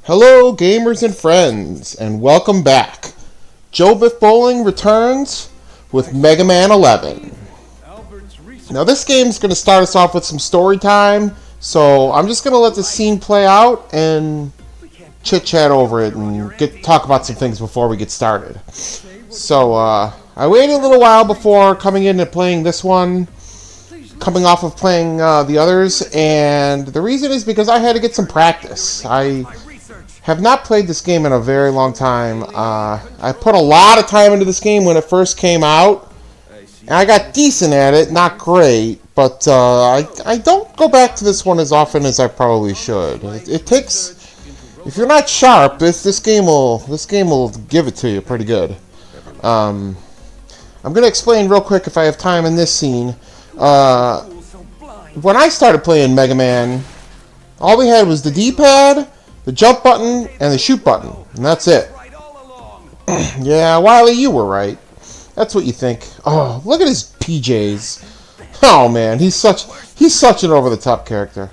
Hello, gamers and friends, and welcome back. Bif Bowling returns with Mega Man 11. Now, this game's going to start us off with some story time, so I'm just going to let the scene play out and chit-chat over it and talk about some things before we get started. So, I waited a little while before coming in and playing this one, coming off of playing the others, and the reason is because I had to get some practice. I have not played this game in a very long time. I put a lot of time into this game when it first came out, and I got decent at it, not great, but I don't go back to this one as often as I probably should. It takes, if you're not sharp, this game will give it to you pretty good. I'm going to explain real quick if I have time in this scene. When I started playing Mega Man, all we had was the D-pad, the jump button, and the shoot button, and that's it. Yeah, Wily, you were right. That's what you think. Oh, look at his PJs. Oh man, he's such an over-the-top character.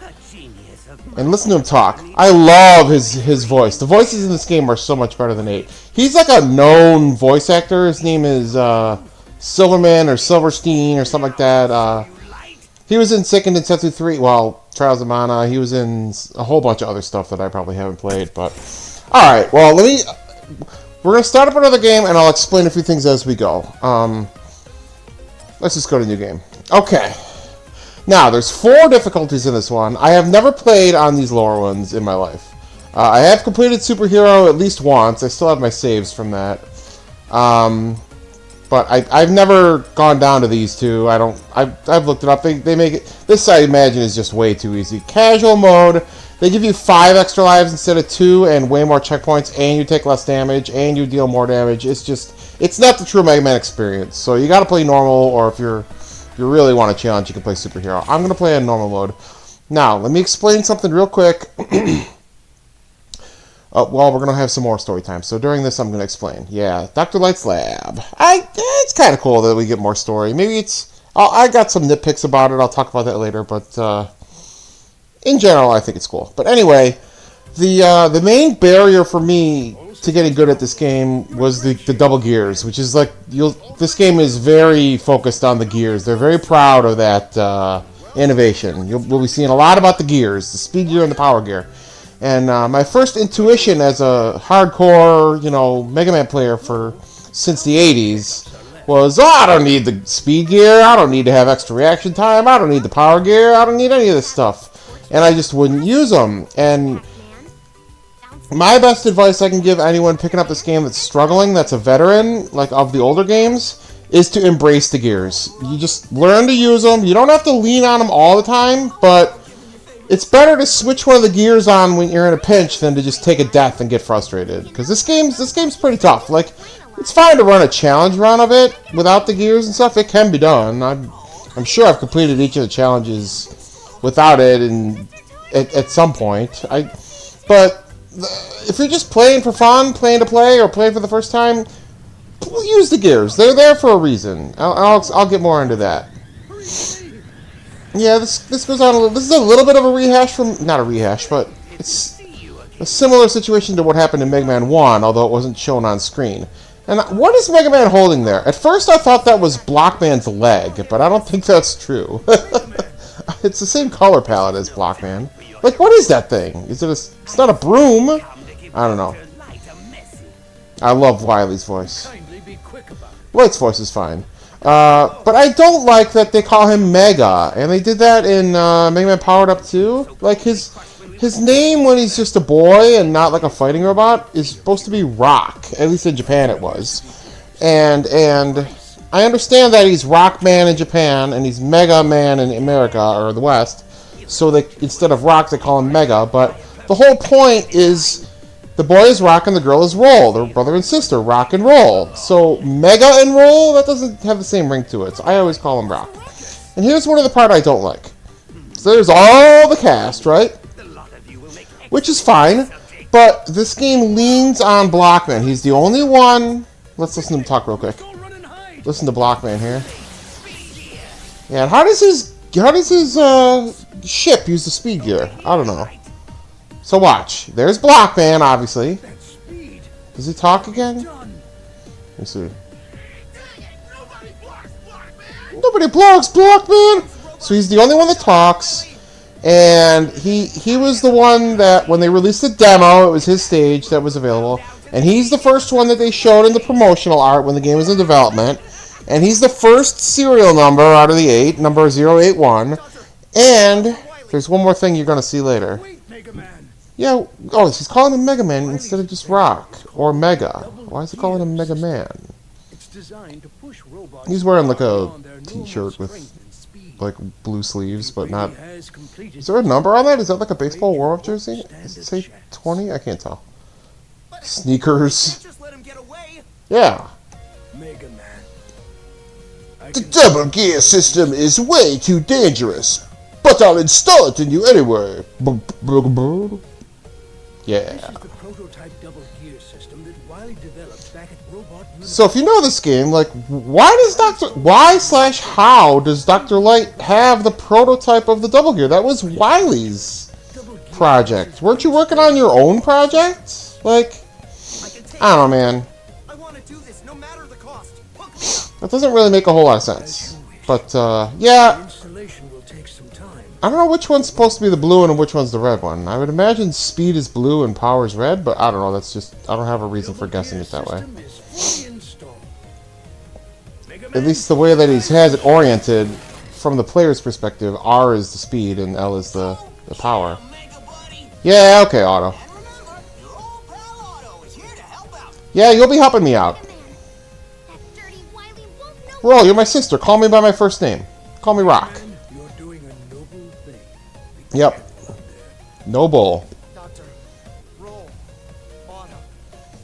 And listen to him talk. I love his voice. The voices in this game are so much better than 8. He's like a known voice actor. His name is Silverman or Silverstein or something like that. He was in Seiken Densetsu 3, well, Trials of Mana. He was in a whole bunch of other stuff that I probably haven't played, but... Alright, well, we're going to start up another game, and I'll explain a few things as we go. Let's just go to new game. Okay. Now, there's 4 difficulties in this one. I have never played on these lower ones in my life. I have completed Superhero at least once. I still have my saves from that. But I've never gone down to these two. I've looked it up. They make it... This, I imagine, is just way too easy. Casual mode, they give you 5 extra lives instead of 2 and way more checkpoints, and you take less damage, and you deal more damage. It's just... It's not the true Mega Man experience. So you gotta play normal, or if you really want a challenge, you can play Superhero. I'm gonna play in normal mode. Now, let me explain something real quick. Well, we're going to have some more story time. So during this, I'm going to explain. Yeah, Dr. Light's lab. It's kind of cool that we get more story. Maybe it's... I got some nitpicks about it. I'll talk about that later. But in general, I think it's cool. But anyway, the main barrier for me to getting good at this game was the double gears, which is like... This game is very focused on the gears. They're very proud of that innovation. We'll be seeing a lot about the gears, the speed gear and the power gear. And my first intuition as a hardcore, Mega Man player since the 80s was, I don't need the speed gear, I don't need to have extra reaction time, I don't need the power gear, I don't need any of this stuff. And I just wouldn't use them. And my best advice I can give anyone picking up this game that's struggling, that's a veteran, like of the older games, is to embrace the gears. You just learn to use them. You don't have to lean on them all the time, but... It's better to switch one of the gears on when you're in a pinch than to just take a death and get frustrated. Because this game's pretty tough. Like, it's fine to run a challenge run of it without the gears and stuff. It can be done. I'm sure I've completed each of the challenges without it at some point. But if you're just playing for fun, playing to play, or playing for the first time, use the gears. They're there for a reason. I'll get more into that. Yeah, this goes on a little... This is a little bit of a rehash from... Not a rehash, but it's a similar situation to what happened in Mega Man 1, although it wasn't shown on screen. And what is Mega Man holding there? At first I thought that was Blockman's leg, but I don't think that's true. It's the same color palette as Blockman. Like, what is that thing? It's not a broom? I don't know. I love Wily's voice. Light's voice is fine. But I don't like that they call him Mega, and they did that in Mega Man Powered Up 2. Like, his name when he's just a boy and not like a fighting robot is supposed to be Rock. At least in Japan it was. And I understand that he's Rock Man in Japan and he's Mega Man in America or the West. So instead of Rock they call him Mega, but the whole point is... The boy is Rock and the girl is Roll. They're brother and sister, Rock and Roll. So, Mega and Roll, that doesn't have the same ring to it. So I always call him Rock. And here's one of the part I don't like. So there's all the cast, right? Which is fine. But this game leans on Blockman. He's the only one... Let's listen to him talk real quick. Listen to Blockman here. Yeah, and how does his ship use the speed gear? I don't know. So watch. There's Blockman, obviously. Does he talk again? Let me see. Nobody blocks Blockman! So he's the only one that talks. And he was the one that, when they released the demo, it was his stage that was available. And he's the first one that they showed in the promotional art when the game was in development. And he's the first serial number out of the 8, number 081. And there's one more thing you're going to see later. Yeah, oh, he's calling him Mega Man instead of just Rock or Mega. Why is he calling him Mega Man? He's wearing like a t-shirt with like blue sleeves, but not... Is there a number on that? Is that like a baseball warm-up jersey? Does it say 20? I can't tell. Sneakers. Yeah. The double gear system is way too dangerous, but I'll install it in you anyway. Yeah. So if you know this game, like, how does Dr. Light have the prototype of the double gear? That was Wily's project. Weren't you working on your own project? Like, I don't know, man. That doesn't really make a whole lot of sense. But, yeah. I don't know which one's supposed to be the blue one and which one's the red one. I would imagine speed is blue and power is red, but I don't know. That's just, I don't have a reason for guessing it that way. At least the way that he has it oriented, from the player's perspective, R is the speed and L is the power. Yeah, okay, Otto. Yeah, you'll be helping me out. Roll, you're my sister. Call me by my first name. Call me Rock. Yep. Noble. Doctor, roll. Otto.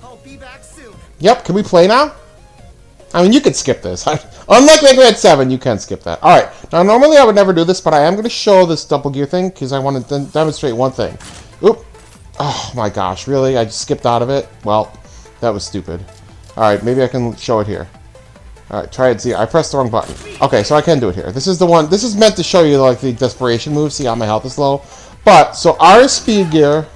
I'll be back soon. Yep, can we play now? I mean, you could skip this. Unlike Mega Man 7, you can skip that. Alright, now normally I would never do this, but I am going to show this double gear thing, because I want to demonstrate one thing. Oop. Oh my gosh, really? I just skipped out of it? Well, that was stupid. Alright, maybe I can show it here. Alright, try it. See, I pressed the wrong button. Okay, so I can do it here. This is the one. This is meant to show you like the desperation move. See how my health is low. But so R is speed gear,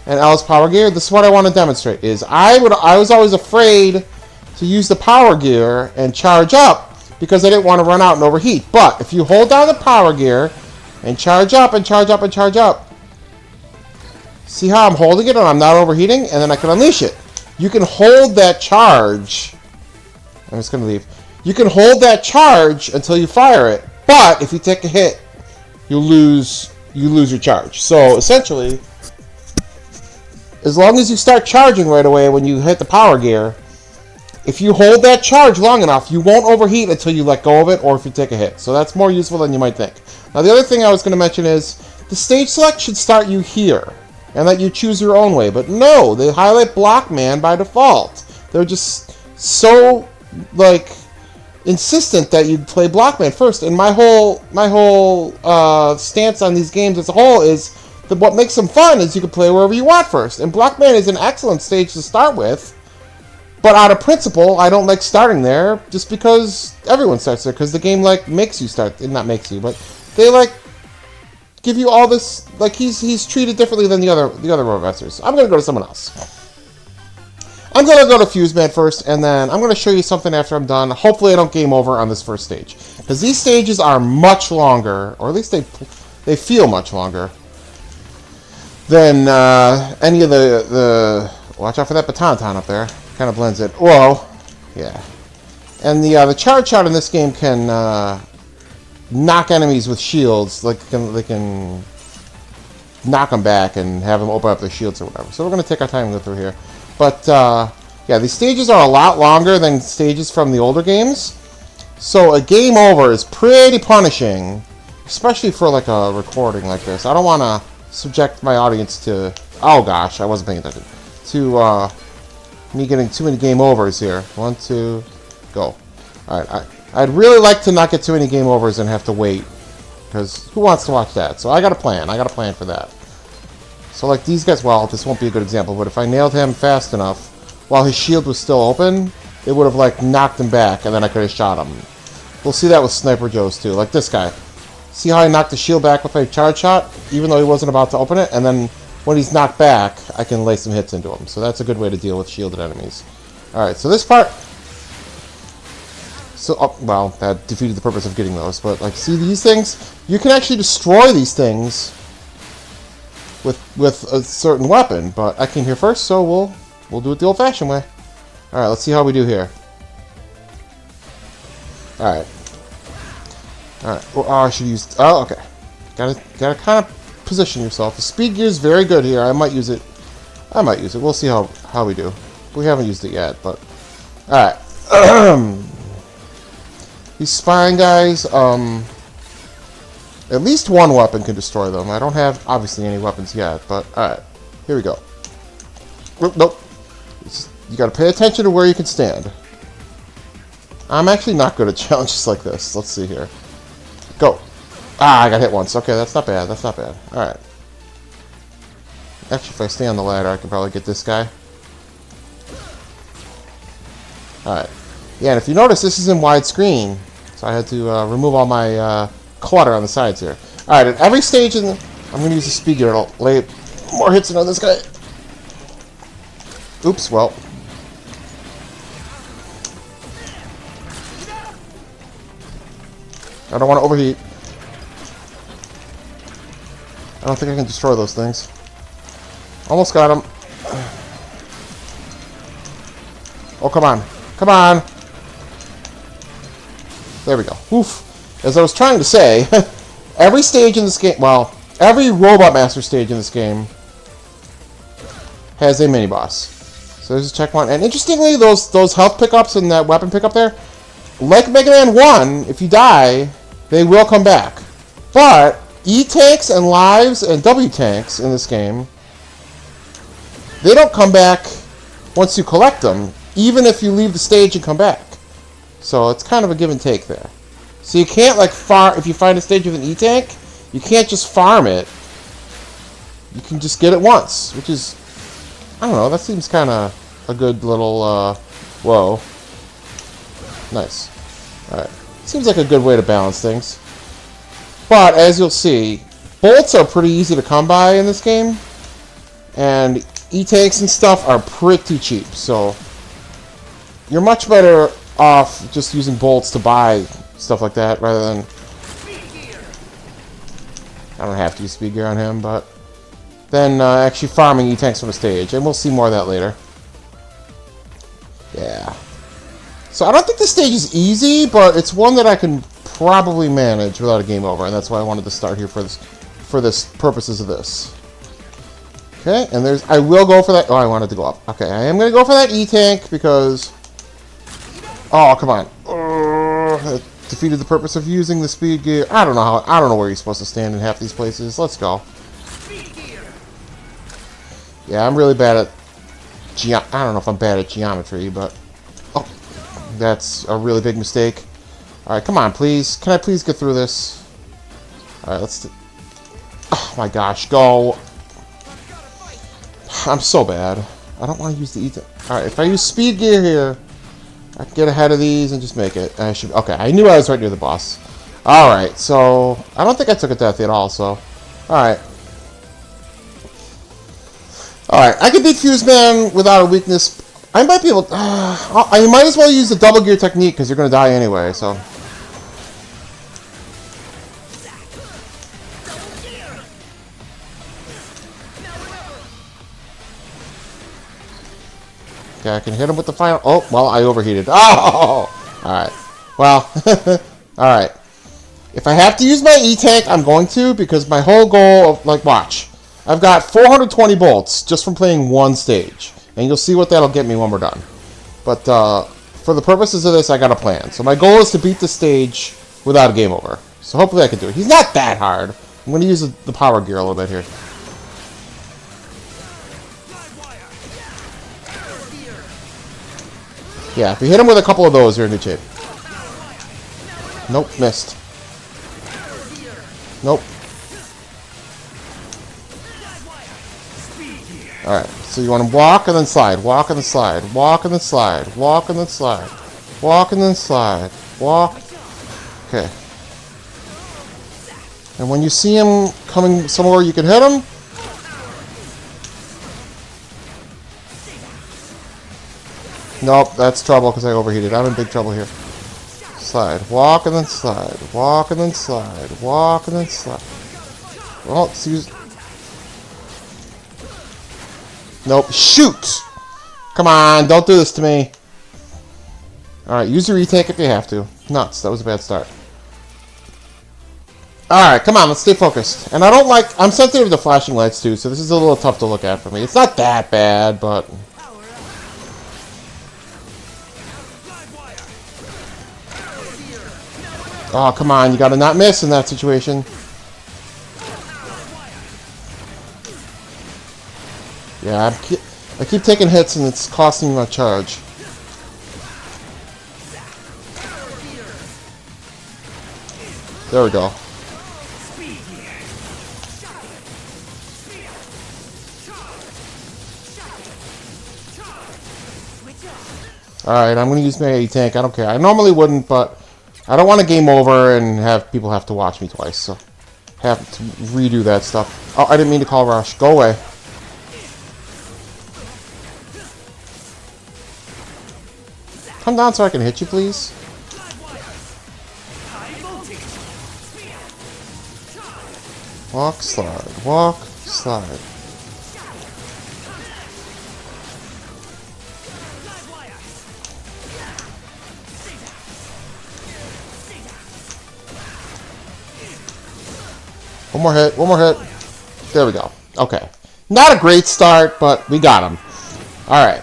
and L is power gear. This is what I want to demonstrate. Is I was always afraid to use the power gear and charge up because I didn't want to run out and overheat. But if you hold down the power gear and charge up and charge up and charge up, see how I'm holding it and I'm not overheating, and then I can unleash it. You can hold that charge. I'm just going to leave. You can hold that charge until you fire it, but if you take a hit, you lose your charge. So essentially, as long as you start charging right away when you hit the power gear, if you hold that charge long enough, you won't overheat until you let go of it or if you take a hit. So that's more useful than you might think. Now the other thing I was going to mention is the stage select should start you here and let you choose your own way. But no, they highlight Blockman by default. They're just so like insistent that you play Blockman first. And my whole stance on these games as a whole is that what makes them fun is you can play wherever you want first. And Blockman is an excellent stage to start with. But out of principle, I don't like starting there just because everyone starts there. Because the game like makes you start, not makes you, but they like give you all this. Like he's treated differently than the other professors. I'm gonna go to someone else. I'm gonna go to Fuseman first, and then I'm gonna show you something after I'm done. Hopefully, I don't game over on this first stage because these stages are much longer, or at least they feel much longer than any of the. Watch out for that baton up there. Kind of blends it. Whoa, yeah. And the charge shot in this game can knock enemies with shields. Like they can knock them back and have them open up their shields or whatever. So we're gonna take our time and go through here. But yeah, these stages are a lot longer than stages from the older games. So a game over is pretty punishing, especially for like a recording like this. I don't want to subject my audience to. Oh gosh, I wasn't paying attention to. Me getting too many game overs here. 1, 2, go. Alright, I'd really like to not get too many game overs and have to wait. Because who wants to watch that? So I got a plan. I got a plan for that. So like these guys, well, this won't be a good example, but if I nailed him fast enough, while his shield was still open, it would have like knocked him back and then I could have shot him. We'll see that with Sniper Joe's too. Like this guy. See how I knocked the shield back with my charge shot? Even though he wasn't about to open it? And then when he's knocked back, I can lay some hits into him. So that's a good way to deal with shielded enemies. Alright, so this part... So, well, that defeated the purpose of getting those. But, like, see these things? You can actually destroy these things with a certain weapon. But I came here first, so we'll do it the old-fashioned way. Alright, let's see how we do here. Alright. Alright. Oh, I should use... Oh, okay. Gotta kind of position yourself. The speed gear is very good here. I might use it. We'll see how we do. We haven't used it yet, but... Alright. These spine guys, at least one weapon can destroy them. I don't have, obviously, any weapons yet, but... Alright. Here we go. Nope. You gotta pay attention to where you can stand. I'm actually not good at challenges like this. Let's see here. Go. Ah, I got hit once. Okay, that's not bad. That's not bad. Alright. Actually, if I stay on the ladder, I can probably get this guy. Alright. Yeah, and if you notice, this is in widescreen. So I had to remove all my clutter on the sides here. Alright, at every stage in the... I'm going to use the speed gear to lay more hits in on this guy. Oops, well... I don't want to overheat. I don't think I can destroy those things. Almost got him. Oh, come on. Come on. There we go. Oof. As I was trying to say, every stage in this game, well, every Robot Master stage in this game has a mini-boss. So there's a checkpoint. And interestingly, those health pickups and that weapon pickup there, like Mega Man 1, if you die, they will come back. But E-tanks and lives and W-tanks in this game, they don't come back once you collect them, even if you leave the stage and come back. So it's kind of a give and take there. So you can't, like, if you find a stage with an E-tank, you can't just farm it. You can just get it once, which is, I don't know, that seems kind of a good little, whoa. Nice. Alright. Seems like a good way to balance things. But, as you'll see, bolts are pretty easy to come by in this game. And E-tanks and stuff are pretty cheap. So, you're much better off just using bolts to buy stuff like that rather than... I don't have to use speed gear on him, but... Then actually farming E-tanks from a stage. And we'll see more of that later. Yeah. So I don't think this stage is easy, but it's one that I can probably manage without a game over, and that's why I wanted to start here for this purposes of this. Okay, and I will go for that. Oh, I wanted to go up. Okay, I am going to go for that E-tank because... Oh, come on. That defeated the purpose of using the speed gear. I don't know where you're supposed to stand in half these places. Let's go. Yeah, I'm really bad at... I don't know if I'm bad at geometry, but... Oh, that's a really big mistake. Alright, come on, please. Can I please get through this? Alright, let's... Oh my gosh, go. I'm so bad. I don't want to use the E-tank. Alright, if I use speed gear here, I can get ahead of these and just make it. I should... Okay, I knew I was right near the boss. Alright, so... I don't think I took a death at all, so... Alright. Alright, I can beat Fuse Man without a weakness. I might be able... I might as well use the double gear technique, because you're going to die anyway, so... Okay, I can hit him with the final... Oh, well, I overheated. Oh! Alright. Well, alright. If I have to use my E-tank, I'm going to, because my whole goal of... Like, watch. I've got 420 bolts just from playing one stage. And you'll see what that'll get me when we're done. But, for the purposes of this, I got a plan. So my goal is to beat the stage without a game over. So hopefully I can do it. He's not that hard. I'm going to use the power gear a little bit here. Yeah, if you hit him with a couple of those, you're in good shape. Nope, missed. Nope. Alright, so you want to walk and then slide, walk and then slide, walk and then slide, walk and then slide, walk and then slide, walk. Okay. And when you see him coming somewhere you can hit him, Nope, that's trouble because I overheated. I'm in big trouble here. Slide. Walk and then slide. Walk and then slide. Walk and then slide. Well, excuse... Nope. Shoot! Come on, don't do this to me. Alright, use your retake if you have to. Nuts, that was a bad start. Alright, come on, let's stay focused. And I don't like... I'm sensitive to flashing lights too, so this is a little tough to look at for me. It's not that bad, but... Oh, come on, you gotta not miss in that situation. Yeah, I keep taking hits and it's costing me my charge. There we go. Alright, I'm gonna use my AE tank. I don't care. I normally wouldn't, but I don't want to game over and have people have to watch me twice, so have to redo that stuff. Oh, I didn't mean to call Rush. Go away. Come down so I can hit you, please. Walk, slide. Walk, slide. One more hit, one more hit. There we go. Okay. Not a great start, but we got him. Alright.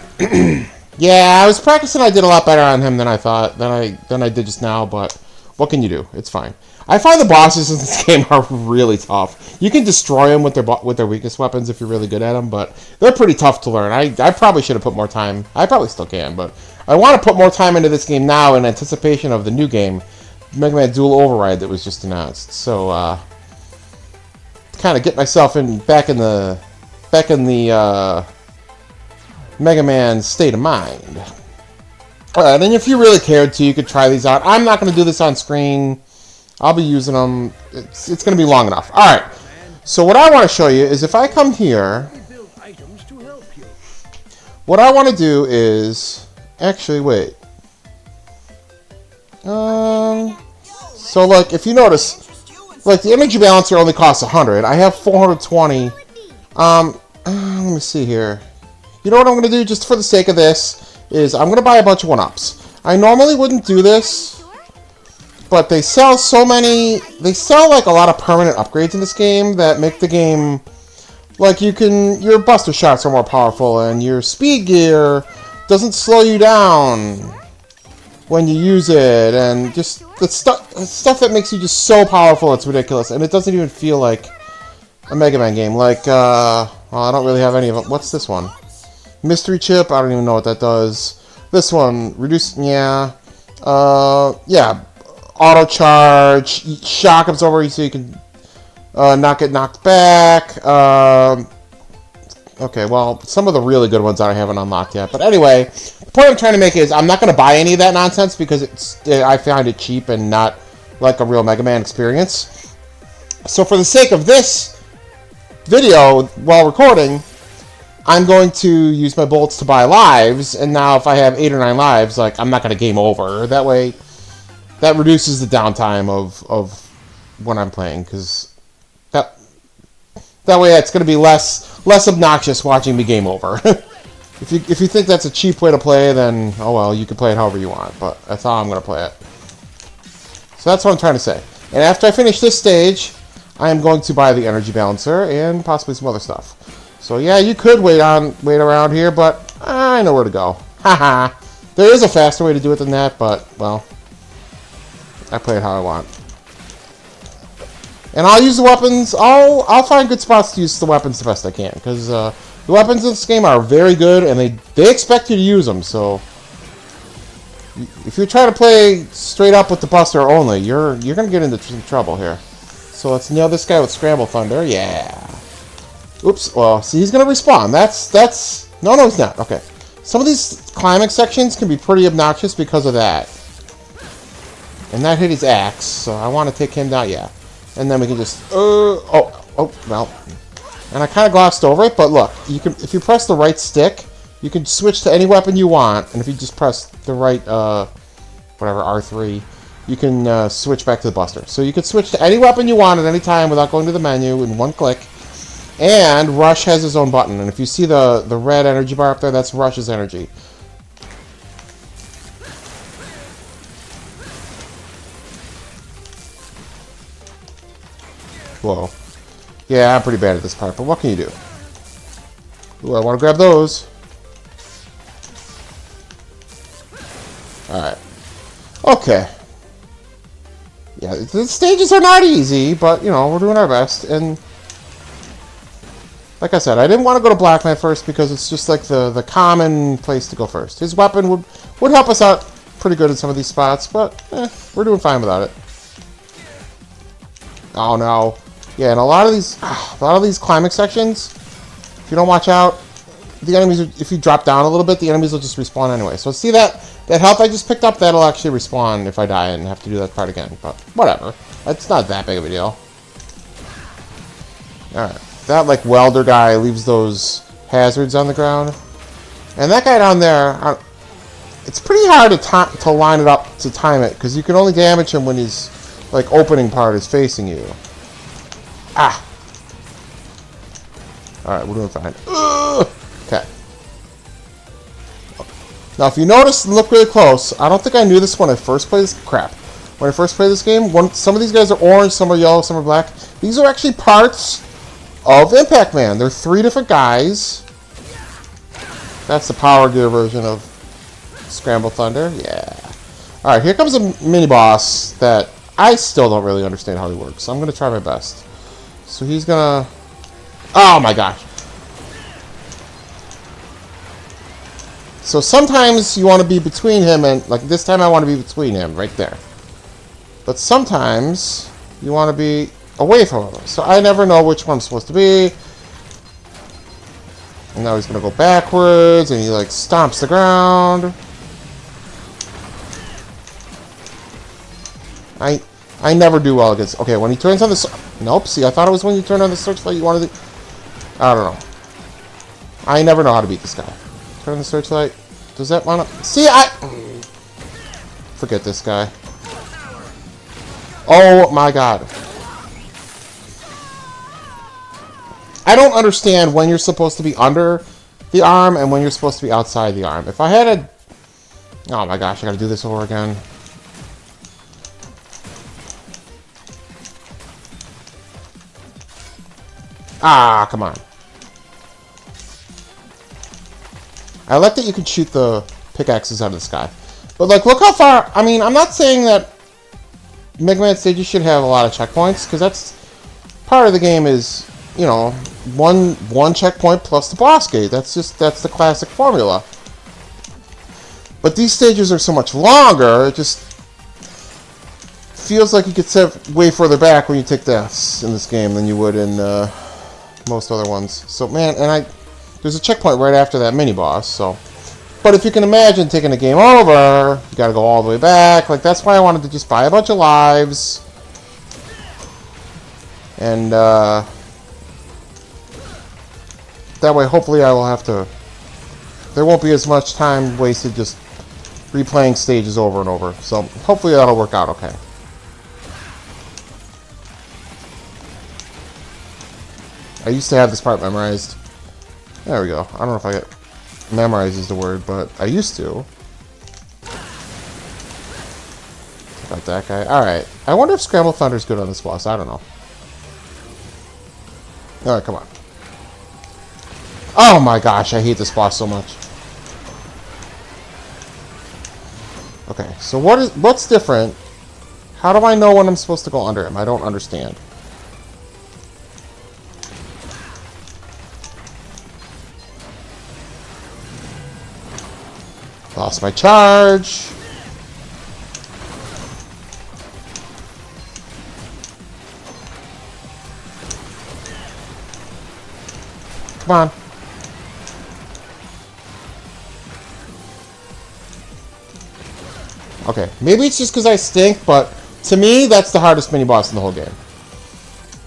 Yeah, I was practicing. I did a lot better on him than I thought, than I did just now, but what can you do? It's fine. I find the bosses in this game are really tough. You can destroy them with their weakest weapons if you're really good at them, but they're pretty tough to learn. I probably should have put more time. I probably still can, but I want to put more time into this game now in anticipation of the new game, Mega Man Dual Override, that was just announced. So, kind of get myself back in the Mega Man state of mind. Alright, and if you really cared to, you could try these out. I'm not going to do this on screen. I'll be using them. It's going to be long enough. Alright, so what I want to show you is if I come here, what I want to do is... Actually, wait. So, like, if you notice... Like, the energy balancer only costs 100. I have 420. Let me see here. You know what I'm going to do, just for the sake of this, is I'm going to buy a bunch of 1-ups. I normally wouldn't do this, but they sell so many... They sell, like, a lot of permanent upgrades in this game that make the game... Like, your buster shots are more powerful, and your speed gear doesn't slow you down when you use it, and just the stuff that makes you just so powerful, it's ridiculous, and it doesn't even feel like a Mega Man game. Like, well, I don't really have any of them. What's this one? Mystery chip, I don't even know what that does. This one, reduce, yeah. Yeah, auto charge, shock absorber so you can not get knocked back. Okay, well, some of the really good ones I haven't unlocked yet. But anyway, the point I'm trying to make is I'm not going to buy any of that nonsense because I find it cheap and not like a real Mega Man experience. So for the sake of this video, while recording, I'm going to use my bullets to buy lives. And now if I have 8 or 9 lives, like, I'm not going to game over. That way, that reduces the downtime of when I'm playing, because that way it's going to be less obnoxious watching me game over. If you think that's a cheap way to play, then oh well, you can play it however you want, but that's how I'm going to play it. So that's what I'm trying to say. And after I finish this stage, I am going to buy the energy balancer and possibly some other stuff. So yeah, you could wait around here, but I know where to go. Haha. There is a faster way to do it than that, but well, I play it how I want. And I'll use the weapons. I'll find good spots to use the weapons the best I can, because the weapons in this game are very good, and they expect you to use them. So if you try to play straight up with the Buster only, you're gonna get into some trouble here. So let's nail this guy with Scramble Thunder. Yeah. Oops. Well, see, he's gonna respawn. That's no, he's not. Okay. Some of these climax sections can be pretty obnoxious because of that. And that hit his axe, so I want to take him down. Yeah. And then we can just well, and I kind of glossed over it, but look, you can, if you press the right stick, You can switch to any weapon you want, and if you just press the right, whatever, R3, you can switch back to the Buster. So you can switch to any weapon you want at any time without going to the menu in one click. And Rush has his own button, and if you see the red energy bar up there, that's Rush's energy. Whoa. Yeah, I'm pretty bad at this part, but what can you do? Ooh, I want to grab those. Alright. Okay. Yeah, the stages are not easy, but, you know, we're doing our best. And, like I said, I didn't want to go to Blackman first because it's just like the common place to go first. His weapon would help us out pretty good in some of these spots, but we're doing fine without it. Oh, no. Yeah, and a lot of these climbing sections, if you don't watch out, the enemies, if you drop down a little bit, the enemies will just respawn anyway. So see that health I just picked up, that'll actually respawn if I die and have to do that part again. But whatever. It's not that big of a deal. Alright. That, like, welder guy leaves those hazards on the ground. And that guy down there, it's pretty hard to line it up to time it, because you can only damage him when his, like, opening part is facing you. Ah! Alright, we're doing fine. Okay. Now, if you notice and look really close, I don't think I knew this when I first played this. Crap. When I first played this game, some of these guys are orange, some are yellow, some are black. These are actually parts of Impact Man. They're 3 different guys. That's the Power Gear version of Scramble Thunder. Yeah. Alright, here comes a mini-boss that I still don't really understand how he works. So I'm going to try my best. So he's going to... Oh my gosh. So sometimes you want to be between him and... Like this time I want to be between him, right there. But sometimes you want to be away from him. So I never know which one I'm supposed to be. And now he's going to go backwards and he like stomps the ground. I never do well against... Okay, when he turns on the... Nope, see, I thought it was when you turn on the searchlight you wanted to... I don't know. I never know how to beat this guy. Turn on the searchlight. Does that want to... See, Forget this guy. Oh my god. I don't understand when you're supposed to be under the arm and when you're supposed to be outside the arm. If I had a... Oh my gosh, I gotta do this over again. Ah, come on. I like that you can shoot the pickaxes out of the sky. But, like, look how far... I mean, I'm not saying that Mega Man stages should have a lot of checkpoints, because that's... Part of the game is, you know, one checkpoint plus the boss gate. That's the classic formula. But these stages are so much longer, it just feels like you could set way further back when you take deaths in this game than you would in most other ones. So, man, and there's a checkpoint right after that mini-boss, so... But if you can imagine taking the game over, you gotta go all the way back. Like, that's why I wanted to just buy a bunch of lives. And, that way, hopefully, I will have to... There won't be as much time wasted just replaying stages over and over. So, hopefully that'll work out okay. I used to have this part memorized. There we go. I don't know if I get... Memorize is the word, but I used to. About that guy. Alright. I wonder if Scramble Thunder's good on this boss. I don't know. Alright, come on. Oh my gosh, I hate this boss so much. Okay, so what's different? How do I know when I'm supposed to go under him? I don't understand. Lost my charge. Come on. Okay, maybe it's just because I stink, but to me, that's the hardest mini-boss in the whole game.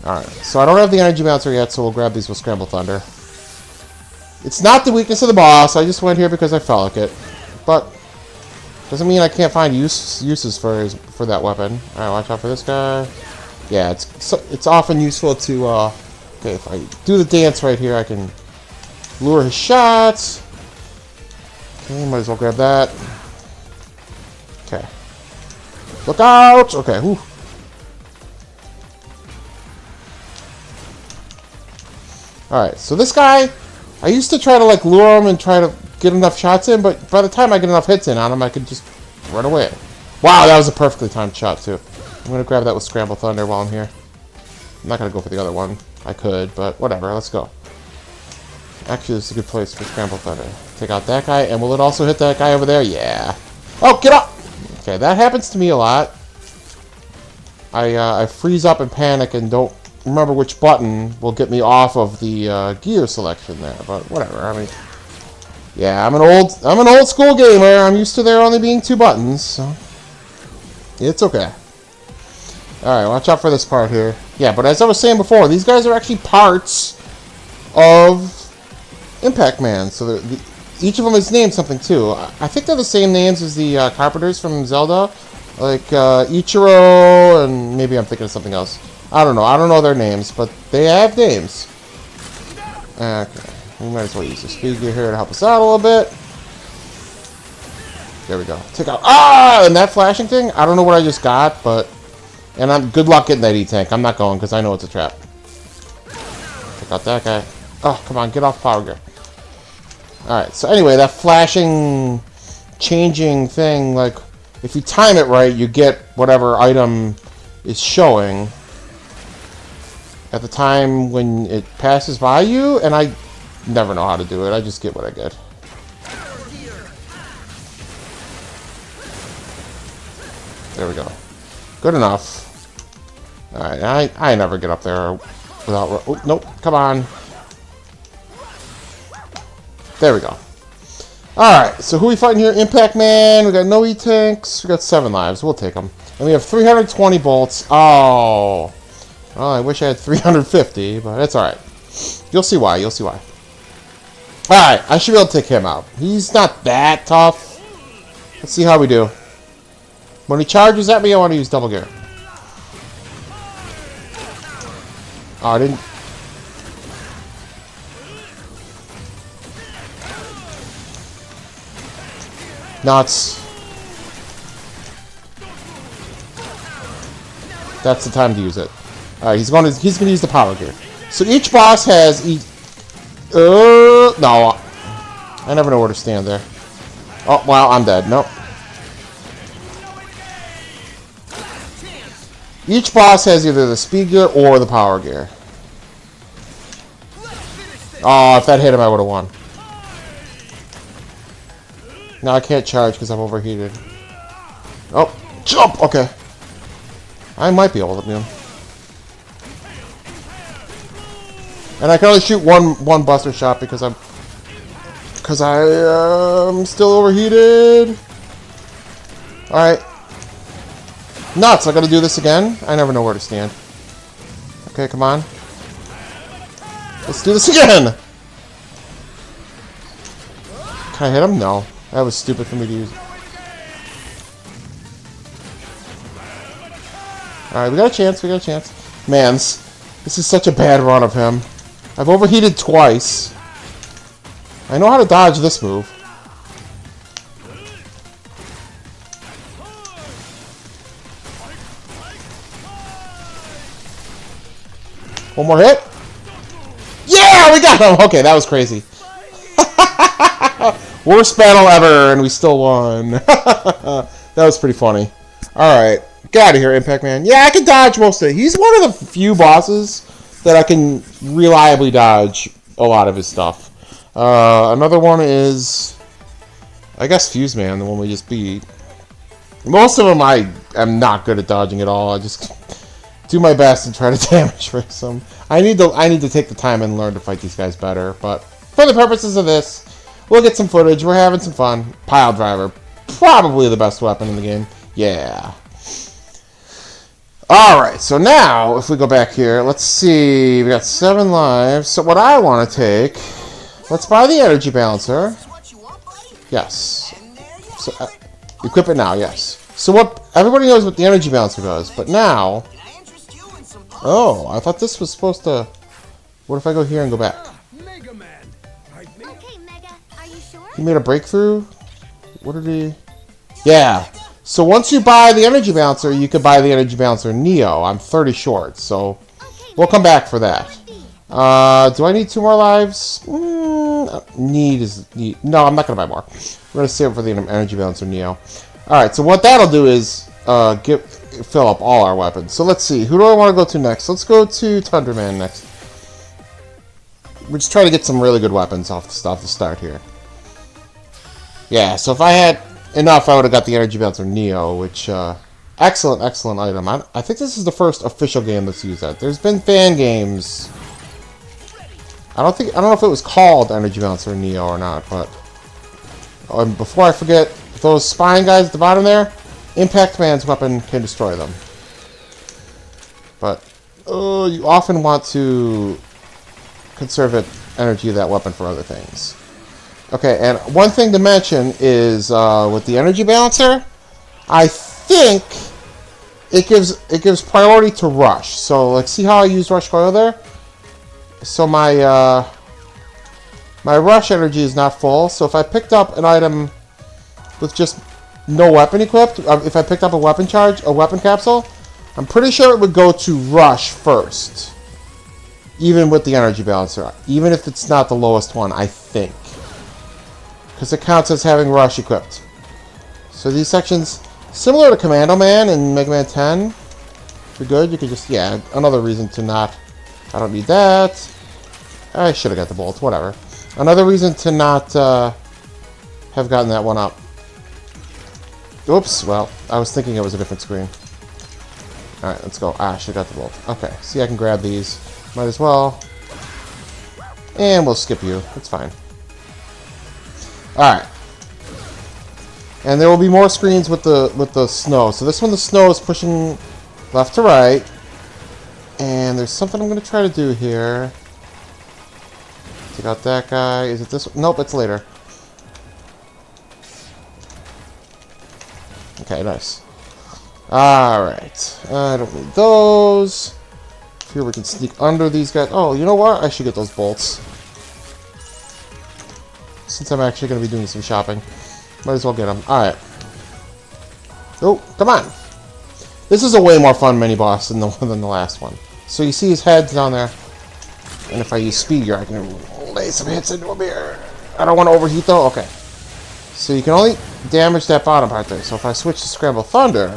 Alright, so I don't have the energy bouncer yet, so we'll grab these with Scramble Thunder. It's not the weakness of the boss. I just went here because I felt like it. But doesn't mean I can't find uses for that weapon. All right, watch out for this guy. Yeah, it's often useful to. Okay, if I do the dance right here, I can lure his shots. Okay, might as well grab that. Okay. Look out! Okay, whew. Alright, so this guy, I used to try to like lure him and try to get enough shots in, but by the time I get enough hits in on him, I could just run away. Wow, that was a perfectly timed shot too. I'm going to grab that with Scramble Thunder while I'm here. I'm not going to go for the other one. I could, but whatever, let's go. Actually, this is a good place for Scramble Thunder. Take out that guy, and will it also hit that guy over there? Yeah. Oh, get up! Okay, that happens to me a lot. I freeze up and panic and don't remember which button will get me off of the gear selection there, but whatever. I mean, yeah, I'm an old school gamer. I'm used to there only being 2 buttons, so it's okay. All right, watch out for this part here. Yeah, but as I was saying before, these guys are actually parts of Impact Man, so each of them is named something too. I think they're the same names as the carpenters from Zelda, like Ichiro, and maybe I'm thinking of something else. I don't know. I don't know their names, but they have names. Okay, we might as well use the speed gear here to help us out a little bit. There we go. Take out. Ah, and that flashing thing. I don't know what I just got, but good luck getting that E-tank. I'm not going because I know it's a trap. Take out that guy. Oh, come on, get off power gear. Alright, so anyway, that flashing, changing thing, like, if you time it right, you get whatever item is showing at the time when it passes by you, and I never know how to do it. I just get what I get. There we go. Good enough. Alright, I never get up there without... Oh, nope, come on. There we go. Alright, so who are we fighting here? Impact Man. We got no E-tanks. We got 7 lives. We'll take them. And we have 320 bolts. Oh. Well, I wish I had 350, but it's alright. You'll see why. You'll see why. Alright, I should be able to take him out. He's not that tough. Let's see how we do. When he charges at me, I want to use double gear. Oh, I didn't... Nuts. That's the time to use it. Alright, he's gonna use the power gear. So each boss has no. I never know where to stand there. Oh, well, I'm dead. Nope. Each boss has either the speed gear or the power gear. Oh, if that hit him, I would have won. Now I can't charge because I'm overheated. Oh, jump! Okay. I might be able to do him. And I can only shoot one buster shot because I'm still overheated. Alright. Nuts, I gotta do this again? I never know where to stand. Okay, come on. Let's do this again! Can I hit him? No. That was stupid for me to use. Alright, we got a chance, we got a chance. Man, this is such a bad run of him. I've overheated twice. I know how to dodge this move. One more hit. Yeah, we got him! Okay, that was crazy. Worst battle ever, and we still won. That was pretty funny. Alright, get out of here, Impact Man. Yeah, I can dodge most of it. He's one of the few bosses that I can reliably dodge a lot of his stuff. Another one is, I guess, Fuse Man, the one we just beat. Most of them I am not good at dodging at all. I just do my best and try to damage race them. I need to take the time and learn to fight these guys better, but for the purposes of this, we'll get some footage. We're having some fun. Pile Driver, probably the best weapon in the game. Yeah. Alright, so now, if we go back here, let's see. We got 7 lives. So what I want to take Let's buy the energy balancer. This is what you want, buddy? Yes. And there you So, are. equip it now, yes. So what, everybody knows what the energy balancer does, but now, Can I interest you in some oh, I thought this was supposed to, what if I go here and go back? Mega Man. Right, Mega? Okay, Mega, are you sure? He made a breakthrough? What did he, yeah. So once you buy the energy balancer, you can buy the energy balancer Neo. I'm 30 short, so Okay, we'll come back for that. Mega, Do I need 2 more lives? Need. No, I'm not going to buy more. We're going to save it for the energy balancer Neo. Alright, so what that'll do is fill up all our weapons. So let's see. Who do I want to go to next? Let's go to Tunderman next. We're just trying to get some really good weapons off the start here. Yeah, so if I had enough, I would have got the energy balancer Neo, which, excellent item. I think this is the first official game that's used that. There's been fan games. I don't know if it was called Energy Balancer Neo or not, but before I forget, those spine guys at the bottom there, Impact Man's weapon can destroy them. But you often want to conserve energy of that weapon for other things. Okay, and one thing to mention is with the energy balancer, I think it gives priority to rush. So like, see how I used rush coil there? So my my rush energy is not full. So if I picked up an item with just no weapon equipped, if I picked up a weapon capsule, I'm pretty sure it would go to rush first, even with the energy balancer, even if it's not the lowest one, I think, because it counts as having rush equipped. So these sections, similar to Commando Man in Mega Man 10, you're good. You can just, yeah, another reason to not. I don't need that. I should have got the bolt. Whatever. Another reason to not have gotten that one up. Oops. Well, I was thinking it was a different screen. Alright, let's go. I should have got the bolt. Okay. See, I can grab these. Might as well. And we'll skip you. It's fine. Alright. And there will be more screens with the snow. So this one, the snow is pushing left to right. And there's something I'm going to try to do here. Take out that guy. Is it this one? Nope, it's later. Okay, nice. Alright. I don't need those. Here we can sneak under these guys. Oh, you know what? I should get those bolts. Since I'm actually going to be doing some shopping. Might as well get them. Alright. Oh, come on. This is a way more fun mini-boss than the last one. So you see his head's down there. And if I use speed gear, I can lay some hits into him here. I don't want to overheat though? Okay. So you can only damage that bottom part there. So if I switch to Scramble Thunder...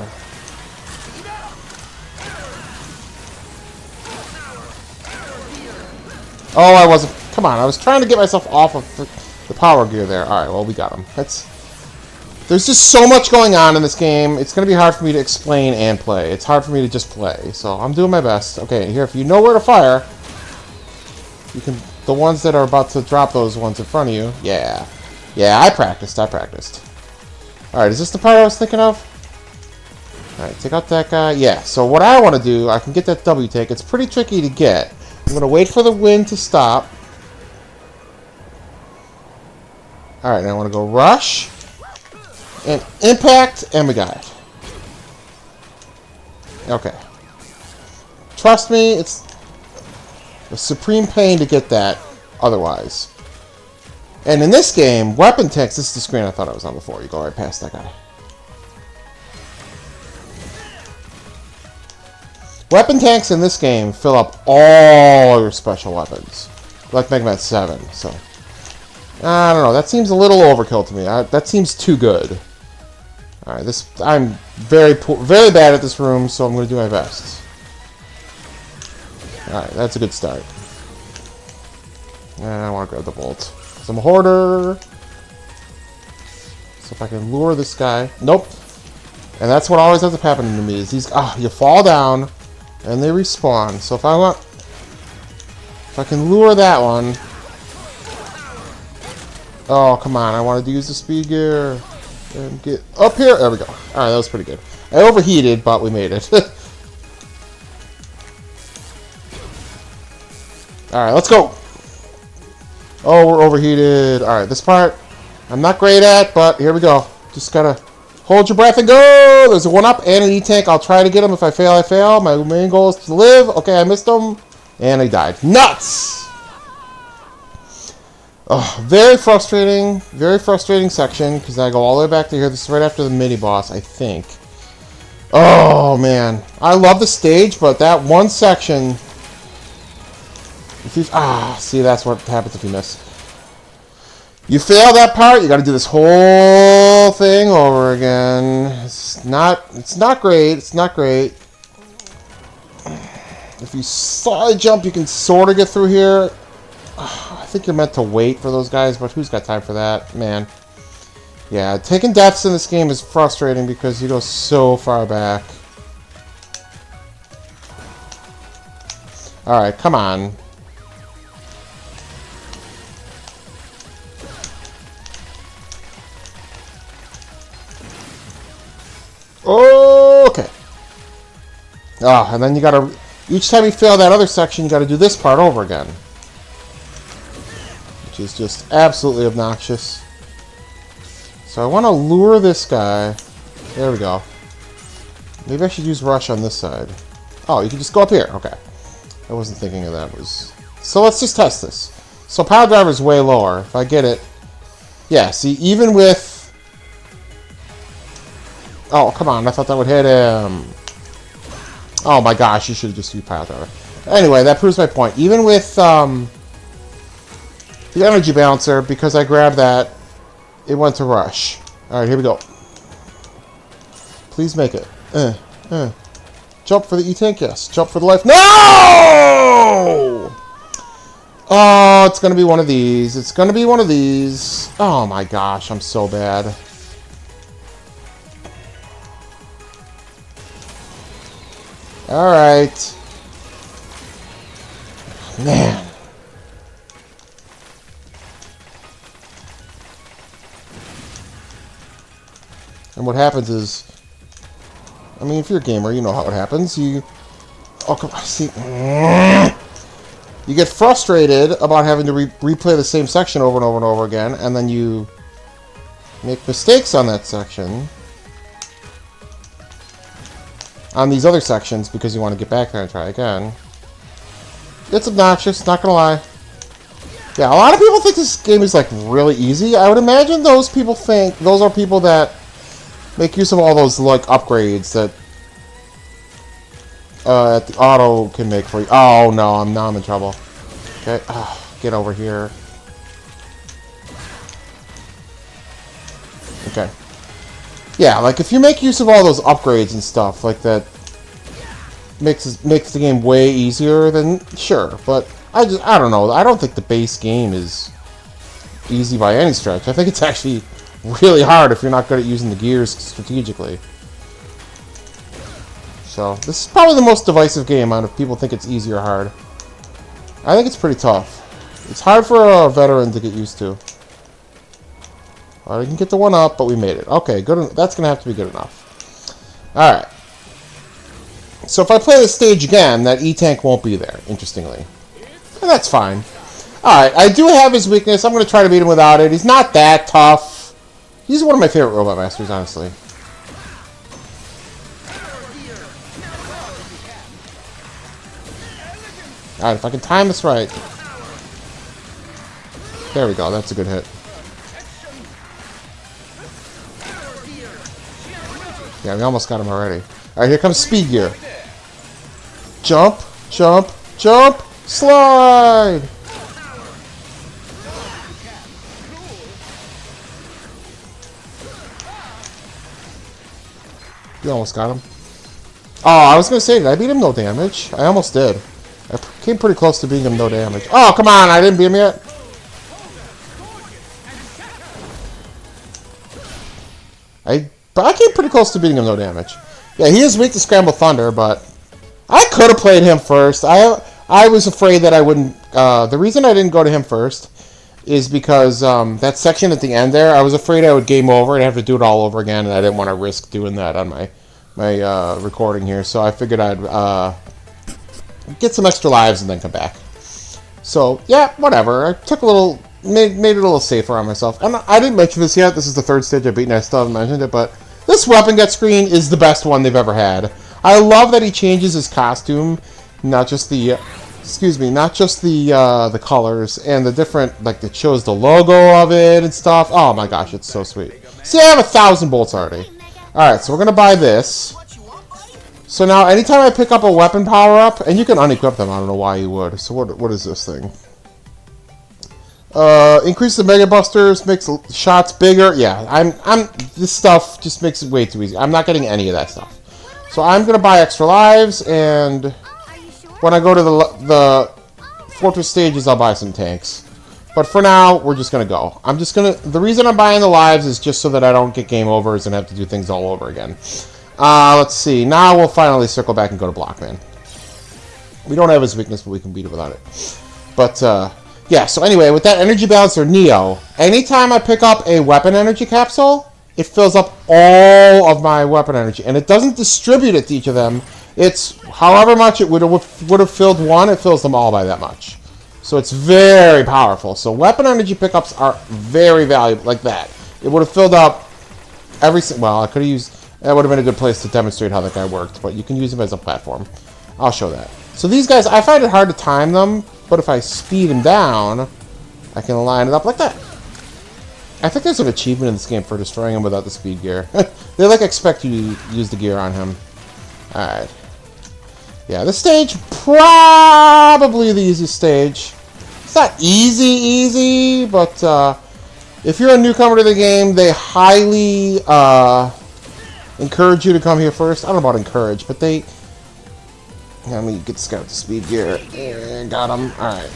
Oh, I wasn't... Come on, I was trying to get myself off of the power gear there. Alright, well, we got him. There's just so much going on in this game. It's going to be hard for me to explain and play. It's hard for me to just play. So I'm doing my best. Okay, here, if you know where to fire, you can... The ones that are about to drop those ones in front of you. Yeah. Yeah, I practiced. Alright, is this the part I was thinking of? Alright, take out that guy. Yeah, so what I want to do, I can get that W take. It's pretty tricky to get. I'm going to wait for the wind to stop. Alright, now I want to go rush. And impact, and we got it. Okay. Trust me, it's a supreme pain to get that otherwise. And in this game, weapon tanks, this is the screen I thought I was on before. You go right past that guy. Weapon tanks in this game fill up all your special weapons. Like Mega Man 7, so... I don't know, that seems a little overkill to me. That seems too good. Alright, I'm very bad at this room, so I'm going to do my best. Alright, that's a good start. And I want to grab the bolt. Some hoarder. So if I can lure this guy. Nope. And that's what always ends up happening to me, is these... you fall down, and they respawn. So if I can lure that one... Oh, come on. I wanted to use the speed gear. And get up here. There we go. Alright, that was pretty good. I overheated, but we made it. Alright, let's go. Oh, we're overheated. Alright, this part I'm not great at, but here we go. Just gotta hold your breath and go! There's a 1-up and an E-tank. I'll try to get him. If I fail, I fail. My main goal is to live. Okay, I missed him. And he died. Nuts! Oh, very frustrating section, because I go all the way back to here. This is right after the mini-boss, I think. Oh, man. I love the stage, but that one section... If you, see, that's what happens if you miss. You fail that part, you gotta do this whole thing over again. It's not great. It's not great. If you side jump, you can sort of get through here. I think you're meant to wait for those guys, but who's got time for that? Man. Yeah, taking deaths in this game is frustrating because you go so far back. Alright, come on. Okay. And then you gotta... Each time you fail that other section, you gotta do this part over again. Which is just absolutely obnoxious. So I want to lure this guy. There we go. Maybe I should use Rush on this side. Oh, you can just go up here. Okay. I wasn't thinking of that. So let's just test this. So Power Driver is way lower. If I get it... Yeah, see, even with... Oh, come on. I thought that would hit him. Oh my gosh, you should have just used Pile Driver. Anyway, that proves my point. Even with the Energy Balancer, because I grabbed that, it went to Rush. Alright, here we go. Please make it. Jump for the E-Tank, yes. Jump for the life. No! Oh, it's going to be one of these. It's going to be one of these. Oh my gosh, I'm so bad. Alright. Man. And what happens is... I mean, if you're a gamer, you know how it happens. You... Oh, come on. See... You get frustrated about having to replay the same section over and over and over again, and then you make mistakes on that section. On these other sections because you want to get back there and try again. It's obnoxious, not gonna lie. Yeah, a lot of people think this game is like really easy. I would imagine those people think those are people that make use of all those like upgrades that the auto can make for you. Oh no, now I'm in trouble. Okay, get over here. Okay. Yeah, like if you make use of all those upgrades and stuff like that, makes the game way easier. Then sure, but I don't know. I don't think the base game is easy by any stretch. I think it's actually really hard if you're not good at using the gears strategically. So this is probably the most divisive game out of people think it's easy or hard. I think it's pretty tough. It's hard for a veteran to get used to. I didn't get the 1-up, but we made it. Okay, good. That's going to have to be good enough. Alright. So if I play this stage again, that E-Tank won't be there, interestingly. And that's fine. Alright, I do have his weakness. I'm going to try to beat him without it. He's not that tough. He's one of my favorite Robot Masters, honestly. Alright, if I can time this right. There we go. That's a good hit. Yeah, we almost got him already. Alright, here comes Speed Gear. Jump, jump, jump, slide! You almost got him. Oh, I was going to say, did I beat him no damage? I almost did. I came pretty close to beating him no damage. Oh, come on, I didn't beat him yet. But I came pretty close to beating him no damage. Yeah, he is weak to Scramble Thunder, but I could have played him first. I was afraid that I wouldn't... the reason I didn't go to him first is because that section at the end there, I was afraid I would game over and have to do it all over again, and I didn't want to risk doing that on my recording here. So I figured I'd get some extra lives and then come back. So, yeah, whatever. I took a little made it a little safer on myself. And I didn't mention this yet. This is the third stage I've beaten. I still haven't mentioned it, but this weapon get screen is the best one they've ever had. I love that he changes his costume, not just the, the colors and the different, like it shows the logo of it and stuff. Oh my gosh, it's so sweet. See, I have 1,000 bolts already. All right, so we're gonna buy this. So now, anytime I pick up a weapon power-up, and you can unequip them, I don't know why you would. So what is this thing? Increase the Mega Busters, makes shots bigger. Yeah, this stuff just makes it way too easy. I'm not getting any of that stuff. So I'm gonna buy extra lives, and when I go to the Fortress stages, I'll buy some tanks. But for now, we're just gonna go. The reason I'm buying the lives is just so that I don't get game overs and have to do things all over again. Let's see. Now we'll finally circle back and go to Blockman. We don't have his weakness, but we can beat it without it. But, yeah, so anyway, with that energy balancer Neo, anytime I pick up a weapon energy capsule, it fills up all of my weapon energy. And it doesn't distribute it to each of them. It's however much it would have filled one, it fills them all by that much. So it's very powerful. So weapon energy pickups are very valuable, like that. It would have filled up well, I could have used, that would have been a good place to demonstrate how that guy worked, but you can use him as a platform. I'll show that. So these guys, I find it hard to time them, but if I speed him down, I can line it up like that. I think there's an achievement in this game for destroying him without the speed gear. They like expect you to use the gear on him. Alright. Yeah, this stage, probably the easiest stage. It's not easy, but if you're a newcomer to the game, they highly encourage you to come here first. I don't know about encourage, but they... Let me get this guy with the speed gear. Got him. Alright.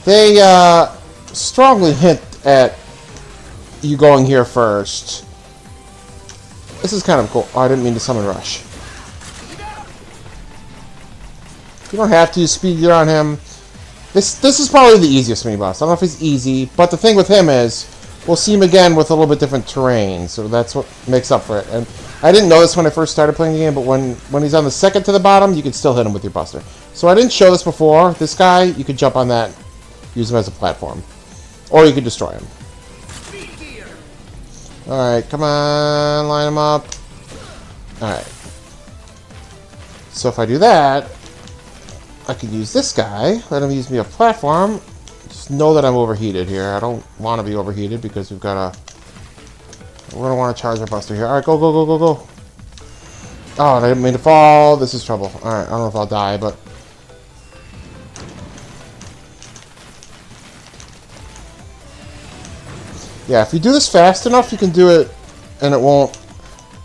They strongly hint at you going here first. This is kind of cool. Oh, I didn't mean to summon Rush. You don't have to use speed gear on him. This is probably the easiest mini boss. I don't know if it's easy, but the thing with him is we'll see him again with a little bit different terrain, so that's what makes up for it. And I didn't know this when I first started playing the game, but when he's on the second to the bottom, you can still hit him with your buster. So I didn't show this before. This guy, you could jump on that, use him as a platform, or you could destroy him. All right, come on, line him up. All right. So if I do that, I can use this guy, let him use me a platform. Just know that I'm overheated here. I don't want to be overheated because we're going to want to charge our buster here. Alright, go. Oh, I didn't mean to fall. This is trouble. Alright, I don't know if I'll die, but... Yeah, if you do this fast enough, you can do it, and it won't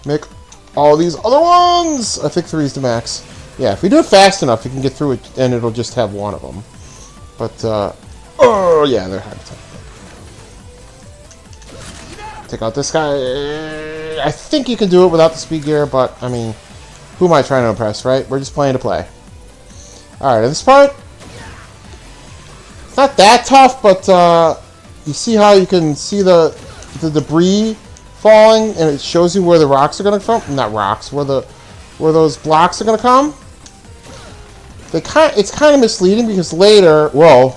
make all these other ones! I think 3 is the max. Yeah, if you do it fast enough, you can get through it, and it'll just have one of them. But, oh, yeah, they're hard to take out this guy. I think you can do it without the speed gear, but, I mean, who am I trying to impress, right? We're just playing to play. Alright, in this part, it's not that tough, but, you see how you can see the debris falling, and it shows you where the rocks are going to come? Not rocks, where those blocks are going to come? It's kind of misleading because later, whoa,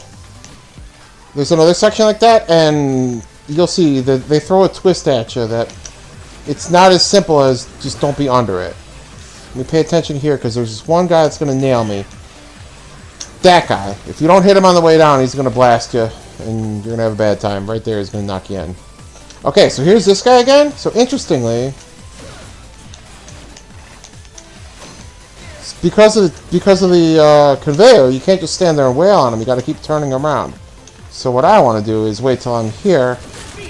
there's another section like that, and you'll see that they throw a twist at you that it's not as simple as just don't be under it. Let me pay attention here because there's this one guy that's going to nail me. That guy. If you don't hit him on the way down, he's going to blast you, and you're going to have a bad time. Right there, he's going to knock you in. Okay, so here's this guy again. So interestingly, because of the conveyor, you can't just stand there and wail on him. You got to keep turning him around. So what I want to do is wait till I'm here,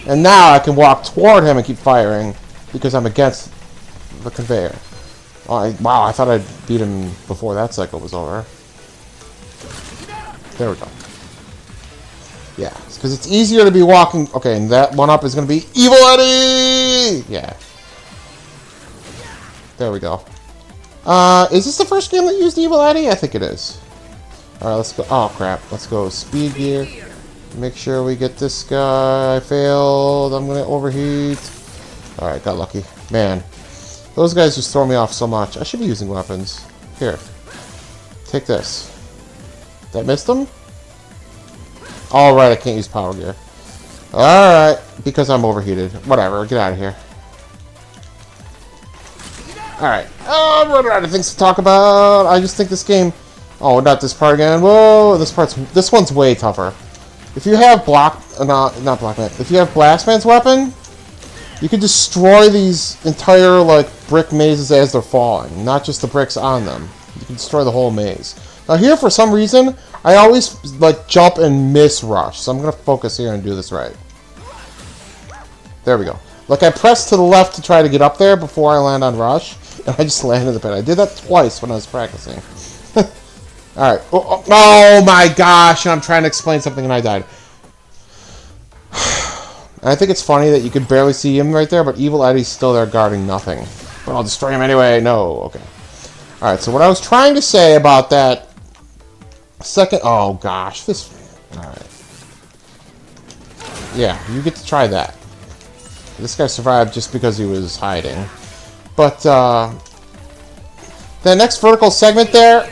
and now I can walk toward him and keep firing because I'm against the conveyor. Oh, wow, I thought I'd beat him before that cycle was over. There we go. Yeah, because it's easier to be walking. Okay, and that one up is going to be Evil Eddie! Yeah. There we go. Is this the first game that used Evil Eddie? I think it is. Alright, let's go. Oh, crap. Let's go speed gear. Make sure we get this guy. I failed. I'm going to overheat. Alright, got lucky. Man, those guys just throw me off so much. I should be using weapons. Here. Take this. That missed him? Alright, I can't use power gear. Alright, because I'm overheated. Whatever, get out of here. Alright. Oh, I'm running out of things to talk about. I just think this game... Oh, not this part again. Whoa, this one's way tougher. If you have not Blockman. If you have Blastman's weapon, you can destroy these entire, like, brick mazes as they're falling. Not just the bricks on them. You can destroy the whole maze. Now here, for some reason, I always, like, jump and miss rush. So I'm going to focus here and do this right. There we go. Like, I pressed to the left to try to get up there before I land on rush. And I just landed in the pit. I did that twice when I was practicing. Alright. Oh my gosh, and I'm trying to explain something and I died. And I think it's funny that you could barely see him right there, but Evil Eddie's still there guarding nothing. But I'll destroy him anyway. No, okay. Alright, so what I was trying to say about that second... Oh gosh, this... Alright. Yeah, you get to try that. This guy survived just because he was hiding. But, the next vertical segment there...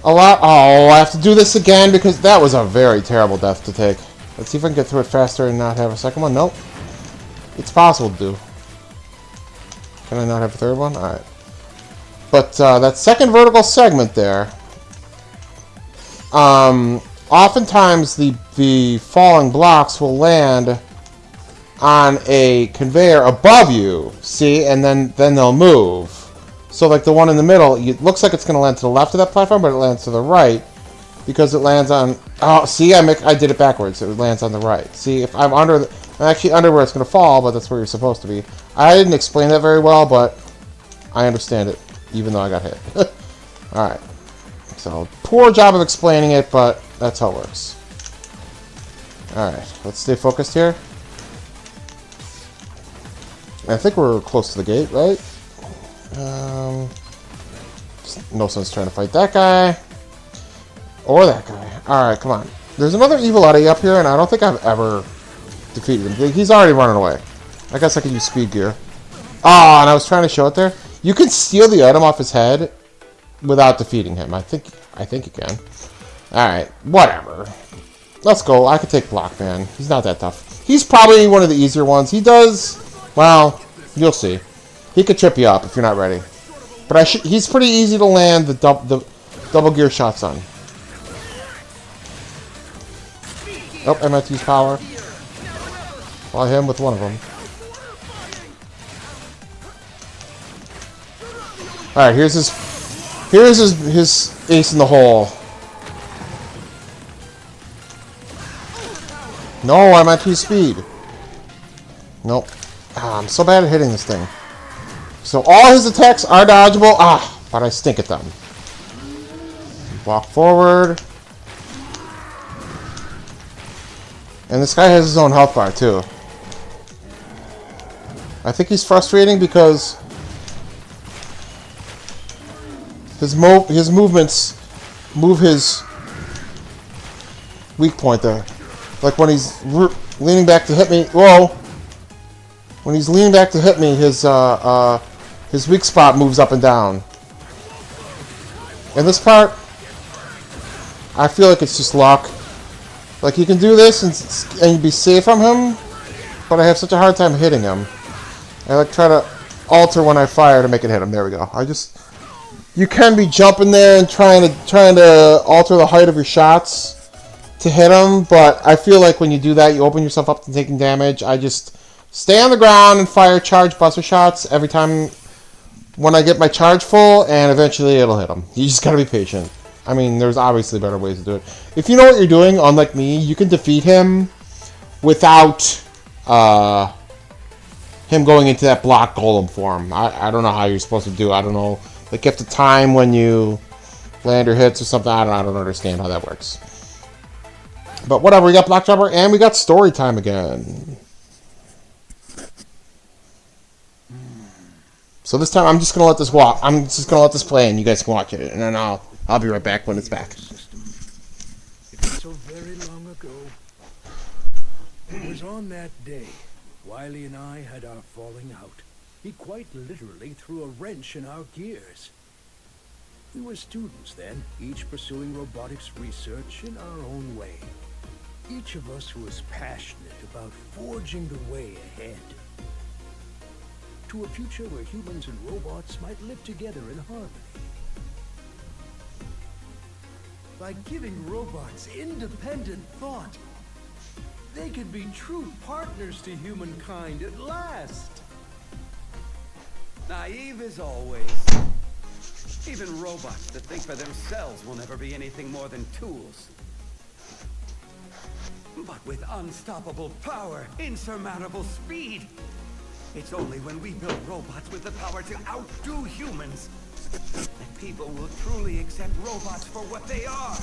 Oh, I have to do this again because that was a very terrible death to take. Let's see if I can get through it faster and not have a second one. Nope. It's possible to do. Can I not have a third one? Alright. But that second vertical segment there, oftentimes the falling blocks will land on a conveyor above you, see, and then they'll move. So like the one in the middle, it looks like it's going to land to the left of that platform, but it lands to the right because it lands on... Oh, see, I did it backwards. It lands on the right. See, if I'm under... I'm actually under where it's going to fall, but that's where you're supposed to be. I didn't explain that very well, but I understand it, even though I got hit. Alright. So, poor job of explaining it, but that's how it works. Alright, let's stay focused here. I think we're close to the gate, right? No sense trying to fight that guy. Or that guy. Alright, come on. There's another Evil Eddie up here, and I don't think I've ever defeated him. He's already running away. I guess I could use speed gear. Oh, and I was trying to show it there. You can steal the item off his head without defeating him. I think you can. Alright, whatever. Let's go. I could take Blockman. He's not that tough. He's probably one of the easier ones. He does... Well, you'll see. He could trip you up if you're not ready. But he's pretty easy to land the double gear shots on. Oh, I meant to use power. Well, I hit him with one of them. Alright, here's his ace in the hole. No, I'm at 2 speed. Nope. Ah, I'm so bad at hitting this thing. So all his attacks are dodgeable. Ah, but I stink at them. Walk forward. And this guy has his own health bar too. I think he's frustrating because his movements move his weak point there. Like when he's leaning back to hit me. Whoa! When he's leaning back to hit me, his weak spot moves up and down. In this part, I feel like it's just luck. Like you can do this and be safe from him, but I have such a hard time hitting him. I like try to alter when I fire to make it hit him. There we go. You can be jumping there and trying to alter the height of your shots to hit him, but I feel like when you do that, you open yourself up to taking damage. I just stay on the ground and fire charge buster shots every time when I get my charge full, and eventually it'll hit him. You just gotta be patient. I mean, there's obviously better ways to do it. If you know what you're doing, unlike me, you can defeat him without him going into that block golem form. I don't know how you're supposed to do it. I don't know. Like, you have to time when you land your hits or something. I don't understand how that works. But whatever, we got Block Dropper, and we got story time again. So this time, I'm just going to let this walk. I'm just going to let this play, and you guys can watch it. And then I'll be right back when it's back. It was so very long ago. It was on that day, Wiley and I had our falling out. He quite literally threw a wrench in our gears. We were students then, each pursuing robotics research in our own way. Each of us who is passionate about forging the way ahead. To a future where humans and robots might live together in harmony. By giving robots independent thought, they could be true partners to humankind at last. Naive as always. Even robots that think for themselves will never be anything more than tools. But with unstoppable power, insurmountable speed. It's only when we build robots with the power to outdo humans that people will truly accept robots for what they are.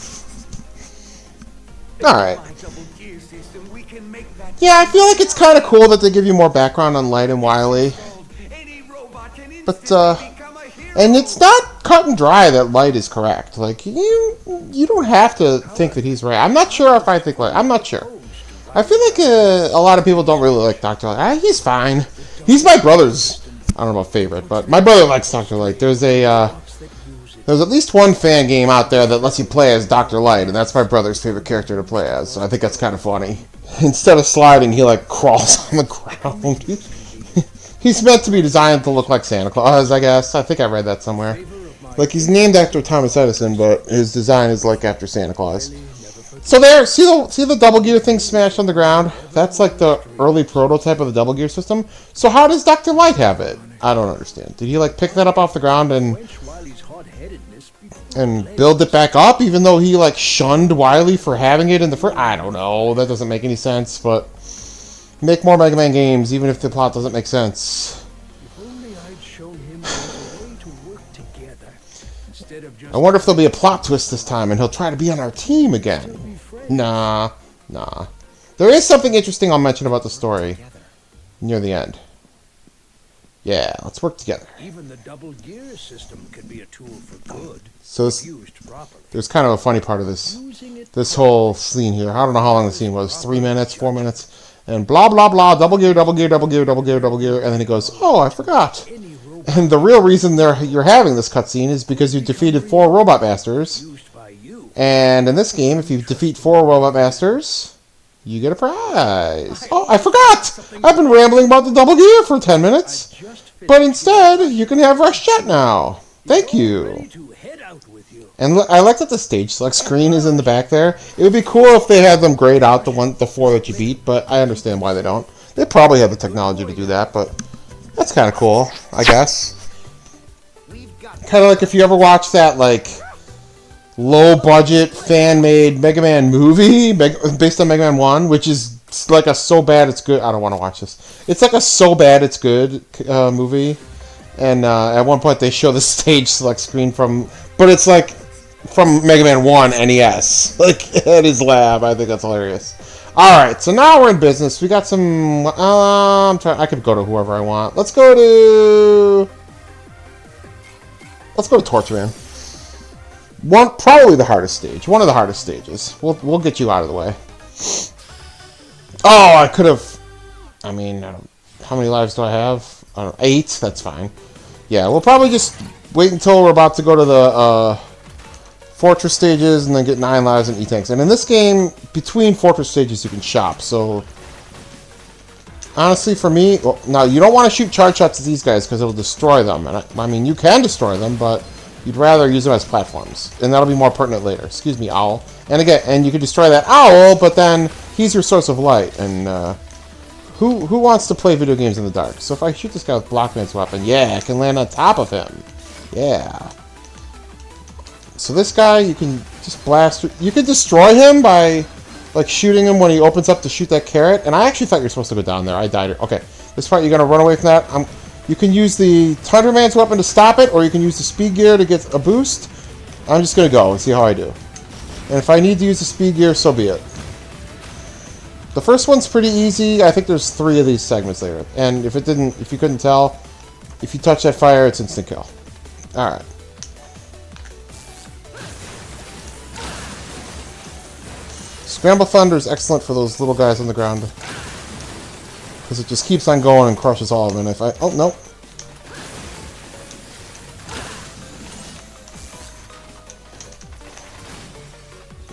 Alright. My double gear system, we can make that. Yeah, I feel like it's kind of cool that they give you more background on Light and Wily. Any robot can But, instantly become a hero. and it's not cut and dry that Light is correct. Like, you don't have to think that he's right. I'm not sure if I think Light. I'm not sure. I feel like a lot of people don't really like Dr. Light. He's fine. He's my brother's, I don't know about favorite, but my brother likes Dr. Light. There's at least one fan game out there that lets you play as Dr. Light, and that's my brother's favorite character to play as, so I think that's kind of funny. Instead of sliding, he, like, crawls on the ground. He's meant to be designed to look like Santa Claus, I guess. I think I read that somewhere. Like, he's named after Thomas Edison, but his design is, like, after Santa Claus. So there, see the double gear thing smashed on the ground? That's like the early prototype of the double gear system. So how does Dr. Light have it? I don't understand. Did he like pick that up off the ground and build it back up, even though he like shunned Wily for having it in the first? I don't know. That doesn't make any sense. But make more Mega Man games, even if the plot doesn't make sense. If only I'd shown him there's a way to work together instead of just. I wonder if there'll be a plot twist this time, and he'll try to be on our team again. Nah. There is something interesting I'll mention about the story near the end. Yeah, let's work together. Even the double gear system can be a tool for good. So Used properly. there's kind of a funny part of this whole scene here. I don't know how long the scene was. 3 minutes, 4 minutes, and blah blah blah. Double gear, double gear, double gear, double gear, double gear, and then he goes, "Oh, I forgot." And the real reason you're having this cutscene is because you defeated 4 robot masters. Used by you. And in this game, if you defeat 4 robot masters, you get a prize. Oh, I forgot! I've been rambling about the double gear for 10 minutes. But instead, you can have Rush Jet now. Thank you. Ready to head out with you. And I like that the stage select screen is in the back there. It would be cool if they had them grayed out the 4 that you beat, but I understand why they don't. They probably have the technology to do that, but that's kind of cool, I guess. Kind of like if you ever watch that, like, low-budget, fan-made Mega Man movie based on Mega Man 1, which is like a so bad it's good. I don't want to watch this. It's like a so bad it's good movie. And at one point they show the stage select screen but it's like from Mega Man 1 NES. Like, at his lab. I think that's hilarious. Alright, so now we're in business. We got some... I could go to whoever I want. Let's go to Torture Man. Probably the hardest stage. One of the hardest stages. We'll get you out of the way. Oh, I could have... I mean, how many lives do I have? I don't know, 8? That's fine. Yeah, we'll probably just wait until we're about to go to the fortress stages and then get 9 lives and E-tanks. And in this game, between fortress stages, you can shop. So, honestly, for me... Well, now, you don't want to shoot charge shots at these guys because it'll destroy them. And I mean, you can destroy them, but... You'd rather use them as platforms, and that'll be more pertinent later. Excuse me, owl. And again, you can destroy that owl, but then he's your source of light. And who wants to play video games in the dark? So if I shoot this guy with Blockman's weapon, yeah, I can land on top of him. Yeah. So this guy, you can just blast. You can destroy him by like shooting him when he opens up to shoot that carrot. And I actually thought you were supposed to go down there. I died. Okay, this part you're gonna run away from that. You can use the Thunderman's weapon to stop it, or you can use the speed gear to get a boost. I'm just going to go and see how I do. And if I need to use the speed gear, so be it. The first one's pretty easy. I think there's 3 of these segments later. And if you couldn't tell, if you touch that fire, it's instant kill. Alright. Scramble Thunder is excellent for those little guys on the ground. Because it just keeps on going and crushes all of them. If I... Oh, no.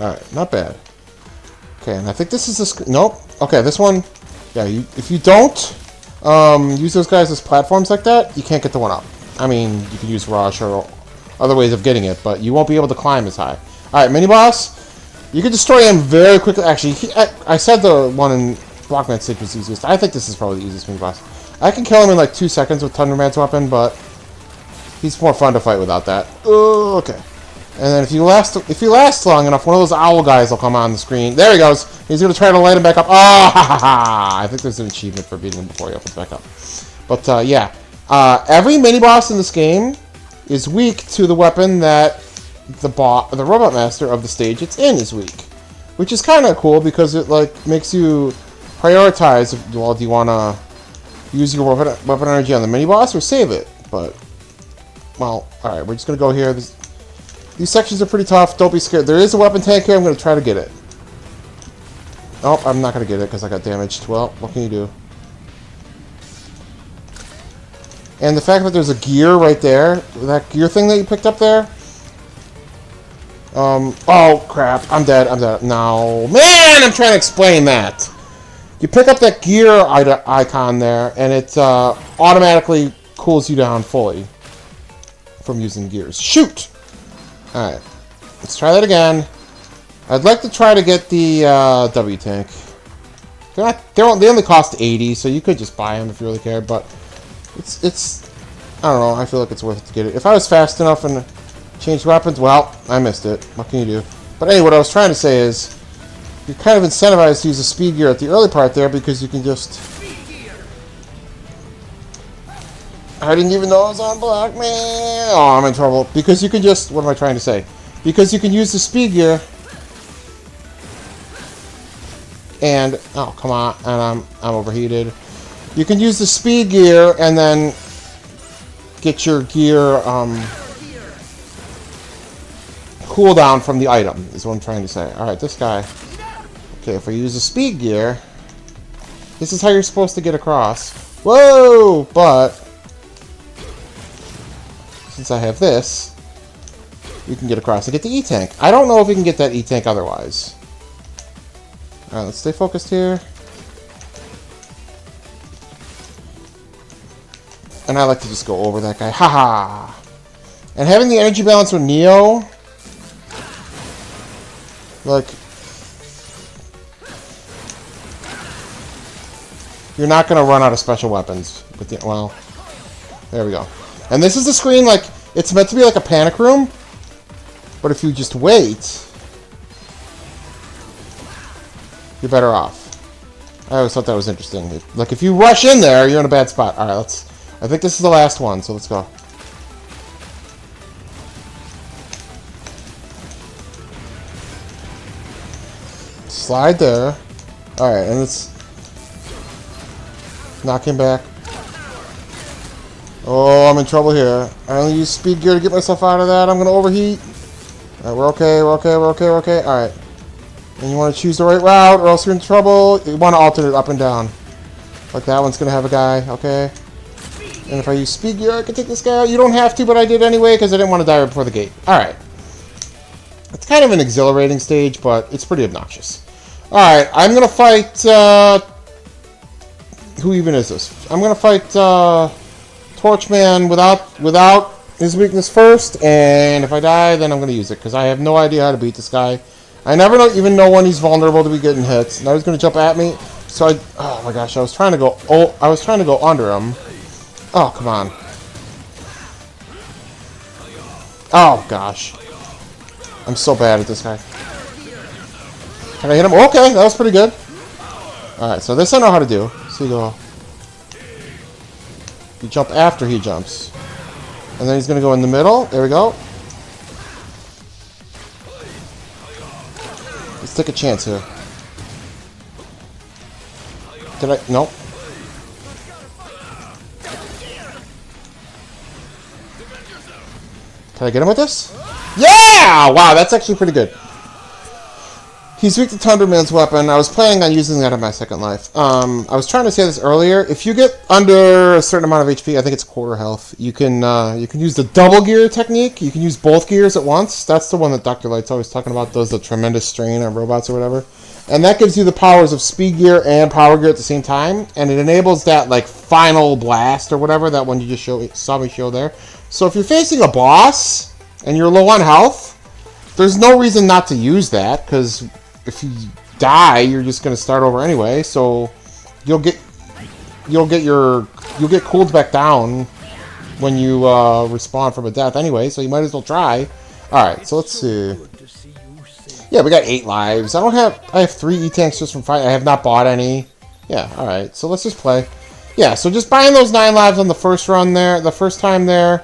Alright, not bad. Okay, and I think this is the nope. Okay, this one. Yeah, if you don't use those guys as platforms like that, you can't get the one up. I mean, you can use rush or other ways of getting it, but you won't be able to climb as high. All right, mini boss. You can destroy him very quickly. Actually, I said the one in Blockman Stage was easiest. I think this is probably the easiest mini boss. I can kill him in like 2 seconds with Thunderman's weapon, but he's more fun to fight without that. Okay. And then if you last long enough, one of those owl guys will come on the screen. There he goes. He's gonna try to light him back up. Ah, ha, ha, ha. I think there's an achievement for beating him before he opens back up. But yeah, every mini boss in this game is weak to the weapon that the robot master of the stage it's in is weak, which is kind of cool because it like makes you prioritize. Well, do you want to use your weapon energy on the mini boss or save it? But well, all right, we're just gonna go here. These sections are pretty tough. Don't be scared. There is a weapon tank here. I'm going to try to get it. Oh, I'm not going to get it because I got damaged. Well, what can you do? And the fact that there's a gear right there, that gear thing that you picked up there. Oh, crap. I'm dead. I'm dead. No. Man, I'm trying to explain that. You pick up that gear icon there, and it automatically cools you down fully from using gears. Shoot! Alright, let's try that again. I'd like to try to get the W tank. They only cost 80, so you could just buy them if you really cared, but it's I don't know, I feel like it's worth it to get it. If I was fast enough and changed weapons, well, I missed it. What can you do? But anyway, what I was trying to say is, you're kind of incentivized to use a speed gear at the early part there because you can just... I didn't even know I was on block, man. Oh, I'm in trouble. Because you can just... What am I trying to say? Because you can use the speed gear. And... Oh, come on. And I'm overheated. You can use the speed gear and then get your gear cooldown from the item, is what I'm trying to say. Alright, this guy. Okay, if I use the speed gear, this is how you're supposed to get across. Whoa! But... since I have this, we can get across and get the E-Tank. I don't know if we can get that E-Tank otherwise. Alright, let's stay focused here. And I like to just go over that guy. Haha! And having the energy balance with Neo, like, you're not going to run out of special weapons. With the, well, there we go. And this is the screen, like, it's meant to be like a panic room, but if you just wait, you're better off. I always thought that was interesting. Like, if you rush in there, you're in a bad spot. Alright, I think this is the last one, so let's go. Slide there. Alright, and let's knock him back. Oh, I'm in trouble here. I only use speed gear to get myself out of that. I'm going to overheat. Alright, we're okay, we're okay, we're okay, we're okay. Alright. And you want to choose the right route or else you're in trouble. You want to alternate up and down. Like that one's going to have a guy, okay? And if I use speed gear, I can take this guy out. You don't have to, but I did anyway because I didn't want to die right before the gate. Alright. It's kind of an exhilarating stage, but it's pretty obnoxious. Alright, I'm going to fight... who even is this? I'm going to fight... Torchman without his weakness first, and if I die, then I'm going to use it, because I have no idea how to beat this guy. I never even know when he's vulnerable to be getting hits. Now he's going to jump at me, so oh my gosh, I was trying to go under him. Oh, come on. Oh, gosh. I'm so bad at this guy. Can I hit him? Okay, that was pretty good. Alright, so this I know how to do. So you go... You jump after he jumps. And then he's going to go in the middle. There we go. Let's take a chance here. Did I? Nope. Can I get him with this? Yeah! Wow, that's actually pretty good. He's weak to Thunderman's weapon. I was planning on using that in my second life. I was trying to say this earlier. If you get under a certain amount of HP, I think it's quarter health, you can use the double gear technique. You can use both gears at once. That's the one that Dr. Light's always talking about, does the tremendous strain on robots or whatever. And that gives you the powers of speed gear and power gear at the same time. And it enables that, like, final blast or whatever, that one you just saw me show there. So if you're facing a boss and you're low on health, there's no reason not to use that, because if you die, you're just going to start over anyway. So you'll get cooled back down when you respawn from a death anyway, so you might as well try. Alright, so let's see. Yeah, we got 8 lives. I have 3 E-tanks just from fighting. I have not bought any. Yeah, alright, so let's just play. Yeah, so just buying those 9 lives on the first run there, the first time there,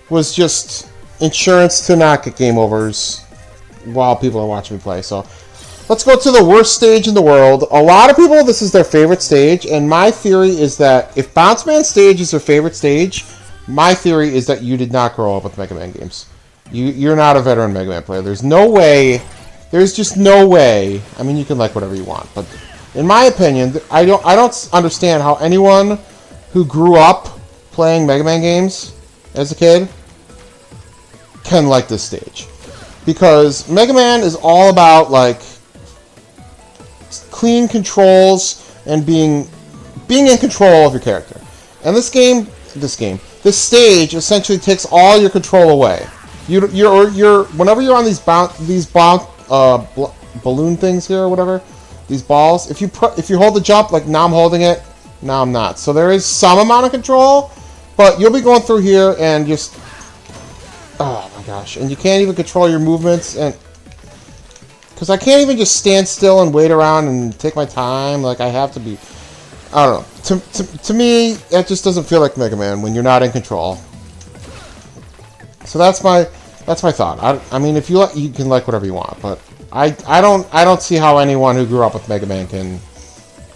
was just insurance to not get game overs while people are watching me play. So let's go to the worst stage in the world. A lot of people, this is their favorite stage, and my theory is that if Bounce Man stage is their favorite stage, my theory is that you did not grow up with Mega Man games. You're not a veteran Mega Man player. There's no way. There's just no way. I mean, you can like whatever you want, but in my opinion, I don't understand how anyone who grew up playing Mega Man games as a kid can like this stage. Because Mega Man is all about, like, clean controls and being in control of your character. And this stage essentially takes all your control away. Whenever you're on these balloon things here or whatever, these balls, if you hold the jump, like now I'm holding it, now I'm not. So there is some amount of control, but you'll be going through here and just, oh my gosh, and you can't even control your movements, and because I can't even just stand still and wait around and take my time. Like, I have to be, I don't know. To me, it just doesn't feel like Mega Man when you're not in control. So that's my thought. I mean, if you like, you can like whatever you want, but I don't see how anyone who grew up with Mega Man can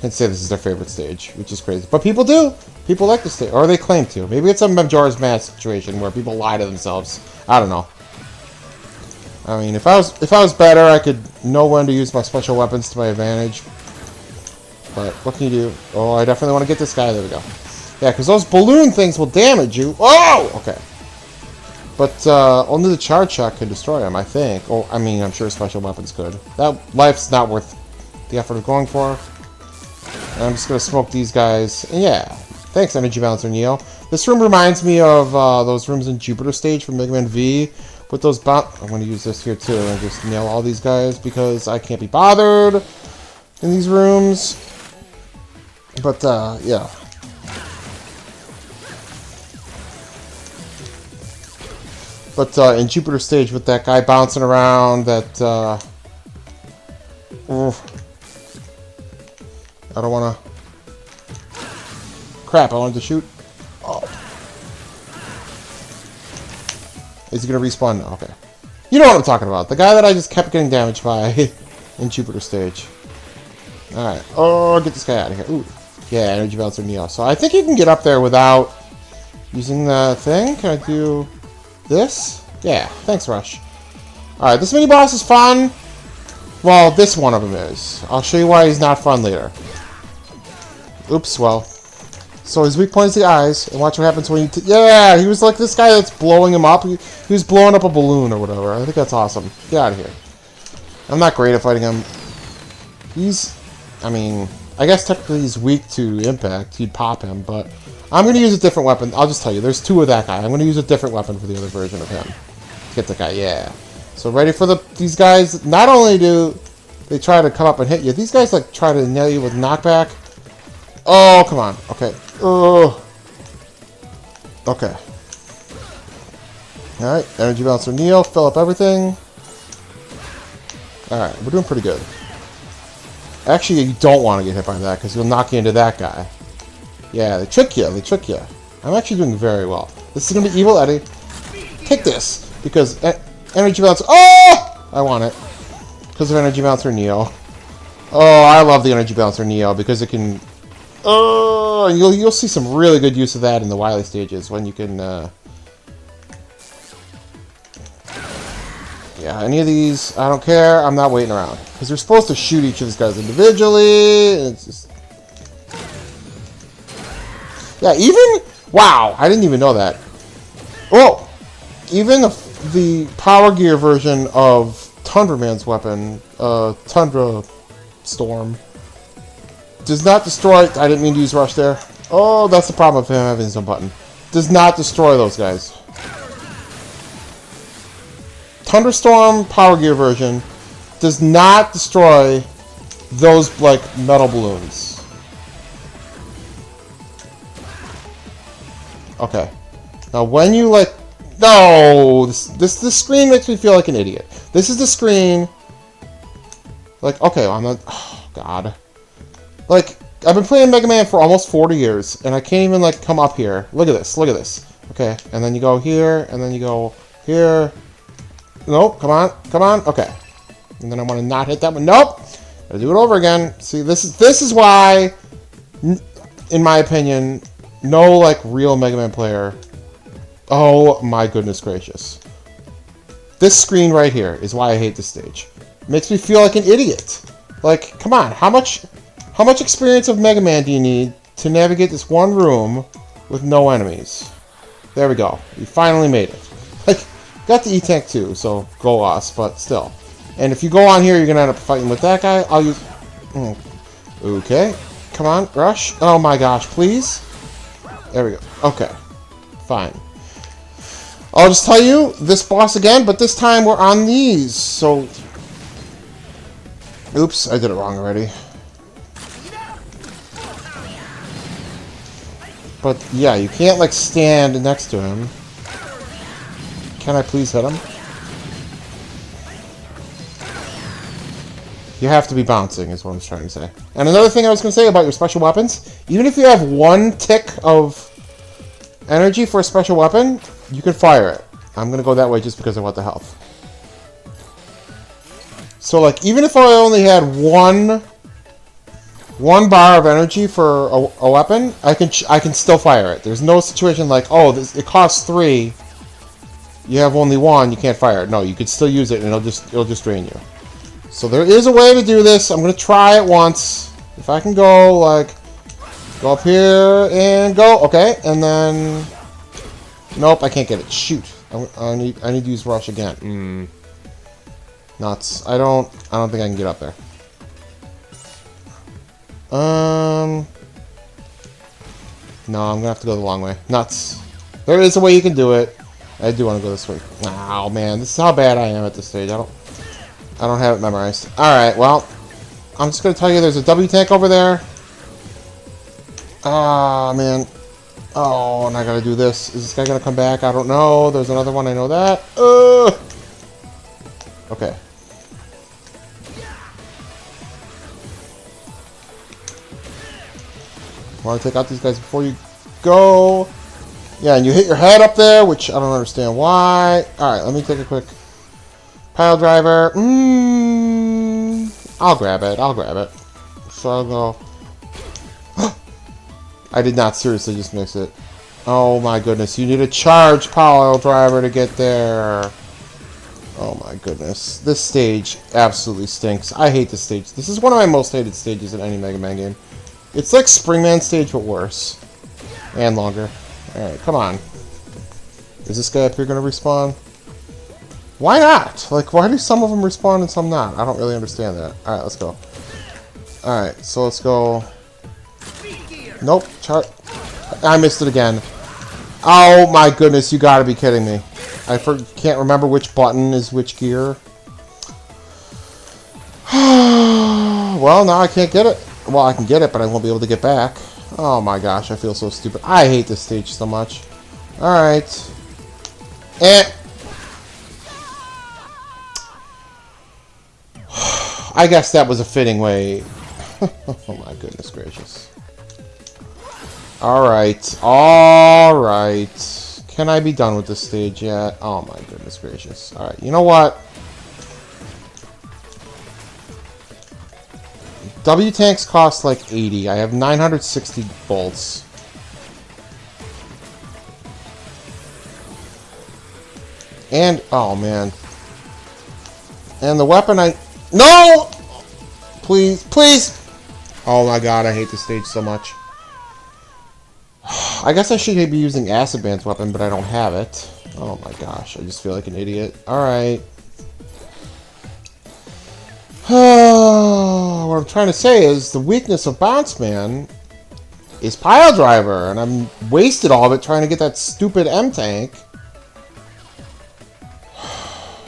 say this is their favorite stage, which is crazy. But people do. People like the stage, or they claim to. Maybe it's a Majora's Mask situation where people lie to themselves. I don't know. I mean, if I was better, I could know when to use my special weapons to my advantage. But what can you do? Oh, I definitely want to get this guy. There we go. Yeah, because those balloon things will damage you. Oh, okay. But only the charge shot could destroy him, I think. Oh, I mean, I'm sure special weapons could. That life's not worth the effort of going for. And I'm just gonna smoke these guys. And yeah, thanks, Energy Balancer Neo. This room reminds me of those rooms in Jupiter Stage from Mega Man V. With those I'm gonna use this here too and just nail all these guys because I can't be bothered in these rooms. But yeah. But in Jupiter Stage with that guy bouncing around, that I don't wanna. Crap! I wanted to shoot. Oh. Is he gonna respawn now? Okay. You know what I'm talking about. The guy that I just kept getting damaged by in Jupiter Stage. Alright. Oh, get this guy out of here. Ooh. Yeah, Energy Balancer Neo. So I think you can get up there without using the thing. Can I do this? Yeah. Thanks, Rush. Alright, this mini boss is fun. Well, this one of them is. I'll show you why he's not fun later. Oops, well. So his weak point is the eyes, and watch what happens when you... yeah, he was like this guy that's blowing him up. He was blowing up a balloon or whatever. I think that's awesome. Get out of here. I'm not great at fighting him. He's... I mean, I guess technically he's weak to impact. He'd pop him, but... I'm going to use a different weapon. I'll just tell you, there's 2 of that guy. I'm going to use a different weapon for the other version of him. Get the guy, yeah. So ready for these guys. Not only do they try to come up and hit you, these guys like try to nail you with knockback. Oh, come on. Okay. Oh. Okay. Alright, Energy Balancer Neo, fill up everything. Alright, we're doing pretty good. Actually, you don't want to get hit by that, because he'll knock you into that guy. Yeah, they trick you, I'm actually doing very well. This is going to be Evil Eddie. Take this, because Energy Balancer... oh! I want it. Because of Energy Balancer Neo. Oh, I love the Energy Balancer Neo, because it can... oh, you'll see some really good use of that in the Wily stages when you can, yeah, any of these, I don't care. I'm not waiting around because you're supposed to shoot each of these guys individually. It's just, yeah, even wow, I didn't even know that. Oh, even the Power Gear version of Tundra Man's weapon, Tundra Storm. Does not destroy... I didn't mean to use Rush there. Oh, that's the problem with him having some button. Does not destroy those guys. Thunderstorm Power Gear version does not destroy those, like, metal balloons. Okay. Now, when you, like... No! This screen makes me feel like an idiot. This is the screen... Like, okay, I'm not... Oh, God. Like, I've been playing Mega Man for almost 40 years, and I can't even, like, come up here. Look at this, look at this. Okay, and then you go here, and then you go here. Nope, come on, okay. And then I want to not hit that one. Nope! Gotta do it over again. See, this is why, in my opinion, no, like, real Mega Man player... Oh, my goodness gracious. This screen right here is why I hate this stage. It makes me feel like an idiot. Like, come on, how much experience of Mega Man do you need to navigate this one room with no enemies? There we go. We finally made it. Like, got the E-Tank too, so go us, but still. And if you go on here, you're going to end up fighting with that guy. I'll use... Okay. Come on, Rush. Oh my gosh, please. There we go. Okay. Fine. I'll just tell you, this boss again, but this time we're on these, so... Oops, I did it wrong already. But, yeah, you can't, like, stand next to him. Can I please hit him? You have to be bouncing, is what I'm trying to say. And another thing I was going to say about your special weapons, even if you have one tick of energy for a special weapon, you can fire it. I'm going to go that way just because I want the health. So, like, even if I only had one bar of energy for a weapon, I can still fire it. There's no situation like, oh, it costs 3. You have only 1, you can't fire it. No, you could still use it, and it'll just drain you. So there is a way to do this. I'm gonna try it once. If I can go, like, go up here and go. Okay, and then nope, I can't get it. Shoot, I need to use Rush again. Nuts. I don't think I can get up there. No, I'm gonna have to go the long way. Nuts. There is a way you can do it. I do want to go this way. Oh man, this is how bad I am at this stage. I don't have it memorized. Alright, well, I'm just gonna tell you there's a W tank over there. Ah, man. Oh, and I gotta do this. Is this guy gonna come back? I don't know. There's another one, I know that. Okay. Want to take out these guys before you go. Yeah, and you hit your head up there, which I don't understand why. Alright, let me take a quick pile driver. I'll grab it. So I'll go. I did not seriously just mix it. Oh my goodness, you need a charge pile driver to get there. Oh my goodness. This stage absolutely stinks. I hate this stage. This is one of my most hated stages in any Mega Man game. It's like Springman stage, but worse. And longer. Alright, come on. Is this guy up here going to respawn? Why not? Like, why do some of them respawn and some not? I don't really understand that. Alright, let's go. Alright, so let's go. Nope. I missed it again. Oh my goodness, you gotta be kidding me. I can't remember which button is which gear. Well, now I can't get it. Well, I can get it, but I won't be able to get back. Oh my gosh, I feel so stupid. I hate this stage so much. Alright. I guess that was a fitting way. Oh my goodness gracious. Alright. Alright. Can I be done with this stage yet? Oh my goodness gracious. Alright, you know what? W-tanks cost like 80. I have 960 bolts. And, oh man. And the weapon No! Please, please! Oh my god, I hate this stage so much. I guess I should be using Acid Band's weapon, but I don't have it. Oh my gosh, I just feel like an idiot. Alright. What I'm trying to say is the weakness of Bounce Man is Pile Driver, and I'm wasted all of it trying to get that stupid M tank.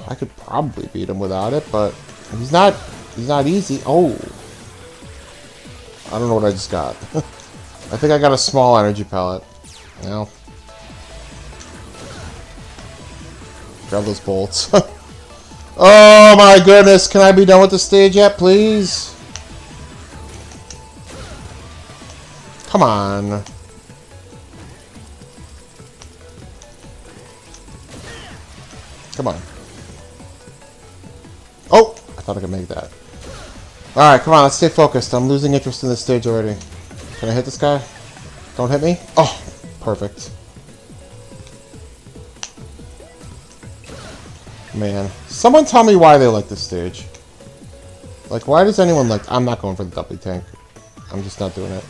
I could probably beat him without it, but he's not easy. Oh. I don't know what I just got. I think I got a small energy pellet. Well. Grab those bolts. Oh my goodness, can I be done with the stage yet, please? Come on. Come on. Oh! I thought I could make that. Alright, come on, let's stay focused. I'm losing interest in this stage already. Can I hit this guy? Don't hit me? Oh! Perfect. Man. Someone tell me why they like this stage. Like, why does anyone like... I'm not going for the W tank. I'm just not doing it.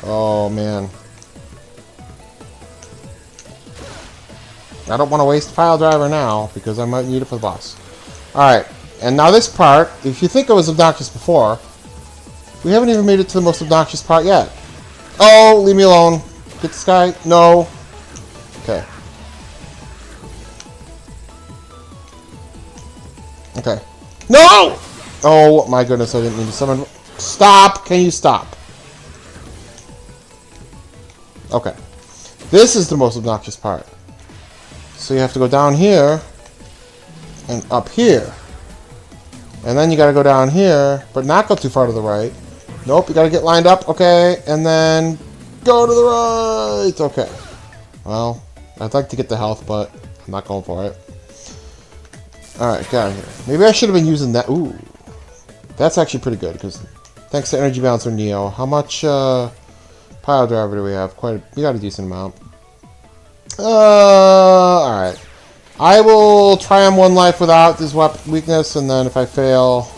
Oh, man. I don't want to waste Pile Driver now, because I might need it for the boss. Alright, and now this part, if you think it was obnoxious before, we haven't even made it to the most obnoxious part yet. Oh, leave me alone. Get this guy. No. Okay. Okay. No! Oh my goodness, I didn't mean to summon. Stop! Can you stop? Okay. This is the most obnoxious part. So you have to go down here and up here. And then you gotta go down here, but not go too far to the right. Nope, you gotta get lined up, okay, and then go to the right. Okay. Well, I'd like to get the health, but I'm not going for it. Alright, get out of here. Maybe I should have been using that. Ooh. That's actually pretty good, because thanks to Energy Bouncer Neo. How much Pile Driver do we have? We got a decent amount. Alright. I will try on one life without this weakness, and then if I fail,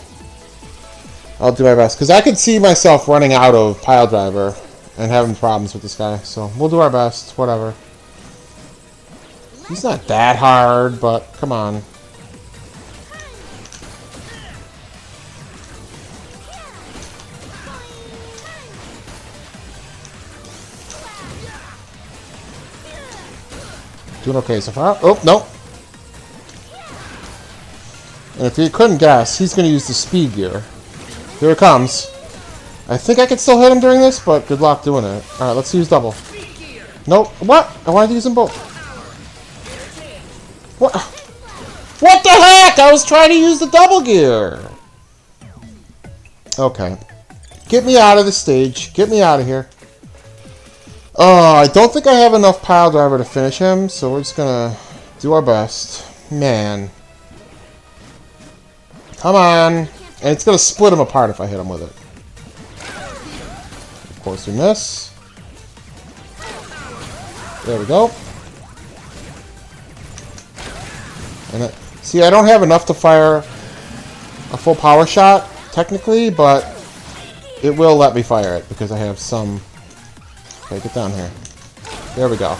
I'll do my best. Because I could see myself running out of Pile Driver and having problems with this guy. So we'll do our best. Whatever. He's not that hard, but come on. Doing okay so far. Oh, no. And if you couldn't guess, he's going to use the speed gear. Here it comes. I think I can still hit him during this, but good luck doing it. Alright, let's use double. Nope. What? I wanted to use them both. What? What the heck? I was trying to use the double gear. Okay. Get me out of the stage. Get me out of here. I don't think I have enough Pile Driver to finish him, so we're just gonna do our best. Man. Come on. And it's gonna split him apart if I hit him with it. Of course we miss. There we go. And see, I don't have enough to fire a full power shot, technically, but it will let me fire it because I have some... Okay, get down here. There we go.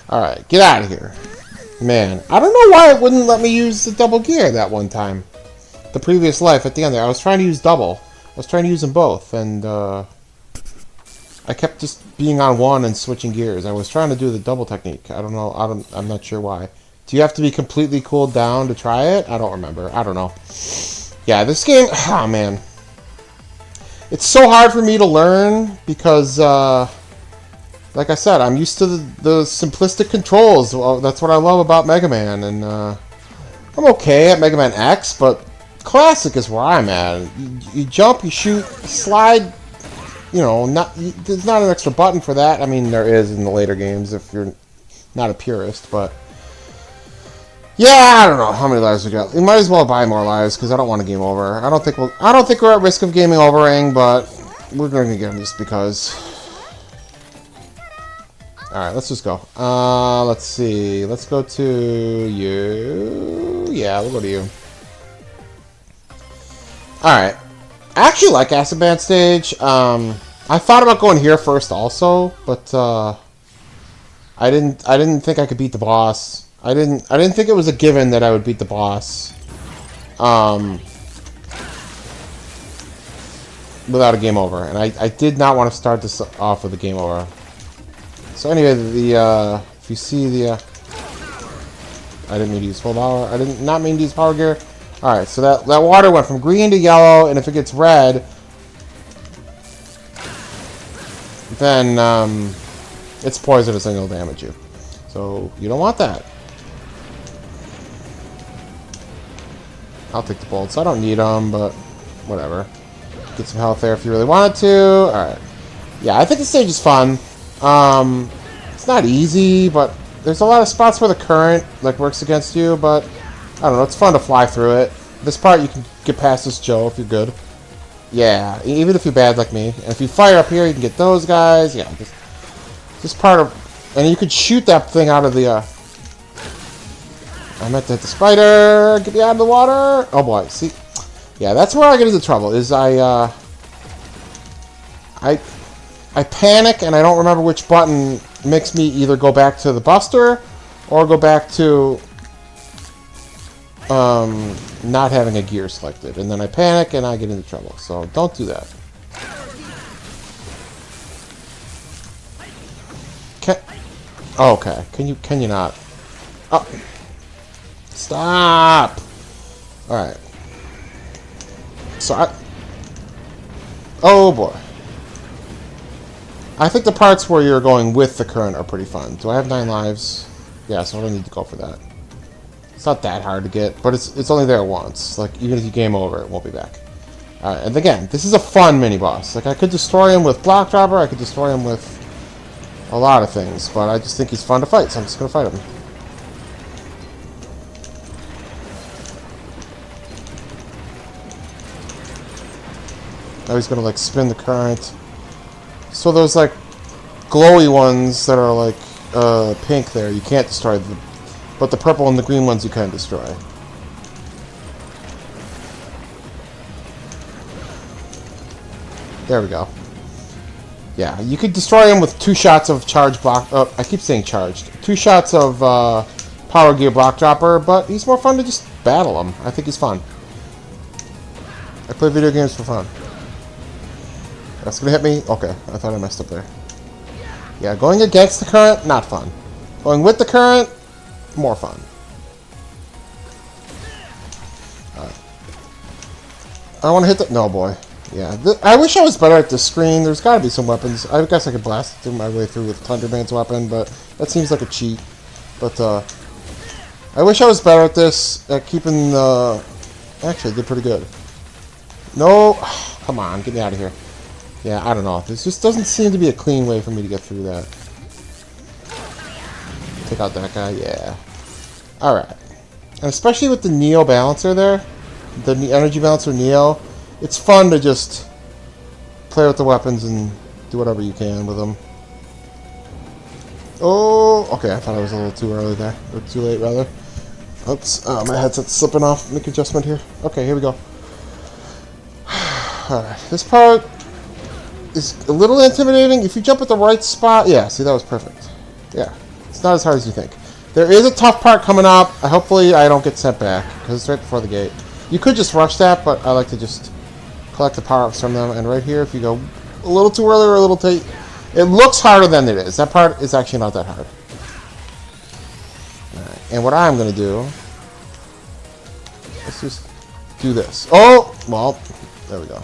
Alright, get out of here. Man, I don't know why it wouldn't let me use the double gear that one time. The previous life at the end there. I was trying to use double. I was trying to use them both, and I kept just being on one and switching gears. I was trying to do the double technique. I don't know. I'm not sure why. Do you have to be completely cooled down to try it? I don't remember. I don't know. Yeah, this game... Oh, man. It's so hard for me to learn because... like I said, I'm used to the simplistic controls. Well, that's what I love about Mega Man, and I'm okay at Mega Man X, but Classic is where I'm at. You jump, you shoot, slide. You know, there's not an extra button for that. I mean, there is in the later games if you're not a purist, but yeah, I don't know how many lives we got. We might as well buy more lives because I don't want to game over. I don't think we're at risk of gaming overing, but we're going to get them just because. Alright, let's just go. Let's see. Let's go to you. Yeah, we'll go to you. Alright. I actually like Acid Band Stage. I thought about going here first also, but I didn't think I could beat the boss. I didn't think it was a given that I would beat the boss. without a game over. And I did not want to start this off with a game over. So anyway, if you see the... I didn't mean to use full power. I did not mean to use power gear. Alright, so that water went from green to yellow, and if it gets red, then it's poisonous and it'll damage you. So you don't want that. I'll take the bolts. I don't need them, but whatever. Get some health there if you really wanted to. Alright. Yeah, I think the stage is fun. It's not easy, but there's a lot of spots where the current works against you, but I don't know, it's fun to fly through it. This part you can get past this Joe if you're good. Yeah, even if you're bad like me. And if you fire up here, you can get those guys. Yeah, this part of... And you could shoot that thing out of the... I meant to hit the spider. Get me out of the water. Oh boy, see? Yeah, that's where I get into trouble, is I panic and I don't remember which button makes me either go back to the Buster or go back to not having a gear selected. And then I panic and I get into trouble. So don't do that. Oh, okay. Can you not? Oh. Stop! Alright. So oh boy. I think the parts where you're going with the current are pretty fun. Do I have 9 lives? Yeah, so I don't need to go for that. It's not that hard to get, but it's only there once. Even if you game over, it won't be back. Alright, and again, this is a fun mini-boss. I could destroy him with Block Dropper, I could destroy him with a lot of things, but I just think he's fun to fight, so I'm just gonna fight him. Now he's gonna spin the current. So those glowy ones that are pink there, you can't destroy them. But the purple and the green ones you can destroy. There we go. Yeah, you could destroy him with 2 shots of charge block... Oh, I keep saying charged. 2 shots of power gear block dropper, but he's more fun to just battle him. I think he's fun. I play video games for fun. That's gonna hit me? Okay, I thought I messed up there. Yeah, going against the current, not fun. Going with the current, more fun. I want to hit the... No, boy. Yeah, I wish I was better at this screen. There's got to be some weapons. I guess I could blast through my way through with Thunderman's weapon, but that seems like a cheat. But, I wish I was better at this, at keeping the... Actually, I did pretty good. No! Come on, get me out of here. Yeah, I don't know. This just doesn't seem to be a clean way for me to get through that. Take out that guy, yeah. Alright. And especially with the Neo balancer there, the energy balancer Neo, it's fun to just play with the weapons and do whatever you can with them. Oh, okay, I thought I was a little too early there. Or too late, rather. Oops, my headset's slipping off. Make adjustment here. Okay, here we go. Alright, this part is a little intimidating. If you jump at the right spot... Yeah, see, that was perfect. Yeah, it's not as hard as you think. There is a tough part coming up. Hopefully I don't get sent back, because it's right before the gate. You could just rush that, but I like to just collect the power-ups from them. And right here, if you go a little too early or a little too... It looks harder than it is. That part is actually not that hard. Alright, and what I'm going to do... Let's just do this. Oh! Well, there we go.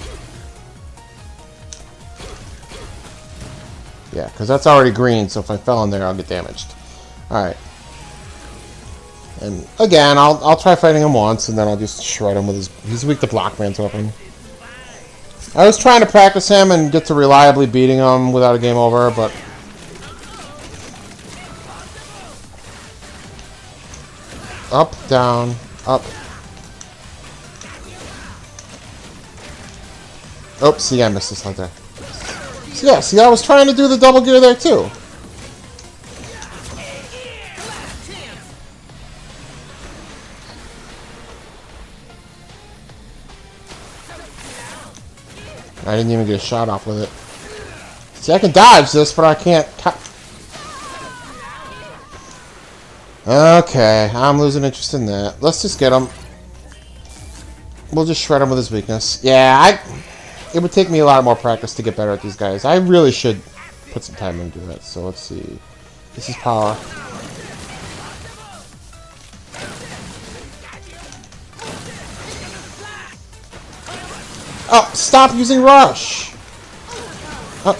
Yeah, because that's already green, so if I fell in there, I'll get damaged. Alright. And again, I'll try fighting him once, and then I'll just shred him with his... He's weak to Blockman's weapon. I was trying to practice him and get to reliably beating him without a game over, but... Up, down, up. Oops, see, I missed this right there. So yeah, see, I was trying to do the double gear there, too. I didn't even get a shot off with it. See, I can dodge this, but I can't... Okay, I'm losing interest in that. Let's just get him. We'll just shred him with his weakness. Yeah, it would take me a lot more practice to get better at these guys. I really should put some time into that. So let's see. This is power. Oh, stop using rush! Oh.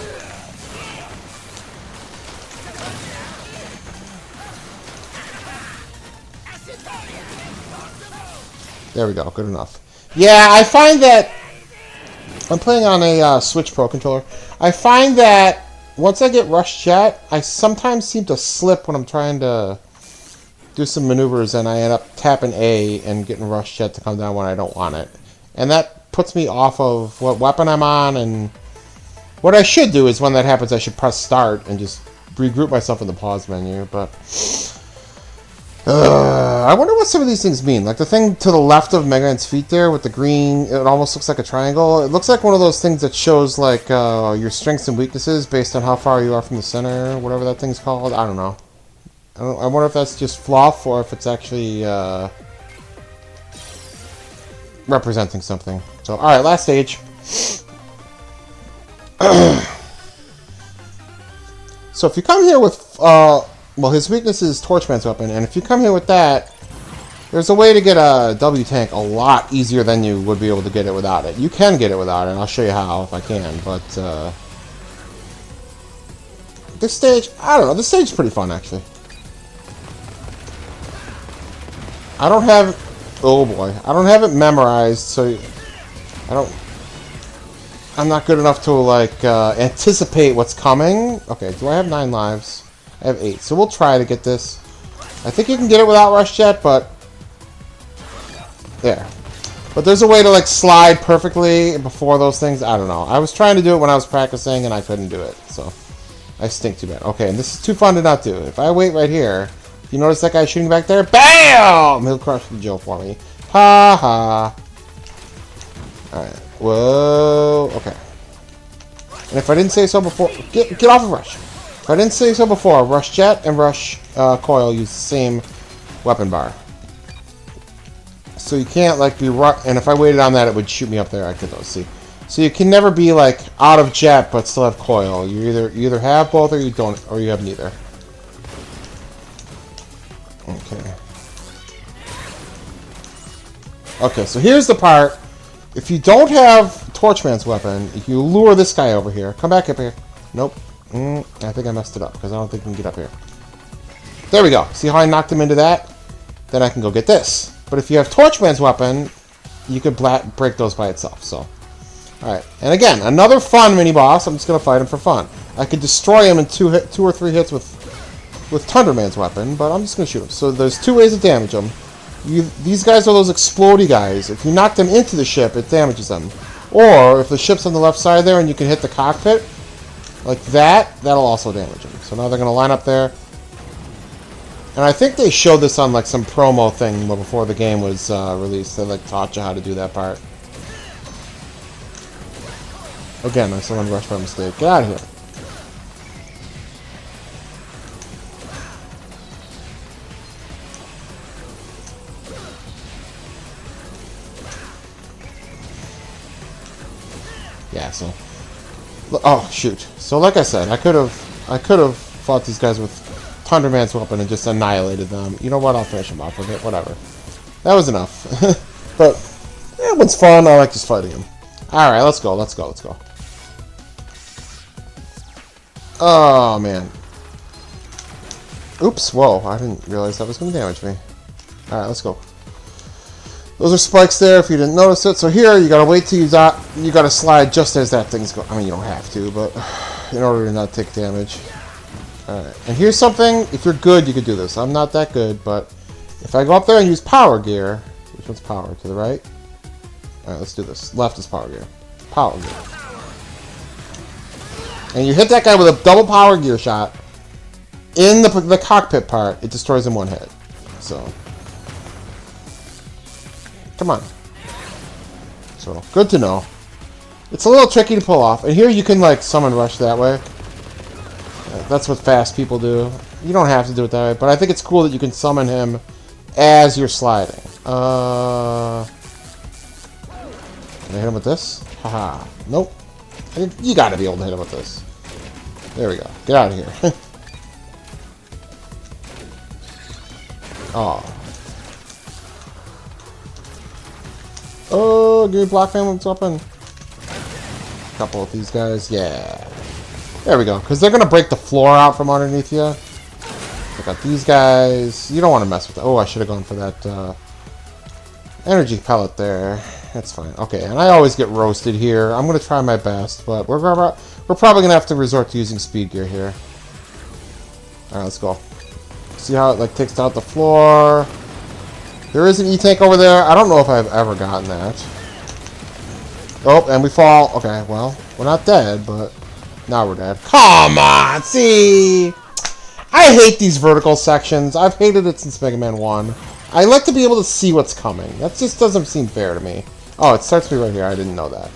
There we go, good enough. Yeah, I find that I'm playing on a Switch Pro controller. I find that once I get Rush Jet, I sometimes seem to slip when I'm trying to do some maneuvers, and I end up tapping A and getting Rush Jet to come down when I don't want it. And that puts me off of what weapon I'm on, and what I should do is when that happens, I should press start and just regroup myself in the pause menu, but I wonder what some of these things mean. Like the thing to the left of Mega Man's feet there with the green, it almost looks like a triangle. It looks like one of those things that shows like your strengths and weaknesses based on how far you are from the center, whatever that thing's called. I don't know. I wonder if that's just fluff or if it's actually representing something. So, alright, last stage. So if you come here with, well, his weakness is Torchman's weapon, and if you come here with that, there's a way to get a W tank a lot easier than you would be able to get it without it. You can get it without it, and I'll show you how if I can, but this stage, I don't know, this stage is pretty fun, actually. I don't have, oh boy, I don't have it memorized, so I'm not good enough to, like, anticipate what's coming. Okay, do I have 9 lives? I have 8, so we'll try to get this. I think you can get it without Rush Jet, but there. But there's a way to, like, slide perfectly before those things. I don't know. I was trying to do it when I was practicing, and I couldn't do it, so I stink too bad. Okay, and this is too fun to not do. If I wait right here, you notice that guy shooting back there? BAM! He'll crush the Joe for me. Ha ha. Alright. Whoa. Okay. And if I didn't say so before, get off of Rush. If I didn't say so before, Rush Jet and Rush Coil use the same weapon bar. So you can't like be and if I waited on that, it would shoot me up there. I could though, see. So you can never be like out of Jet but still have Coil. You either have both or you don't, or you have neither. Okay. Okay, so here's the part. If you don't have Torchman's weapon, if you lure this guy over here, come back up here. Nope. I think I messed it up because I don't think you can get up here. There we go. See how I knocked him into that? Then I can go get this. But if you have Torchman's weapon, you could break those by itself. So, alright. And again, another fun mini-boss. I'm just going to fight him for fun. I could destroy him in 2 or 3 hits with Thunderman's weapon, but I'm just going to shoot him. So there's 2 ways to damage him. These guys are those explodey guys. If you knock them into the ship, it damages them. Or, if the ship's on the left side there and you can hit the cockpit, like that, that'll also damage them. So now they're going to line up there. And I think they showed this on like some promo thing before the game was released. They like taught you how to do that part. Again, I someone rushed by mistake. Get out of here. Yeah, so oh shoot. So like I said, I could have fought these guys with Thunderman's weapon and just annihilated them. You know what? I'll finish them off with it. Whatever. That was enough. But that one's fun. I like just fighting him. All right, let's go. Let's go. Let's go. Oh man. Oops. Whoa. I didn't realize that was going to damage me. All right, let's go. Those are spikes there if you didn't notice it. So here, you gotta wait till you gotta slide just as that thing's going. I mean, you don't have to, but in order to not take damage. Alright, and here's something, if you're good, you could do this. I'm not that good, but if I go up there and use power gear, which one's power? To the right? Alright, let's do this. Left is power gear. Power gear. And you hit that guy with a double power gear shot in the cockpit part, it destroys him 1 hit. So come on. So, good to know. It's a little tricky to pull off. And here you can, like, summon rush that way. That's what fast people do. You don't have to do it that way, but I think it's cool that you can summon him as you're sliding. Can I hit him with this? Haha. Nope. You gotta be able to hit him with this. There we go. Get out of here. Oh. Oh, give me block family weapon. A couple of these guys. Yeah. There we go. Because they're going to break the floor out from underneath you. I got these guys. You don't want to mess with that. Oh, I should have gone for that energy pellet there. That's fine. Okay, and I always get roasted here. I'm going to try my best, but we're probably going to have to resort to using speed gear here. Alright, let's go. See how it like takes out the floor. There is an E-tank over there. I don't know if I've ever gotten that. Oh, and we fall. Okay, well, we're not dead, but now we're dead. Come on, see? I hate these vertical sections. I've hated it since Mega Man 1. I like to be able to see what's coming. That just doesn't seem fair to me. Oh, it starts me right here. I didn't know that.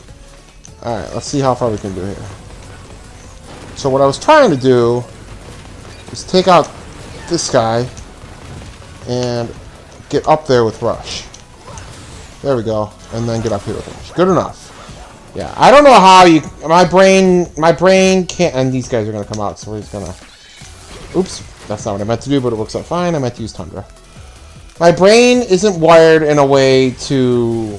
Alright, let's see how far we can do here. So what I was trying to do is take out this guy and get up there with Rush. There we go. And then get up here with Rush. Good enough. Yeah, I don't know how you... My brain can't... And these guys are going to come out, so we're just going to... Oops. That's not what I meant to do, but it works out fine. I meant to use Tundra. My brain isn't wired in a way to...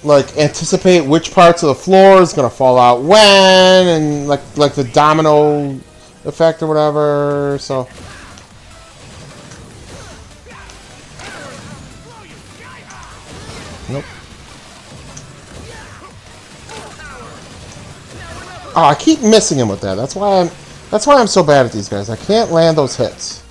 like, anticipate which parts of the floor is going to fall out when, and like the domino effect or whatever, so... Nope. Oh, I keep missing him with that. That's why I'm so bad at these guys. I can't land those hits.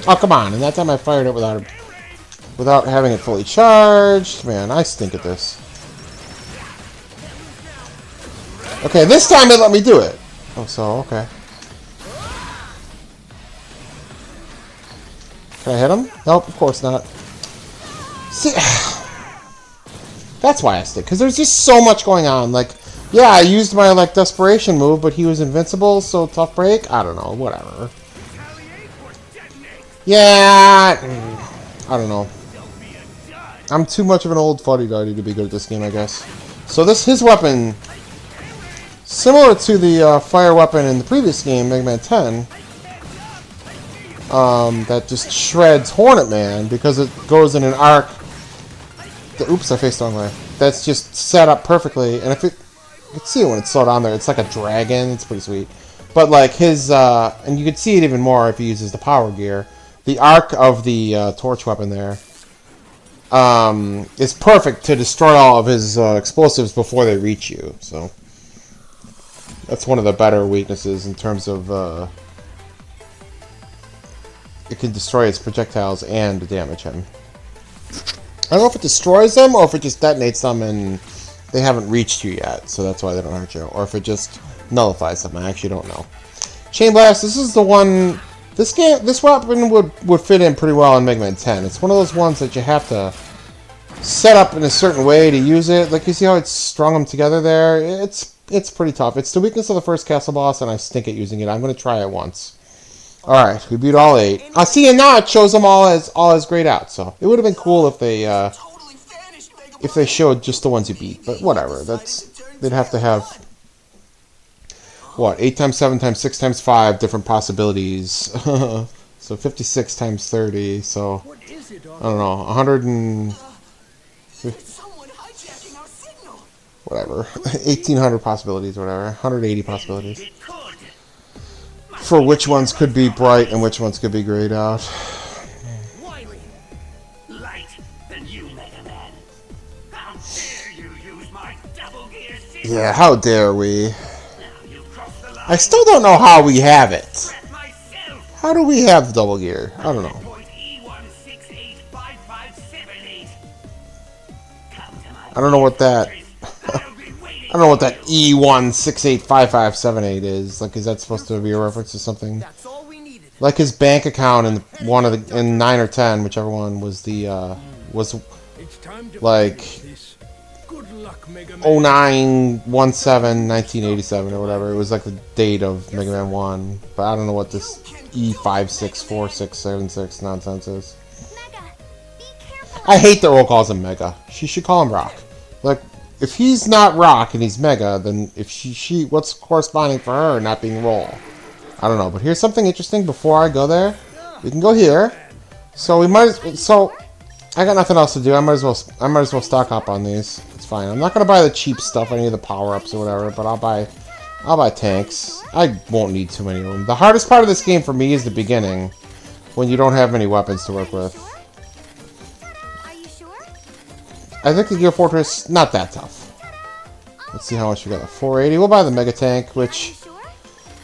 Oh, come on. And that time I fired it without having it fully charged. Man, I stink at this. Okay, this time it let me do it. Oh, so, okay. Can I hit him? Nope, of course not. See, that's why I stink. Because there's just so much going on. Like, yeah, I used my, like, desperation move, but he was invincible, so tough break? I don't know, whatever. Yeah, I don't know. I'm too much of an old fuddy-duddy to be good at this game, I guess. So his weapon, similar to the fire weapon in the previous game, Mega Man 10, that just shreds Hornet Man because it goes in an arc. Oops, I faced the wrong way. That's just set up perfectly, and if you can see it when it's slowed on there, it's like a dragon. It's pretty sweet. But like his, and you can see it even more if he uses the power gear. The arc of the torch weapon there is perfect to destroy all of his explosives before they reach you. So that's one of the better weaknesses in terms of it can destroy its projectiles and damage him. I don't know if it destroys them or if it just detonates them and they haven't reached you yet, so that's why they don't hurt you. Or if it just nullifies them. I actually don't know. Chain Blast, this is the one... This weapon would fit in pretty well in Mega Man 10. It's one of those ones that you have to set up in a certain way to use it. Like, you see how it's strung them together there? It's pretty tough. It's the weakness of the first castle boss, and I stink at using it. I'm going to try it once. Alright, we beat all 8. See, and now it shows them all as grayed out, so it would have been cool if they showed just the ones you beat. But whatever, they'd have to have... What, 8 times 7 times 6 times 5 different possibilities. So 56 times 30, so I don't know, 100 and whatever, 1,800 possibilities, or whatever, 180 possibilities for which ones could be bright and which ones could be grayed out. Wily, light than you, Mega Man. How dare you use my double gear system? Yeah, how dare we? I I still don't know how we have it. How do we have double gear? I don't know. I don't know what that... I don't know what that E1685578 is. Like, is that supposed to be a reference to something? Like his bank account in in 9 or 10, whichever one was the was like luck, Mega Man. 09/17/1987 or whatever. It was like the date of Mega Man 1. But I don't know what this E564676 nonsense is. Mega, be careful. I hate that Earl calls him Mega. She should call him Rock. Like, if he's not Rock and he's Mega, then if she what's corresponding for her not being Roll? I don't know. But here's something interesting before I go there. We can go here. So we might I got nothing else to do. I might as well stock up on these. It's fine. I'm not gonna buy the cheap stuff, any of the power-ups or whatever, but I'll buy tanks. I won't need too many of them. The hardest part of this game for me is the beginning, when you don't have many weapons to work with. Are you sure? I think the Gear Fortress, not that tough. Let's see how much we got. 480. We'll buy the Mega Tank, which... Sure?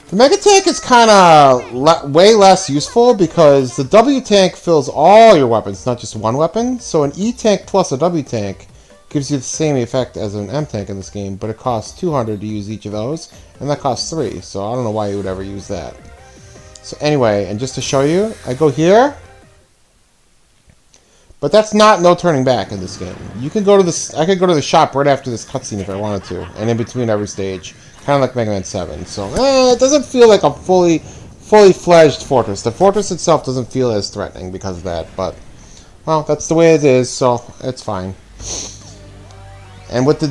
The Mega Tank is kind of way less useful because the W Tank fills all your weapons, not just one weapon. So an E Tank plus a W Tank gives you the same effect as an M Tank in this game, but it costs 200 to use each of those, and that costs 3. So I don't know why you would ever use that. So anyway, and just to show you, I go here. But that's not no turning back in this game. You can go to this. I could go to the shop right after this cutscene if I wanted to, and in between every stage, kind of like Mega Man 7. So it doesn't feel like a fully fledged fortress. The fortress itself doesn't feel as threatening because of that. But well, that's the way it is, so it's fine. And with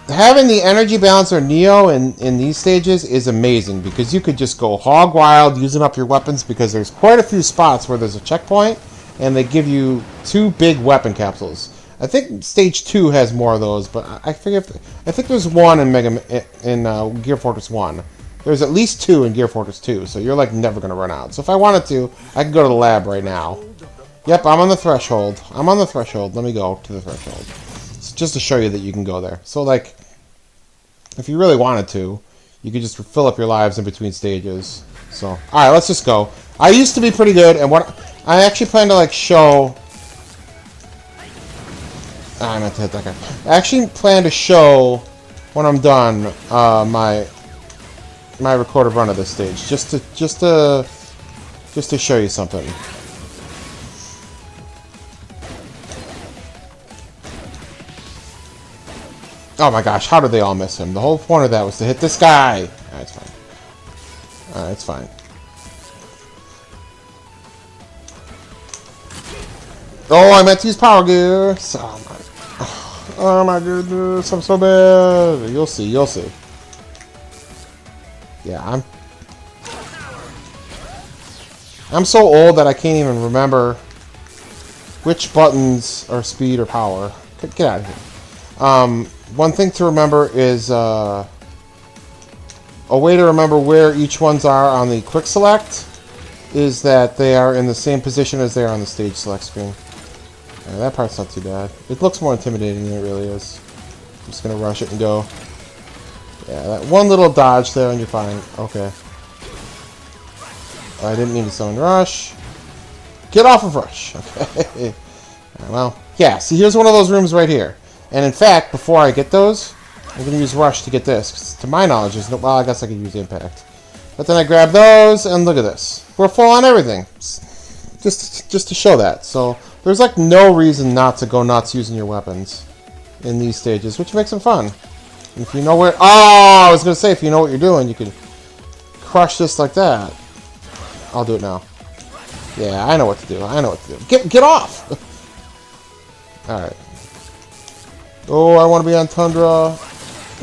having the energy balancer Neo in these stages is amazing because you could just go hog wild using up your weapons because there's quite a few spots where there's a checkpoint. And they give you 2 big weapon capsules. I think Stage 2 has more of those, but I think there's one in Gear Fortress 1. There's at least 2 in Gear Fortress 2, so you're like never gonna run out. So if I wanted to, I could go to the lab right now. Yep, I'm on the threshold. I'm on the threshold. Let me go to the threshold. So just to show you that you can go there. So like, if you really wanted to, you could just fill up your lives in between stages. So, all right, let's just go. I used to be pretty good, and what I actually plan to like show. I meant to hit that guy. I actually plan to show when I'm done my recorded run of this stage, just to show you something. Oh my gosh, how did they all miss him? The whole point of that was to hit this guy. Alright, it's fine. Alright, it's fine. Oh, I meant to use Power Gear. Oh my goodness, I'm so bad. You'll see, you'll see. Yeah, I'm so old that I can't even remember which buttons are speed or power. Get out of here. One thing to remember is a way to remember where each ones are on the quick select is that they are in the same position as they are on the stage select screen. Yeah, that part's not too bad. It looks more intimidating than it really is. I'm just gonna rush it and go. Yeah, that one little dodge there and you're fine. Okay. I didn't mean to summon Rush. Get off of Rush. Okay. Well, yeah, see, here's one of those rooms right here. And in fact, before I get those, I'm going to use Rush to get this. 'Cause to my knowledge, there's no... Well, I guess I could use Impact. But then I grab those, and look at this. We're full on everything. Just to show that. So, there's like no reason not to go nuts using your weapons in these stages, which makes them fun. And if you know where... Oh, I was going to say, if you know what you're doing, you can crush this like that. I'll do it now. Yeah, I know what to do. I know what to do. Get off! Alright. Oh, I want to be on Tundra.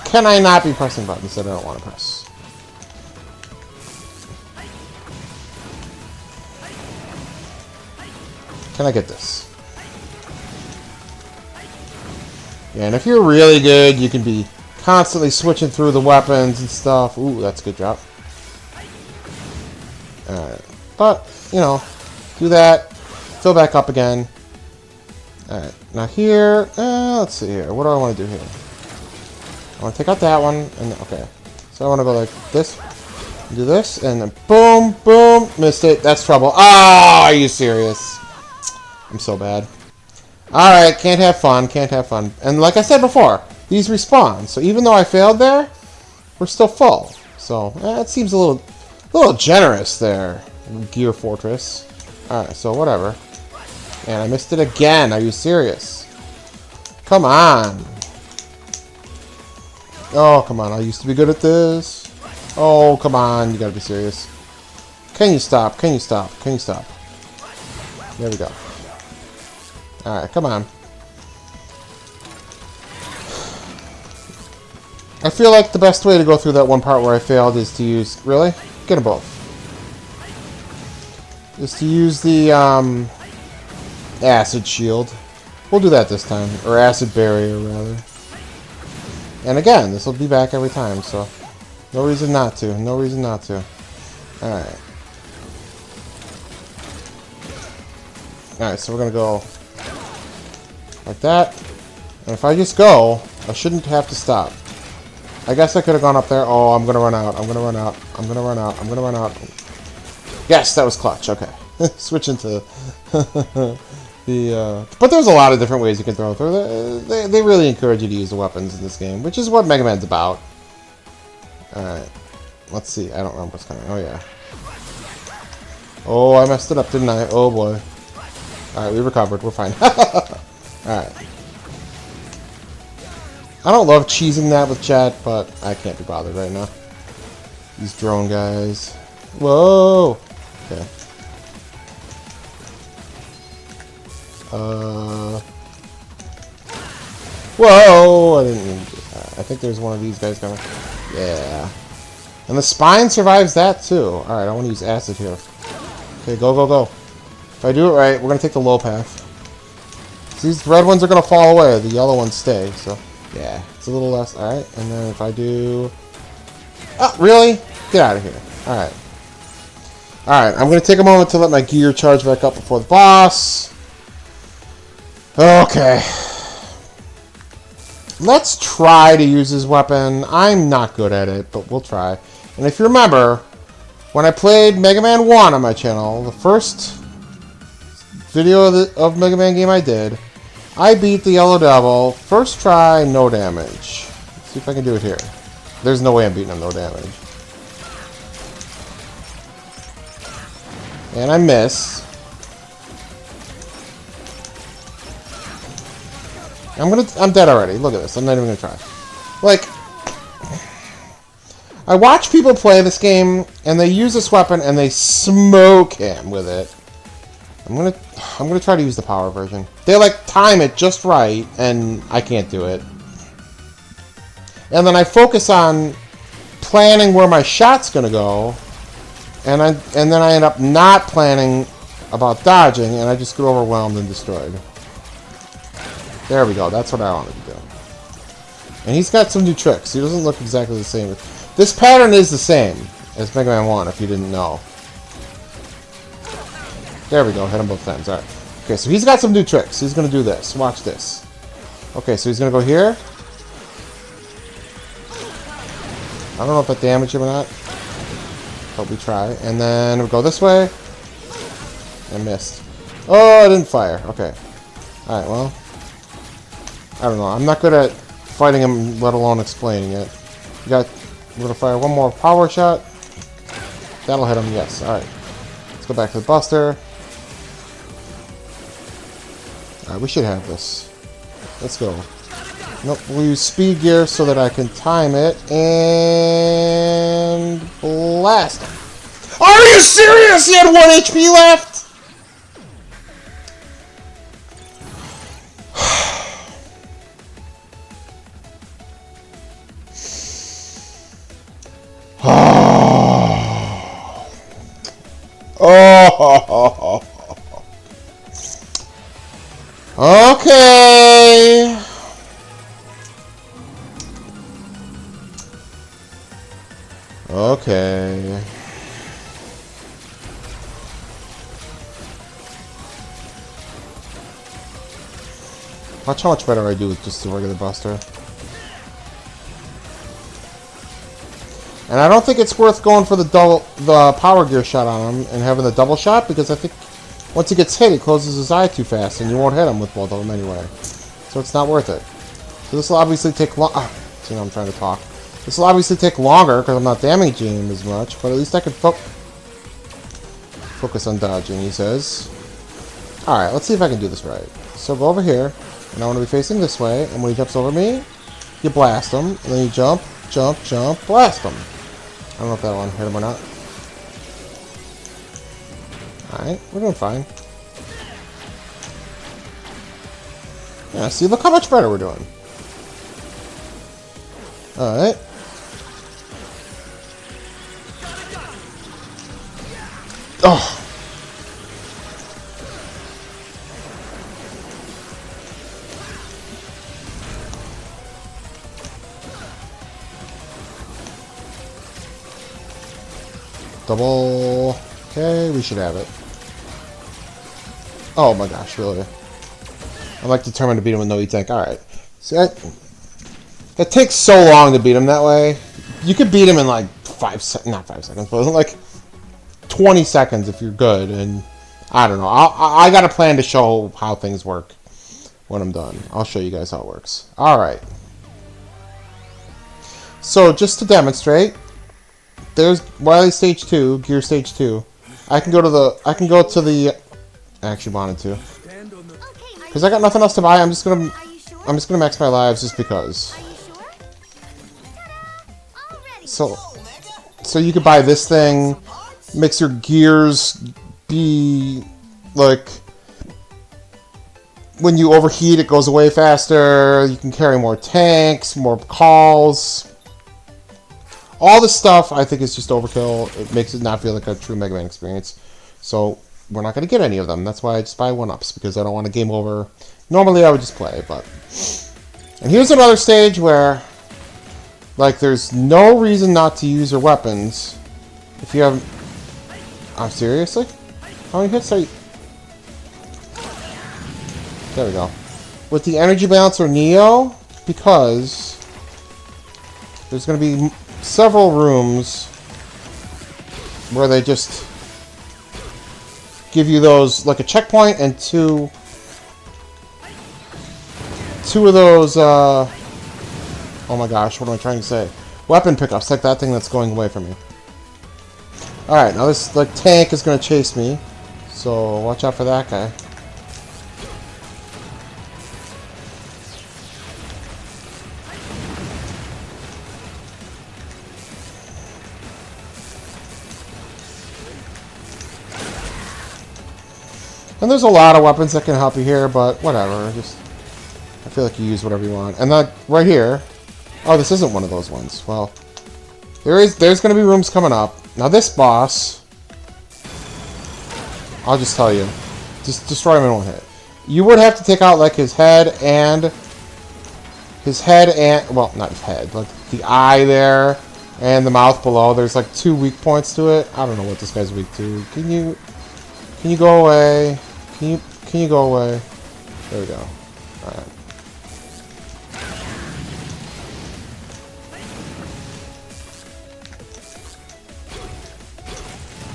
Can I not be pressing buttons that I don't want to press? Can I get this? Yeah, and if you're really good, you can be constantly switching through the weapons and stuff. Ooh, that's a good job. Alright. But, you know, do that. Fill back up again. Alright. Now here, let's see here. What do I want to do here? I want to take out that one. And okay. So I want to go like this. Do this. And then boom, boom. Missed it. That's trouble. Ah, are you serious? I'm so bad. Alright, can't have fun. Can't have fun. And like I said before, these respawn. So even though I failed there, we're still full. So, it seems a little generous there, Gear Fortress. Alright, so whatever. And I missed it again. Are you serious? Come on. Oh, come on. I used to be good at this. Oh, come on. You gotta be serious. Can you stop? Can you stop? Can you stop? There we go. Alright, come on. I feel like the best way to go through that one part where I failed is to use... Really? Get them both. Is to use the acid shield. We'll do that this time. Or acid barrier, rather. And again, this will be back every time, so... No reason not to. No reason not to. Alright. Alright, so we're gonna go... like that. And if I just go, I shouldn't have to stop. I guess I could have gone up there. Oh, I'm gonna run out. I'm gonna run out. I'm gonna run out. I'm gonna run out. Yes, that was clutch. Okay. Switch into the... But there's a lot of different ways you can throw through. They really encourage you to use the weapons in this game, which is what Mega Man's about. Alright. Let's see. I don't remember what's coming. Oh, yeah. Oh, I messed it up, didn't I? Oh, boy. Alright, we recovered. We're fine. Alright. I don't love cheesing that with chat, but I can't be bothered right now. These drone guys. Whoa! Okay. Whoa! I didn't mean to do that. I think there's one of these guys coming. Yeah. And the spine survives that too. Alright, I want to use acid here. Okay, go, go, go. If I do it right, we're going to take the low path. So these red ones are going to fall away. The yellow ones stay, so... Yeah, it's a little less. Alright, and then if I do... Oh, really? Get out of here. Alright. Alright, I'm going to take a moment to let my gear charge back up before the boss. Okay. Let's try to use his weapon. I'm not good at it, but we'll try. And if you remember, when I played Mega Man 1 on my channel, the first video of Mega Man game I did, I beat the Yellow Devil, first try, no damage. Let's see if I can do it here. There's no way I'm beating him, no damage. And I miss. I'm dead already. Look at this. I'm not even gonna try. Like, I watch people play this game, and they use this weapon, and they smoke him with it. I'm gonna try to use the power version. They like time it just right, and I can't do it. And then I focus on planning where my shot's gonna go, and then I end up not planning about dodging, and I just get overwhelmed and destroyed. There we go. That's what I wanted to do. And he's got some new tricks. He doesn't look exactly the same. This pattern is the same as Mega Man 1, if you didn't know. There we go. Hit him both times. Alright. Okay, so he's got some new tricks. He's going to do this. Watch this. Okay, so he's going to go here. I don't know if that damaged him or not. But we try. And then we'll go this way. I missed. Oh, I didn't fire. Okay. Alright, well. I don't know. I'm not good at fighting him, let alone explaining it. We're going to fire one more power shot. That'll hit him. Yes. Alright. Let's go back to the Buster. Alright, we should have this. Let's go. Nope, we'll use speed gear so that I can time it. And... blast him. Are you serious? He had 1 HP left? Oh. Okay. Okay. Watch how much better I do with just the regular Buster. And I don't think it's worth going for the power gear shot on him and having the double shot, because I think once he gets hit, he closes his eye too fast, and you won't hit him with both of them anyway. So it's not worth it. So this will obviously take long. See, now I'm trying to talk. This will obviously take longer because I'm not damaging him as much, but at least I can focus on dodging. He says. All right, let's see if I can do this right. So go over here, and I want to be facing this way. And when he jumps over me, you blast them, and then you jump, jump, jump, blast them. I don't know if that one hit him or not. Alright, we're doing fine. Yeah, see, look how much better we're doing. Alright. Oh! Double. Okay, we should have it. Oh my gosh, really? I'm like determined to beat him with no E-Tank. Alright. See, it takes so long to beat him that way. You could beat him in like not 5 seconds, but like 20 seconds if you're good. And I don't know. I got a plan to show how things work when I'm done. I'll show you guys how it works. Alright. So just to demonstrate, there's Wily Stage 2, Gear Stage 2. I can go to the I actually wanted to. Because I got nothing else to buy, I'm just gonna max my lives just because. Are you sure? Ta-da! Already. So you could buy this thing, makes your gears be like when you overheat it goes away faster, you can carry more tanks, more calls. All this stuff I think is just overkill. It makes it not feel like a true Mega Man experience. So we're not going to get any of them. That's why I just buy 1-ups, because I don't want to game over. Normally I would just play, but... And here's another stage where, like, there's no reason not to use your weapons if you have... Oh, seriously? How many hits are you... There we go. With the Energy Balancer Neo, because there's going to be several rooms where they just give you those, like a checkpoint, and two of those, oh my gosh, what am I trying to say? Weapon pickups, like that thing that's going away from me. Alright, now this, like, tank is going to chase me, so watch out for that guy. And there's a lot of weapons that can help you here, but whatever. Just, I feel like you use whatever you want. And then right here, oh, this isn't one of those ones. Well, there's going to be rooms coming up. Now this boss, I'll just tell you, just destroy him in one hit. You would have to take out like his head and well, not his head, like the eye there and the mouth below. There's like 2 weak points to it. I don't know what this guy's weak to. Can you go away? Can you go away? There we go. Alright.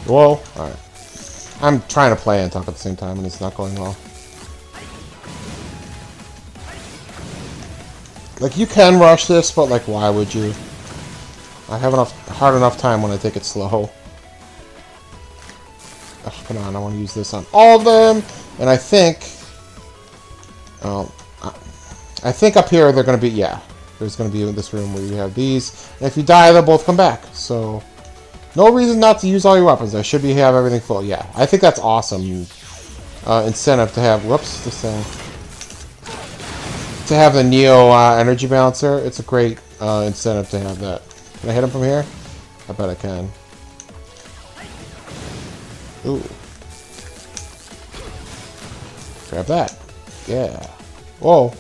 Whoa. Alright. I'm trying to play and talk at the same time, and it's not going well. Like, you can rush this, but, like, why would you? I have hard enough time when I take it slow. Oh, come on, I want to use this on all of them. And I think... I think up here they're going to be... Yeah. There's going to be in this room where you have these. And if you die, they'll both come back. So, no reason not to use all your weapons. I should have everything full. Yeah. I think that's awesome. Incentive to have... Whoops. This thing. To have the Neo Energy Balancer. It's a great incentive to have that. Can I hit him from here? I bet I can. Ooh. Grab that. Yeah. Whoa.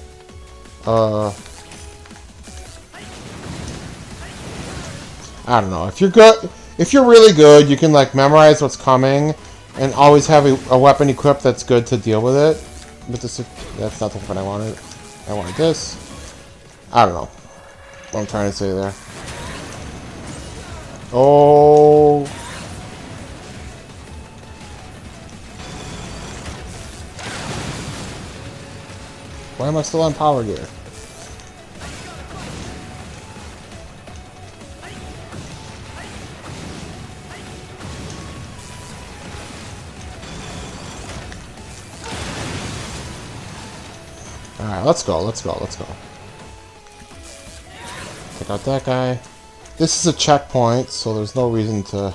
I don't know. If you're good, if you're really good, you can like memorize what's coming and always have a weapon equipped that's good to deal with it. But this, that's not the weapon I wanted. I wanted this. I don't know what I'm trying to say there. Oh. Why am I still on power gear? Alright, let's go, let's go, let's go. Take out that guy. This is a checkpoint, so there's no reason to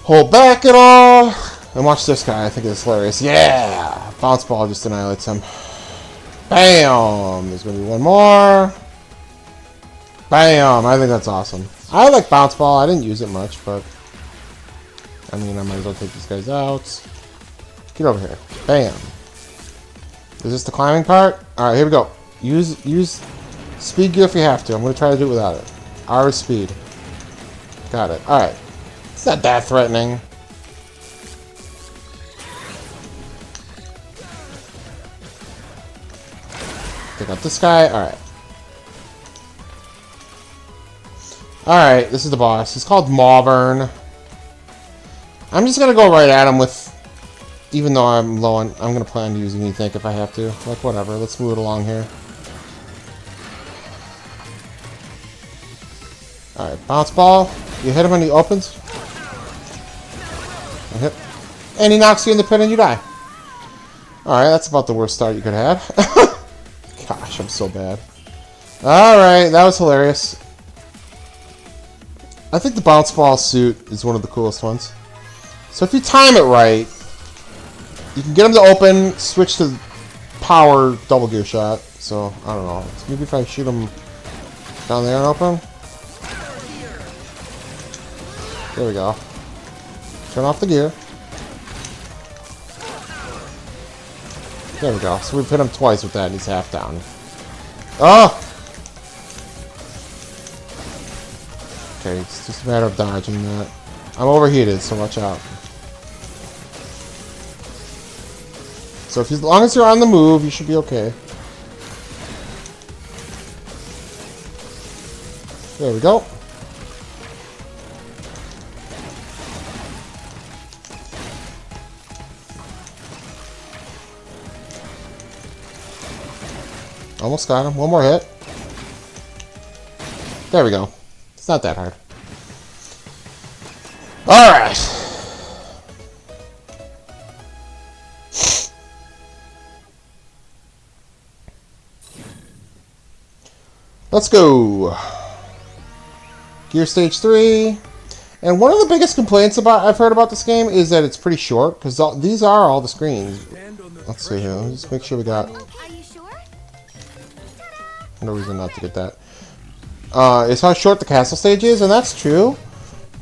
hold back at all. And watch this guy. I think it's hilarious. Yeah! Bounce ball just annihilates him. Bam! There's going to be one more. Bam! I think that's awesome. I like bounce ball. I didn't use it much, but I mean, I might as well take these guys out. Get over here. Bam! Is this the climbing part? Alright, here we go. Use speed gear if you have to. I'm going to try to do it without it. R is speed. Got it. Alright. It's not that threatening. Take out this guy. Alright. Alright, this is the boss. He's called Malvern. I'm just going to go right at him with... Even though I'm low on... I'm going to plan to use anything if I have to. Like, whatever. Let's move it along here. Alright, bounce ball. You hit him and he opens. I hit. And he knocks you in the pit and you die. Alright, that's about the worst start you could have. Gosh, I'm so bad. Alright, that was hilarious. I think the bounce ball suit is one of the coolest ones. So if you time it right, you can get him to open, switch to power double gear shot. So, I don't know. Maybe if I shoot him down there and open. There we go. Turn off the gear. There we go. So we've hit him twice with that and he's half down. Oh! Okay, it's just a matter of dodging that. I'm overheated, so watch out. So if as long as you're on the move, you should be okay. There we go. Almost got him. One more hit. There we go. It's not that hard. Alright. Let's go. Gear Stage 3. And one of the biggest complaints I've heard about this game is that it's pretty short, because these are all the screens. Let's see here. Let's just make sure we got... Are you sure? No reason not to get that. Is how short the castle stage is, and that's true.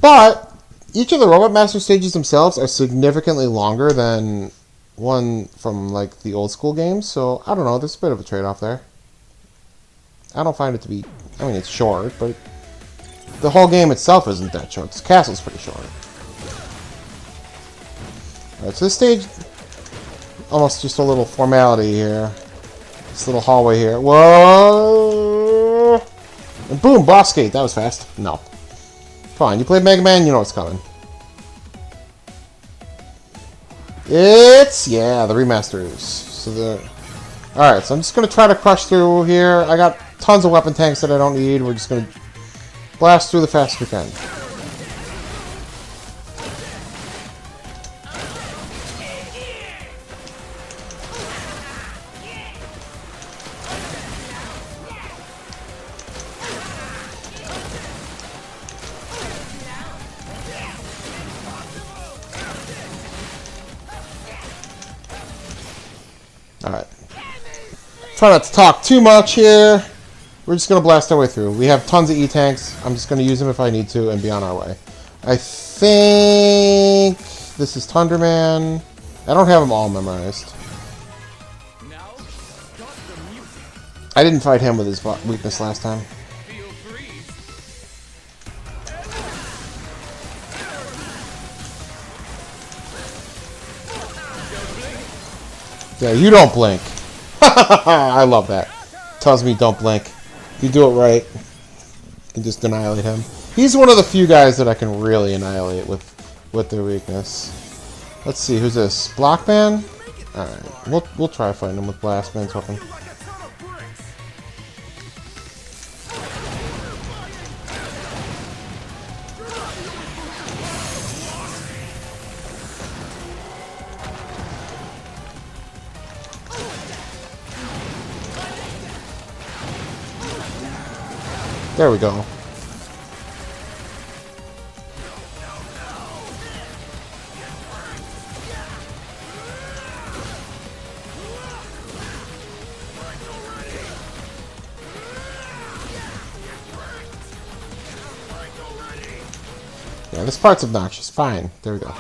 But each of the Robot Master stages themselves are significantly longer than one from like the old school games. So I don't know. There's a bit of a trade-off there. I don't find it to be. I mean, it's short, but the whole game itself isn't that short. This castle's pretty short. Alright, so this stage, almost just a little formality here. This little hallway here. Whoa! And boom, boss gate. That was fast. No. Come on, you played Mega Man, you know what's coming. It's, yeah, the remasters. So alright, so I'm just going to try to crush through here. I got tons of weapon tanks that I don't need. We're just going to blast through the fastest we can. Alright. Try not to talk too much here. We're just going to blast our way through. We have tons of E-tanks. I'm just going to use them if I need to and be on our way. I think this is Thunderman. I don't have them all memorized. I didn't fight him with his weakness last time. Yeah, you don't blink. I love that. Tells me don't blink. If you do it right, you can just annihilate him. He's one of the few guys that I can really annihilate with their weakness. Let's see, who's this? Blockman? Alright, we'll try fighting him with Blastman's weapon. There we go. Yeah, this part's obnoxious. Fine. There we go.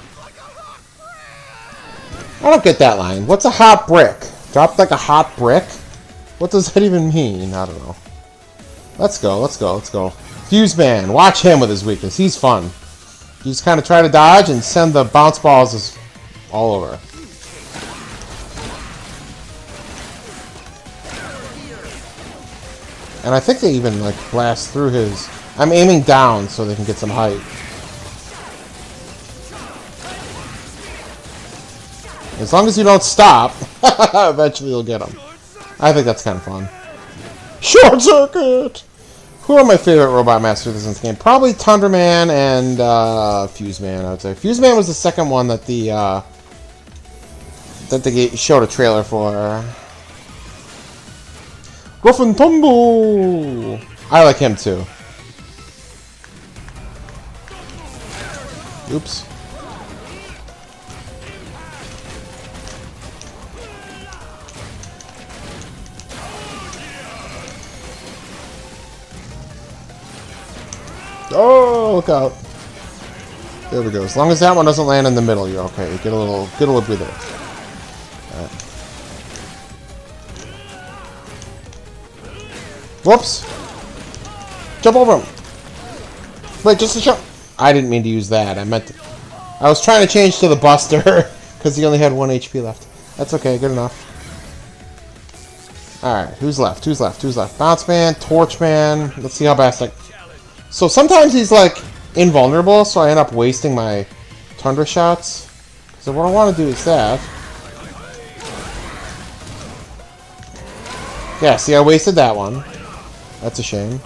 I don't get that line. What's a hot brick? Dropped like a hot brick? What does that even mean? I don't know. Let's go, let's go, let's go. Fuse Man. Watch him with his weakness. He's fun. You just kind of try to dodge and send the bounce balls all over. And I think they even, like, blast through his... I'm aiming down so they can get some height. As long as you don't stop, eventually you'll get them. I think that's kind of fun. Short Circuit! Who are my favorite robot masters in this game? Probably Tundra Man and Fuse Man, I would say. Fuse Man was the second one that they showed a trailer for. Gruffin Tumble! I like him too. Oops. Oh, look out. There we go. As long as that one doesn't land in the middle, you're okay. Get a little breather. Alright. Whoops. Jump over him. Wait, just a jump. I didn't mean to use that. I was trying to change to the Buster because he only had 1 HP left. That's okay. Good enough. Alright, who's left? Who's left? Who's left? Bounce Man, Torch Man. Let's see how fast I... So sometimes he's like invulnerable, so I end up wasting my Tundra shots. So what I want to do is that. Yeah, see, I wasted that one. That's a shame.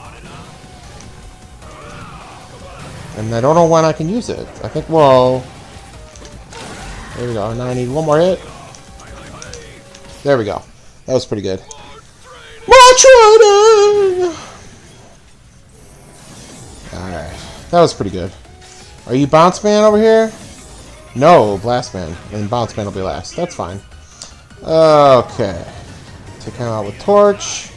And I don't know when I can use it. I think, well... There we go. Now I need one more hit. There we go. That was pretty good. More training! Alright. That was pretty good. Are you Bounce Man over here? No, Blast Man. And Bounce Man will be last. That's fine. Okay. Take him out with Torch.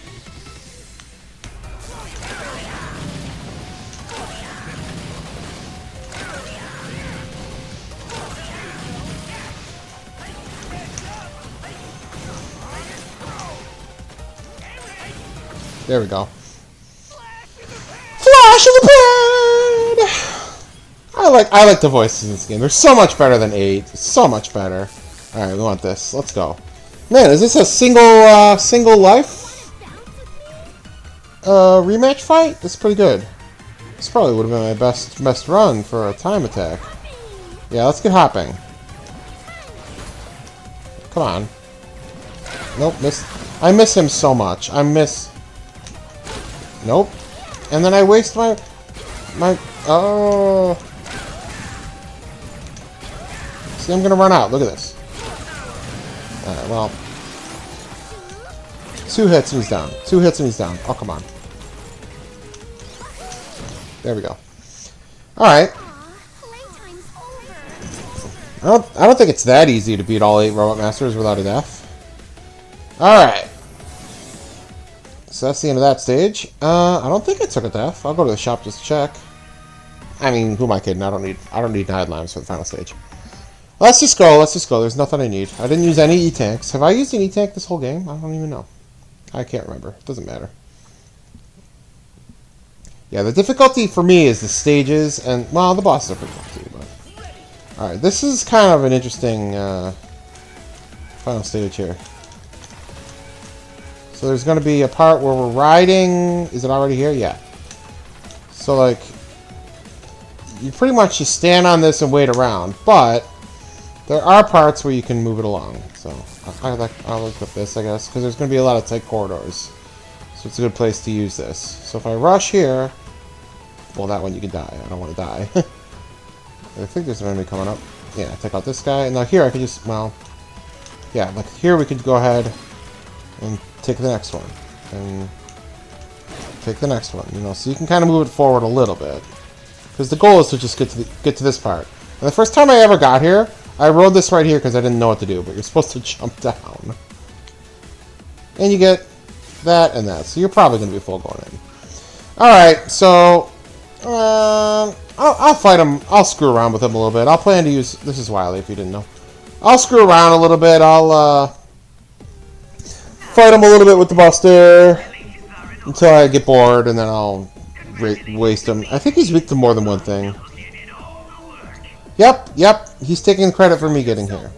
There we go. Flash of the Pan! I like the voices in this game. They're so much better than 8. So much better. Alright, we want this. Let's go. Man, is this a single life rematch fight? That's pretty good. This probably would have been my best run for a time attack. Yeah, let's get hopping. Come on. Nope, I miss him so much. Nope. And then I waste my... Oh... See, I'm gonna run out. Look at this. Alright, well... 2 hits and he's down. 2 hits and he's down. Oh, come on. There we go. Alright. I don't think it's that easy to beat all 8 Robot Masters without a death. Alright. So that's the end of that stage. I don't think I took a death. I'll go to the shop just to check. I mean, who am I kidding? I don't need Nide Limes for the final stage. Let's just go. There's nothing I need. I didn't use any E-Tanks. Have I used an E-Tank this whole game? I don't even know. I can't remember. It doesn't matter. Yeah, the difficulty for me is the stages, and, well, the bosses are pretty tough too, but... Alright, this is kind of an interesting, final stage here. So there's going to be a part where we're riding... Is it already here? Yeah. So, like... You pretty much just stand on this and wait around, but... There are parts where you can move it along. So, I'll look at this, I guess, because there's going to be a lot of tight corridors. So it's a good place to use this. So if I rush here... Well, that one you can die. I don't want to die. I think there's an enemy coming up. Yeah, take out this guy. And now here I can just... Well... Yeah, like here we could go ahead... And take the next one. And take the next one. You know, so you can kind of move it forward a little bit, because the goal is to just get to this part. And the first time I ever got here, I rode this right here because I didn't know what to do. But you're supposed to jump down, and you get that and that. So you're probably going to be full going in. All right, so I'll fight him. I'll screw around with him a little bit. I'll plan to use. This is Wily, if you didn't know. I'll screw around a little bit. I'll fight him a little bit with the Buster until I get bored, and then I'll waste him. I think he's weak to more than one thing. Yep. He's taking credit for me getting here.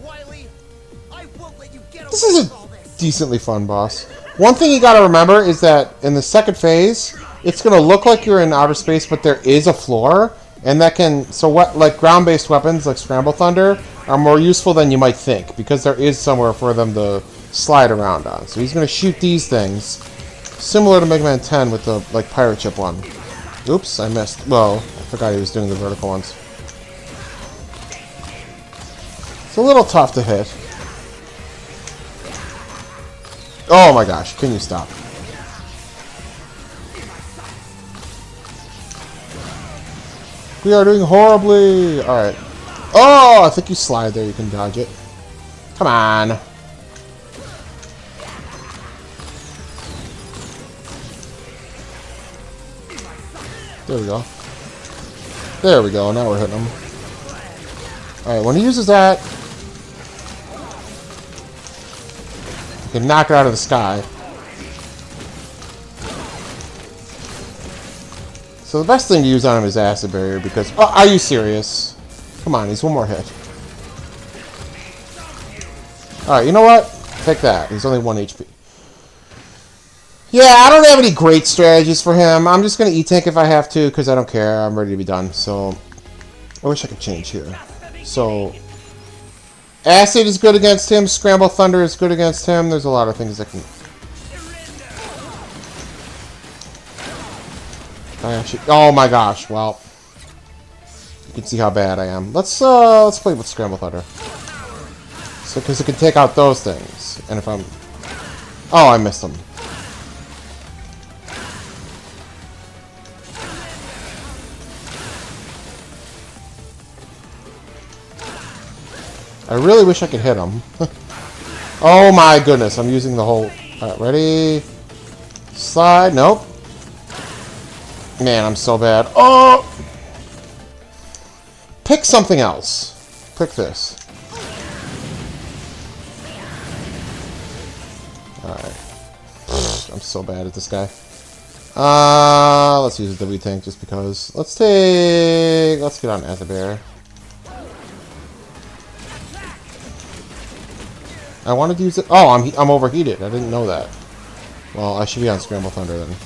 This is a decently fun boss. One thing you gotta remember is that in the second phase, it's gonna look like you're in outer space, but there is a floor, and that can... So what, like ground-based weapons like Scramble Thunder are more useful than you might think, because there is somewhere for them to slide around on. So he's gonna shoot these things, similar to Mega Man 10 with the like pirate ship one. Oops, I missed. Well, I forgot he was doing the vertical ones. It's a little tough to hit. Oh my gosh, can you stop? We are doing horribly! Alright. Oh, I think you slide there, you can dodge it. Come on. There we go. There we go, now we're hitting him. Alright, when he uses that, you can knock it out of the sky. So the best thing to use on him is Acid Barrier because... Oh, are you serious? Come on, he's one more hit. Alright, you know what? Take that. He's only 1 HP. Yeah, I don't have any great strategies for him. I'm just going to E-Tank if I have to because I don't care. I'm ready to be done. So, I wish I could change here. So, Acid is good against him. Scramble Thunder is good against him. There's a lot of things that can... Oh my gosh, well, you can see how bad I am. Let's play with Scramble Thunder. So, because it can take out those things. And if I'm... Oh, I missed them. I really wish I could hit him. Oh my goodness, I'm using the whole... Alright, ready? Slide, nope. Man, I'm so bad. Oh! Pick something else. Pick this. Alright. I'm so bad at this guy. Let's use a W tank just because. Let's get on Acid Bear. I wanted to use it. Oh, I'm overheated. I didn't know that. Well, I should be on Scramble Thunder then.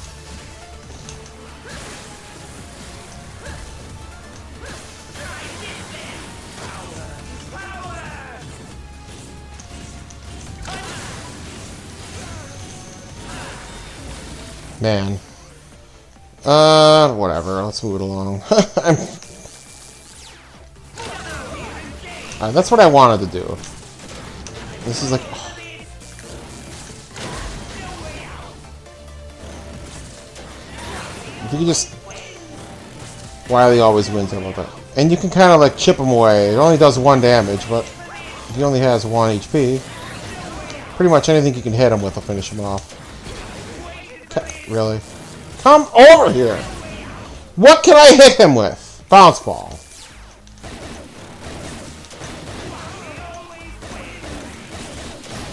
Man. Whatever. Let's move it along. Alright, that's what I wanted to do. This is like... Oh. If you can just... Wily always wins him with it. And you can kind of like chip him away. It only does 1 damage, but if he only has 1 HP, pretty much anything you can hit him with will finish him off. Really? Come over here! What can I hit him with? Bounce ball.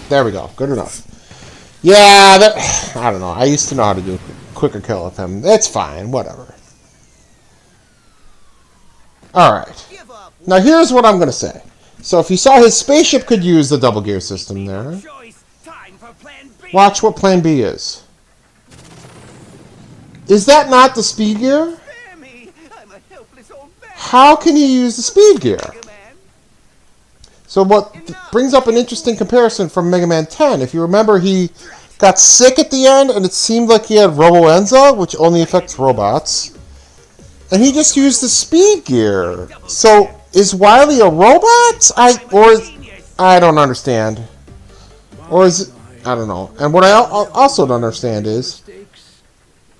There we go. Good enough. Yeah, that... I don't know. I used to know how to do a quicker kill with him. It's fine. Whatever. Alright. Now here's what I'm going to say. So if you saw his spaceship could use the double gear system there. Watch what plan B is. Is that not the speed gear? How can you use the speed gear? So what brings up an interesting comparison from Mega Man 10. If you remember, he got sick at the end, and it seemed like he had Robo-Enza, which only affects robots. And he just used the speed gear. So is Wily a robot? I don't understand. Or is it... I don't know. And what I also don't understand is...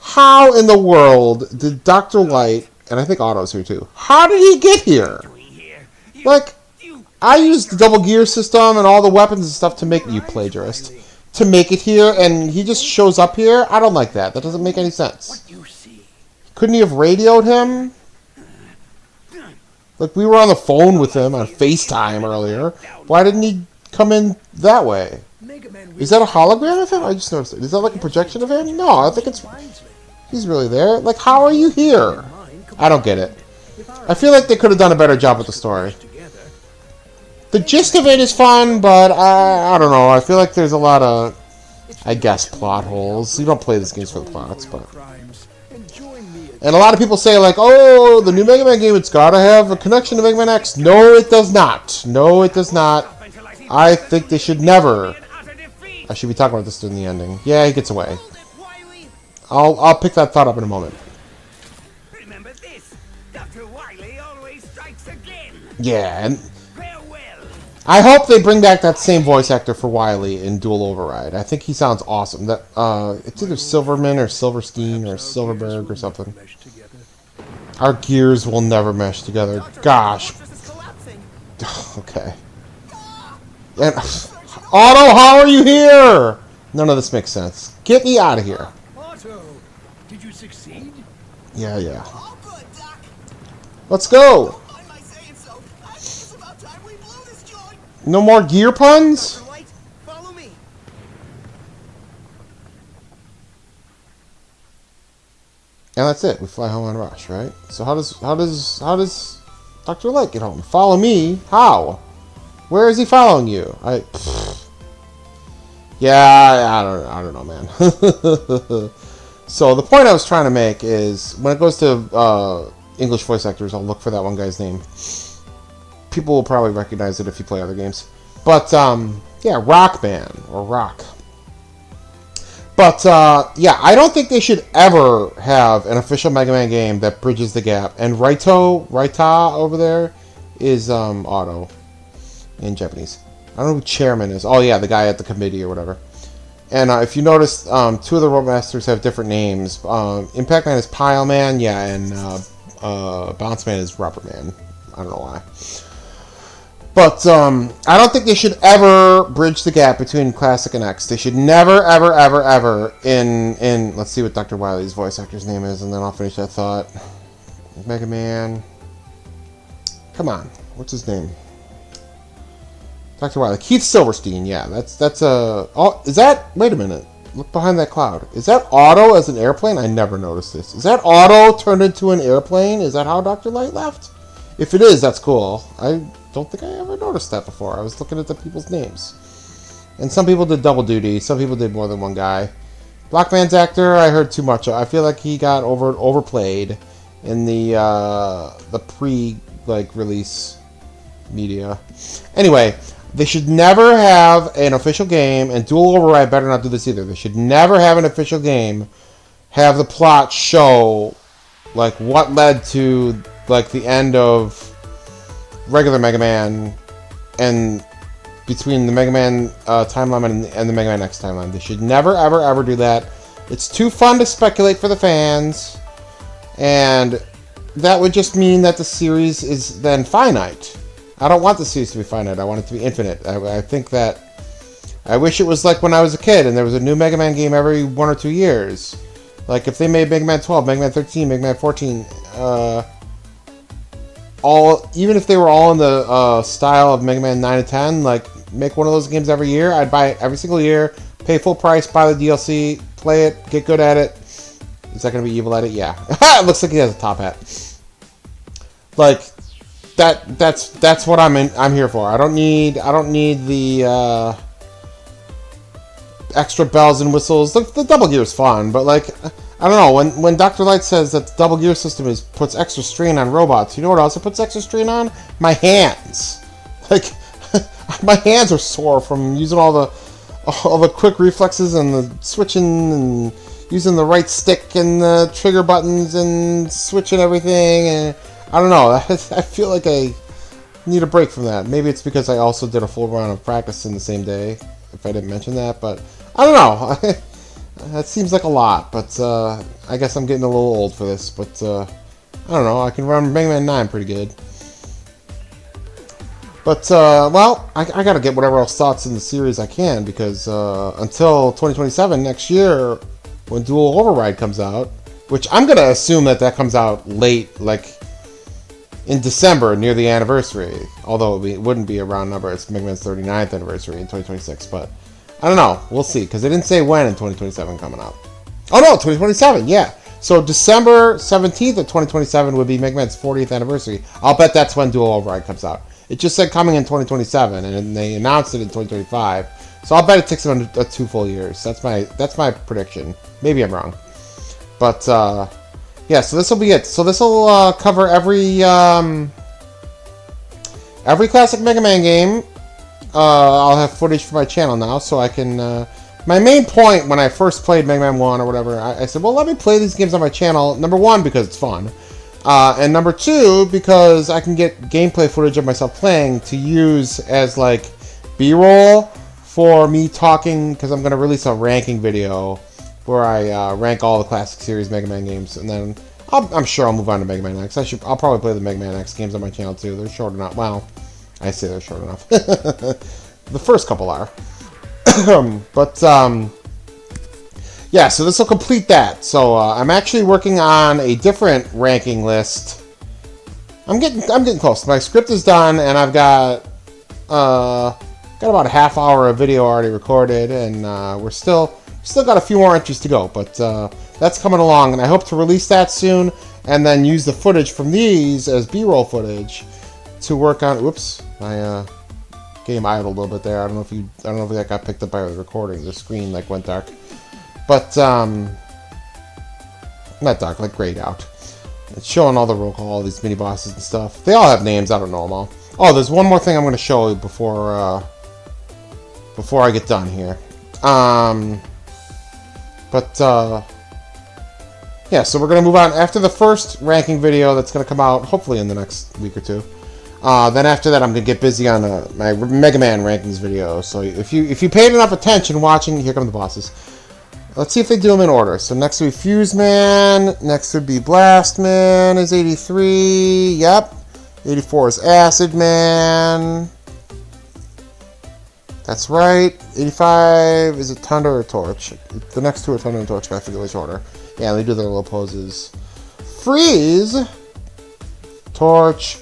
How in the world did Dr. Light, and I think Otto's here too, how did he get here? Like, I used the double gear system and all the weapons and stuff to make you plagiarist. To make it here, and he just shows up here? I don't like that. That doesn't make any sense. Couldn't he have radioed him? Like, we were on the phone with him on FaceTime earlier. Why didn't he come in that way? Is that a hologram of him? I just noticed it. Is that like a projection of him? No, I think it's... He's really there. Like, how are you here? I don't get it. I feel like they could have done a better job with the story. The gist of it is fun, but I don't know. I feel like there's a lot of, I guess, plot holes. You don't play these games for the plots, but... And a lot of people say, like, oh, the new Mega Man game, it's got to have a connection to Mega Man X. No, it does not. No, it does not. I think they should never. I should be talking about this in the ending. Yeah, he gets away. I'll pick that thought up in a moment. Remember this, Dr. Wily always strikes again. Yeah, and Farewell. I hope they bring back that same voice actor for Wily in Dual Override. I think he sounds awesome. That it's either Silverman or Silverstein or Silverberg or something. Our gears will never mesh together. Gosh. Okay. And, Otto, how are you here? None of this makes sense. Get me out of here. Otto, did you succeed? Yeah, yeah. All good, Doc. Let's go. Don't mind my saying so. I think it's about time we blew this joint. No more gear puns? Dr. Light, follow me. And that's it. We fly home on Rush, right? So how does Dr. Light get home? Follow me? How? Where is he following you? Yeah, I don't know, man. So the point I was trying to make is when it goes to English voice actors, I'll look for that one guy's name. People will probably recognize it if you play other games. But yeah, Rockman or Rock. But yeah, I don't think they should ever have an official Mega Man game that bridges the gap. And Raita over there is Otto in Japanese. I don't know who Chairman is. Oh yeah, the guy at the committee or whatever. And if you notice, two of the Roadmasters have different names. Impact Man is Pile Man, yeah, and Bounce Man is Rubber Man. I don't know why. But I don't think they should ever bridge the gap between Classic and X. They should never, ever, ever, ever in let's see what Dr. Wily's voice actor's name is, and then I'll finish that thought. Mega Man. Come on, what's his name? Dr. Wily. Keith Silverstein, yeah, that's a... Oh, is that... Wait a minute. Look behind that cloud. Is that Otto as an airplane? I never noticed this. Is that Otto turned into an airplane? Is that how Dr. Light left? If it is, that's cool. I don't think I ever noticed that before. I was looking at the people's names. And some people did double duty. Some people did more than one guy. Blackman's actor, I heard too much. I feel like he got overplayed in the pre-release media. Anyway... They should never have an official game, and Dual Override better not do this either. They should never have an official game have the plot show, like, what led to, like, the end of regular Mega Man and between the Mega Man timeline and the Mega Man X timeline. They should never, ever, ever do that. It's too fun to speculate for the fans, and that would just mean that the series is then finite. I don't want the series to be finite. I want it to be infinite. I think that... I wish it was like when I was a kid and there was a new Mega Man game every 1 or 2 years. Like if they made Mega Man 12, Mega Man 13, Mega Man 14, even if they were all in the style of Mega Man 9 and 10, like make one of those games every year. I'd buy it every single year, pay full price, buy the DLC, play it, get good at it. Is that going to be evil at it? Yeah. It looks like he has a top hat. Like... That's what I'm here for. I don't need the extra bells and whistles. The double gear is fun, but like I don't know, when Dr. Light says that the double gear system puts extra strain on robots, you know what else it puts extra strain on? My hands. Like my hands are sore from using all the quick reflexes and the switching and using the right stick and the trigger buttons and switching everything, and I don't know. I feel like I need a break from that. Maybe it's because I also did a full round of practice in the same day, if I didn't mention that, but I don't know. That seems like a lot, but I guess I'm getting a little old for this. But I don't know. I can run Mega Man 9 pretty good. But, well, I gotta get whatever else thoughts in the series I can, because until 2027, next year, when Dual Override comes out, which I'm gonna assume that comes out late, like in December, near the anniversary, although it wouldn't be a round number, it's Mega Man's 39th anniversary in 2026, but I don't know, we'll see, because they didn't say when in 2027 coming out. Oh no, 2027, yeah. So December 17th of 2027 would be Mega Man's 40th anniversary. I'll bet that's when Dual Override comes out. It just said coming in 2027, and they announced it in 2025. So I'll bet it takes them 2 full years. That's my prediction. Maybe I'm wrong, but yeah. So this will be it. So this will cover every classic Mega Man game. I'll have footage for my channel now, so I can. My main point when I first played Mega Man 1 or whatever, I said, well, let me play these games on my channel. Number 1, because it's fun. And number 2, because I can get gameplay footage of myself playing to use as like B-roll for me talking, because I'm going to release a ranking video where I rank all the classic series Mega Man games, and then I'm sure I'll move on to Mega Man X. I'll probably play the Mega Man X games on my channel too. They're short enough. Well, I say they're short enough. The first couple are. But yeah, so this will complete that. So I'm actually working on a different ranking list. I'm getting close. My script is done, and I've got about a half hour of video already recorded, and we're still got a few more entries to go. But that's coming along, and I hope to release that soon, and then use the footage from these as B-roll footage to work on. Whoops, my game idled a little bit there. I don't know if that got picked up by the recording. The screen like went dark. But, not dark, like grayed out. It's showing all the roll call, all these mini-bosses and stuff. They all have names, I don't know them all. Oh, there's one more thing I'm going to show you before I get done here. Yeah, so we're going to move on. After the first ranking video that's going to come out, hopefully in the next week or two, then after that I'm going to get busy on my Mega Man rankings video. So if you paid enough attention watching, here come the bosses. Let's see if they do them in order. So next would be Fuse Man. Next would be Blast Man is 83. Yep. 84 is Acid Man. That's right. 85 is it Thunder or Torch? The next two are Thunder and Torch. Gotta figure which order. Yeah, they do their little poses. Freeze, Torch,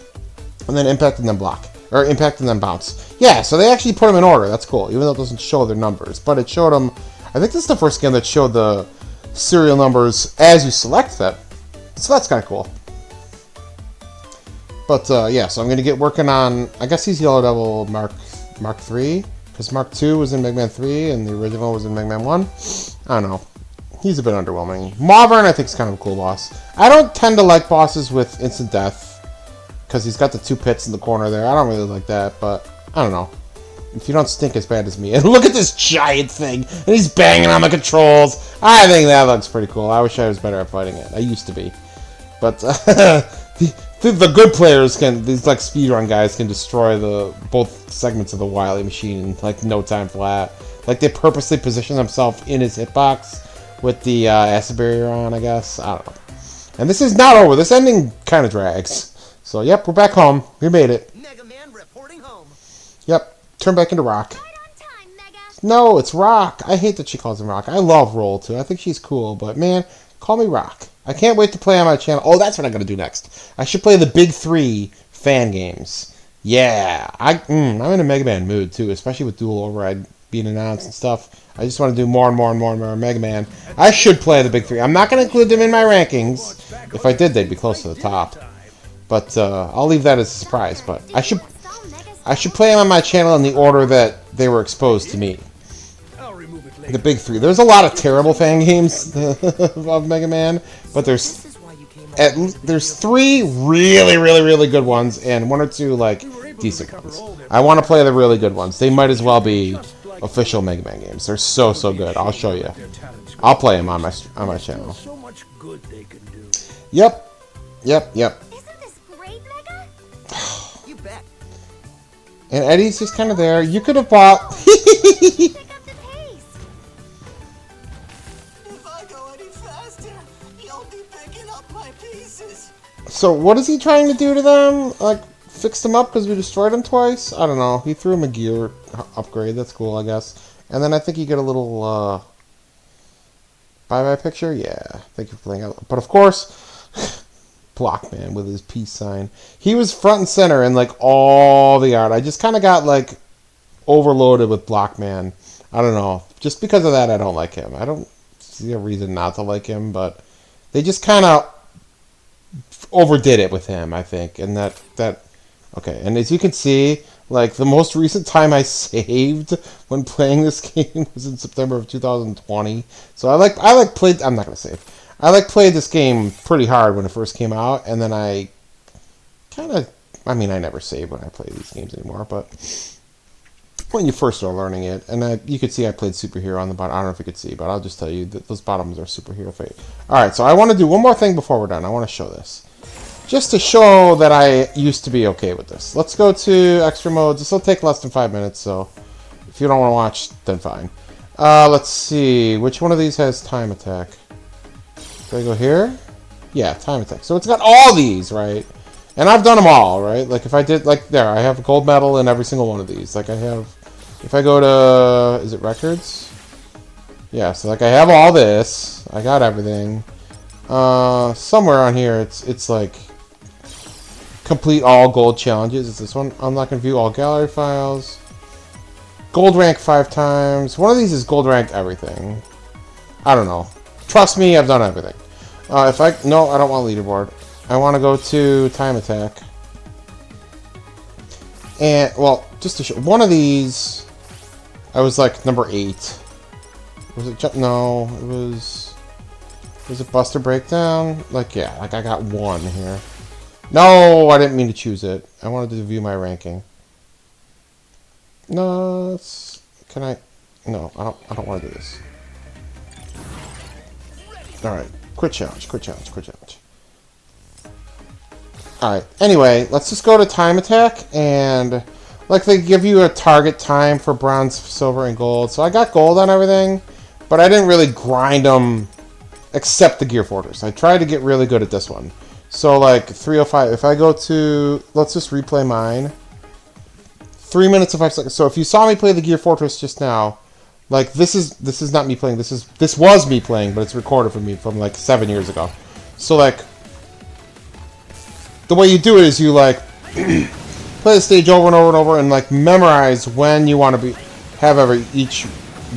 and then Impact and then Block. Or Impact and then Bounce. Yeah, so they actually put them in order. That's cool. Even though it doesn't show their numbers. But it showed them. I think this is the first game that showed the serial numbers as you select them. So that's kind of cool. But yeah, so I'm going to get working on, I guess he's Yellow Devil Mark 3, because Mark 2 was in Mega Man 3 and the original was in Mega Man 1. I don't know. He's a bit underwhelming. Mauvern I think is kind of a cool boss. I don't tend to like bosses with instant death, because he's got the 2 pits in the corner there. I don't really like that, but I don't know. If you don't stink as bad as me. And look at this giant thing. And he's banging on the controls. I think that looks pretty cool. I wish I was better at fighting it. I used to be. But the good players can, these like speedrun guys can destroy both segments of the Wily machine in like no time flat. Like they purposely position themselves in his hitbox with the acid barrier on, I guess. I don't know. And this is not over. This ending kind of drags. So yep, we're back home. We made it. Mega Man reporting home. Yep. Turn back into Rock. Right on time, Mega. No, it's Rock. I hate that she calls him Rock. I love Roll, too. I think she's cool, but man, call me Rock. I can't wait to play on my channel. Oh, that's what I'm going to do next. I should play the Big 3 fan games. Yeah. I'm in a Mega Man mood, too, especially with Dual Override being announced and stuff. I just want to do more and more and more and more Mega Man. I should play the Big 3. I'm not going to include them in my rankings. If I did, they'd be close to the top. But I'll leave that as a surprise. But I should play them on my channel in the order that they were exposed to me. The Big 3. There's a lot of terrible fan games of Mega Man, but there's 3 really good ones and 1 or 2 like decent ones. I want to play the really good ones. They might as well be official Mega Man games. They're so good. I'll show you. I'll play them on my channel. Yep. Isn't this great, Mega? You bet. And Eddie's just kind of there. You could have bought. Pick up the pace. So what is he trying to do to them? Like, fix them up because we destroyed them twice? I don't know. He threw him a gear upgrade. That's cool, I guess. And then I think you get a little, bye-bye picture? Yeah. Thank you for playing out. But of course, Blockman with his peace sign. He was front and center in, like, all the art. I just kind of got, like, overloaded with Blockman. I don't know. Just because of that, I don't like him. I don't see a reason not to like him, but they just kind of overdid it with him, I think. And that okay. And as you can see, like, the most recent time I saved when playing this game was in September of 2020. So I'm not gonna save. I played this game pretty hard when it first came out, and then I never save when I play these games anymore, but when you first start learning it, and you could see I played Superhero on the bottom. I don't know if you could see, but I'll just tell you that those bottoms are Superhero Fate. Alright, so I want to do one more thing before we're done. I want to show this. Just to show that I used to be okay with this. Let's go to extra modes. This will take less than 5 minutes, so if you don't want to watch, then fine. Let's see. Which one of these has time attack? Do I go here? Yeah, time attack. So it's got all these, right? And I've done them all, right? Like, if I did, like, there, I have a gold medal in every single one of these. Like, I have, if I go to, is it records? Yeah, so, like, I have all this. I got everything. Somewhere on here, it's like, complete all gold challenges. Is this one? I'm not going to view all gallery files. Gold rank 5 times. One of these is gold rank everything. I don't know. Trust me, I've done everything. No, I don't want leaderboard. I want to go to time attack. And, well, just to show, one of these, I was like number 8. Was it, no, was it Buster Breakdown? Like, yeah, like I got 1 here. No, I didn't mean to choose it. I wanted to view my ranking. No, can I? No, I don't want to do this. Alright, quit challenge. Alright, anyway, let's just go to time attack, and like they give you a target time for bronze, silver, and gold. So I got gold on everything, but I didn't really grind them except the Gear Fortress. I tried to get really good at this one. So like 305, if I go to, let's just replay mine. 3 minutes and 5 seconds. So if you saw me play the Gear Fortress just now, like this is not me playing. This was me playing, but it's recorded for me from like 7 years ago. So like the way you do it is you like play the stage over and over and over and like memorize when you want to have each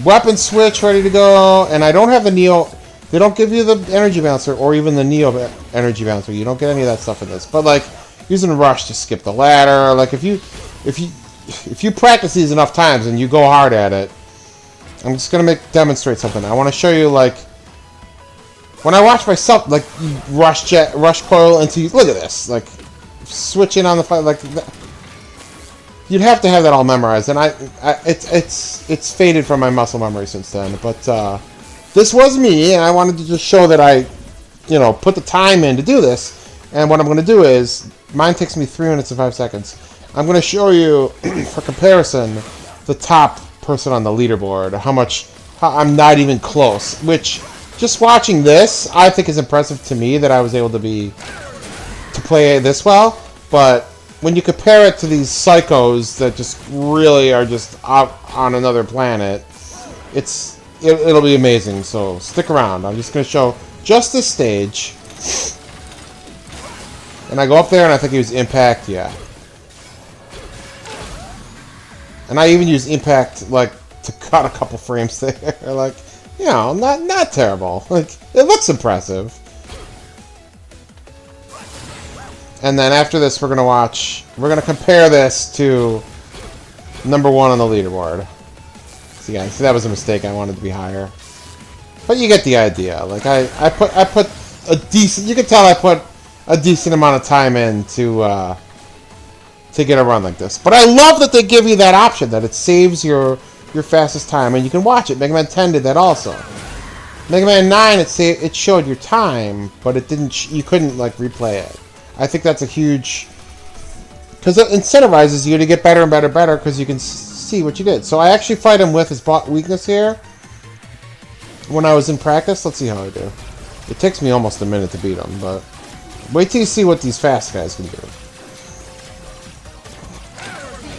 weapon switch ready to go. And I don't have the Neo. They don't give you the energy bouncer or even the Neo energy bouncer. You don't get any of that stuff in this. But like using Rush to skip the ladder, like if you practice these enough times and you go hard at it, I'm just gonna demonstrate something. I want to show you like when I watch myself like rush coil into. Look at this, like switching on the fight like that. You'd have to have that all memorized, and it's faded from my muscle memory since then. But this was me, and I wanted to just show that I, put the time in to do this. And what I'm going to do is, mine takes me 3 minutes and 5 seconds. I'm going to show you, for comparison, the top person on the leaderboard. How I'm not even close. Which, just watching this, I think is impressive to me that I was able to play this well. But when you compare it to these psychos that just really are just out on another planet, it'll be amazing. So stick around. I'm just going to show just this stage. And I go up there and I think it was Impact, yeah. And I even use Impact, like, to cut a couple frames there. Like, not terrible. Like, it looks impressive. And then after this, we're going to compare this to number 1 on the leaderboard. See, guys, that was a mistake. I wanted to be higher. But you get the idea. Like, I put a decent, you can tell I put a decent amount of time in to get a run like this. But I love that they give you that option, that it saves your fastest time, and you can watch it. Mega Man 10 did that also. Mega Man 9, it showed your time, but it didn't. You couldn't like replay it. I think that's a huge, because it incentivizes you to get better and better, because you can see what you did. So I actually fight him with his weakness here. When I was in practice, let's see how I do. It takes me almost a minute to beat him, but Wait till you see what these fast guys can do.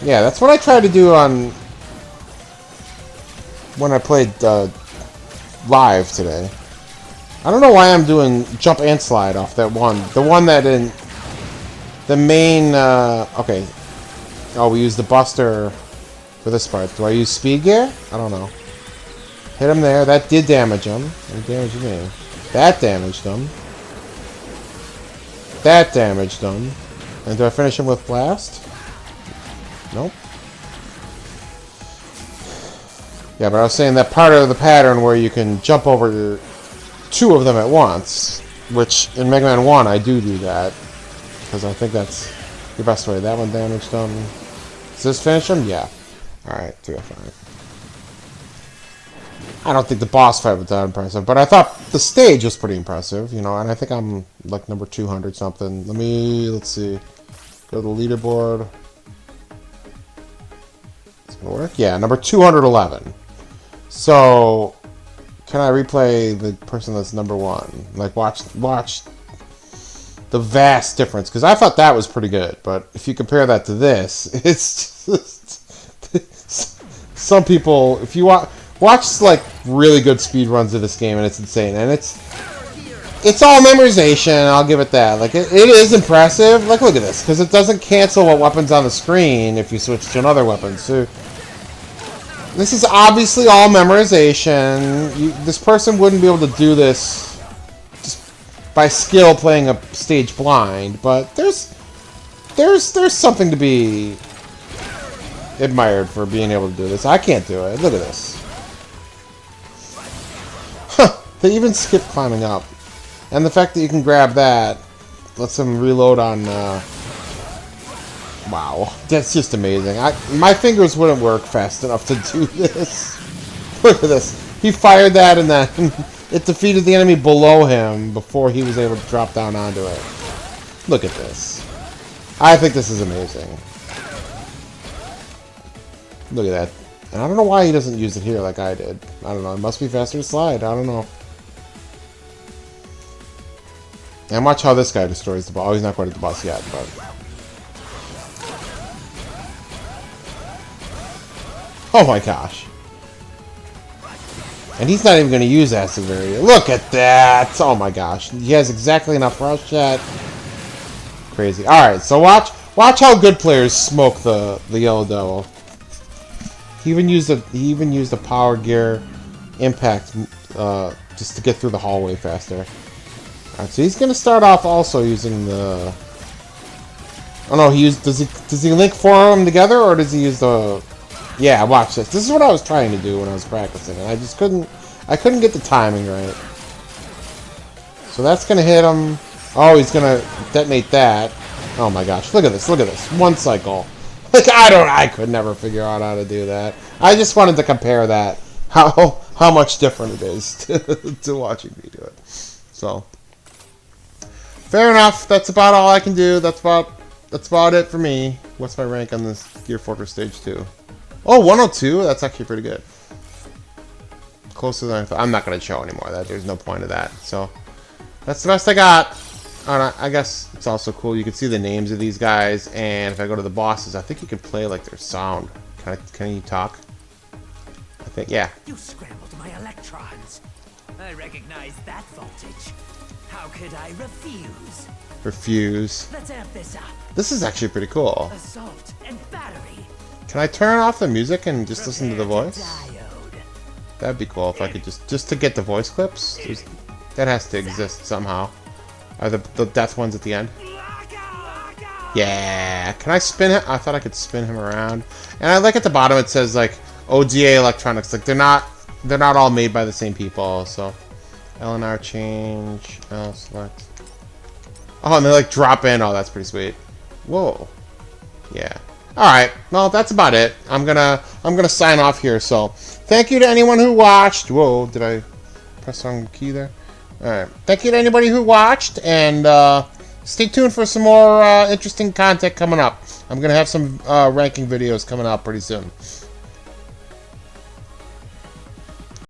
Yeah, that's what I tried to do on when I played live today. I don't know why I'm doing jump and slide off that one. The one that in the main. Okay. Oh, we use the Buster for this part. Do I use speed gear? I don't know. Hit him there. That did damage him. What damage me? That damaged him. That damaged him. And do I finish him with blast? Nope. Yeah, but I was saying that part of the pattern where you can jump over two of them at once, which in Mega Man 1 I do that, because I think that's the best way. That one damaged him. Does this finish him? Yeah. Alright, 305. I don't think the boss fight was that impressive, but I thought the stage was pretty impressive, you know, and I think I'm like number 200 something. Let's see. Go to the leaderboard. It's gonna work? Yeah, number 211. So, can I replay the person that's number 1? Like, watch the vast difference, because I thought that was pretty good, but if you compare that to this, it's just... some people, if you watch like really good speed runs of this game, and it's insane, and it's all memorization. I'll give it that. Like it is impressive. Like look at this, because it doesn't cancel what weapons on the screen if you switch to another weapon. So this is obviously all memorization. This person wouldn't be able to do this just by skill playing a stage blind, but there's something to be admired for being able to do this. I can't do it. Look at this. They even skip climbing up. And the fact that you can grab that lets them reload on... Wow. That's just amazing. My fingers wouldn't work fast enough to do this. Look at this. He fired that and then it defeated the enemy below him before he was able to drop down onto it. Look at this. I think this is amazing. Look at that. And I don't know why he doesn't use it here like I did. I don't know. It must be faster to slide. I don't know. And watch how this guy destroys the ball. Oh, he's not quite at the boss yet, but... Oh my gosh. And he's not even going to use acid barrier. Look at that! Oh my gosh. He has exactly enough rush yet. Crazy. Alright, so watch how good players smoke the Yellow Devil. He even used a power gear impact just to get through the hallway faster. Alright, so he's gonna start off also using the... Oh no, does he link four of them together, or does he use the... Yeah, watch this. This is what I was trying to do when I was practicing, and I just couldn't get the timing right. So that's gonna hit him. Oh, he's gonna detonate that. Oh my gosh, look at this, one cycle. Like, I could never figure out how to do that. I just wanted to compare that, how much different it is to watching me do it. So, fair enough. That's about all I can do. That's about it for me. What's my rank on this Gear Fortress Stage 2? Oh, 102. That's actually pretty good. Closer than I thought. I'm not going to show anymore. There's no point of that. So, that's the best I got. I guess it's also cool. You can see the names of these guys, and if I go to the bosses, I think you can play like their sound. Can you talk? I think, yeah. You scrambled my electrons. I recognize that voltage. How could I refuse? Refuse. Let's amp this up. This is actually pretty cool. Assault and battery. Can I turn off the music and just listen to the Prepare voice? diode. That'd be cool if I could just to get the voice clips. That has to exist somehow. Are the death ones at the end? Yeah. Can I spin it? I thought I could spin him around. And I like at the bottom it says like ODA Electronics. Like they're not all made by the same people. So LNR change. L select. Oh, and they like drop in. Oh, that's pretty sweet. Whoa. Yeah. All right. Well, that's about it. I'm gonna sign off here. So thank you to anyone who watched. Whoa. Did I press the wrong key there? Alright, thank you to anybody who watched, and stay tuned for some more interesting content coming up. I'm going to have some ranking videos coming out pretty soon.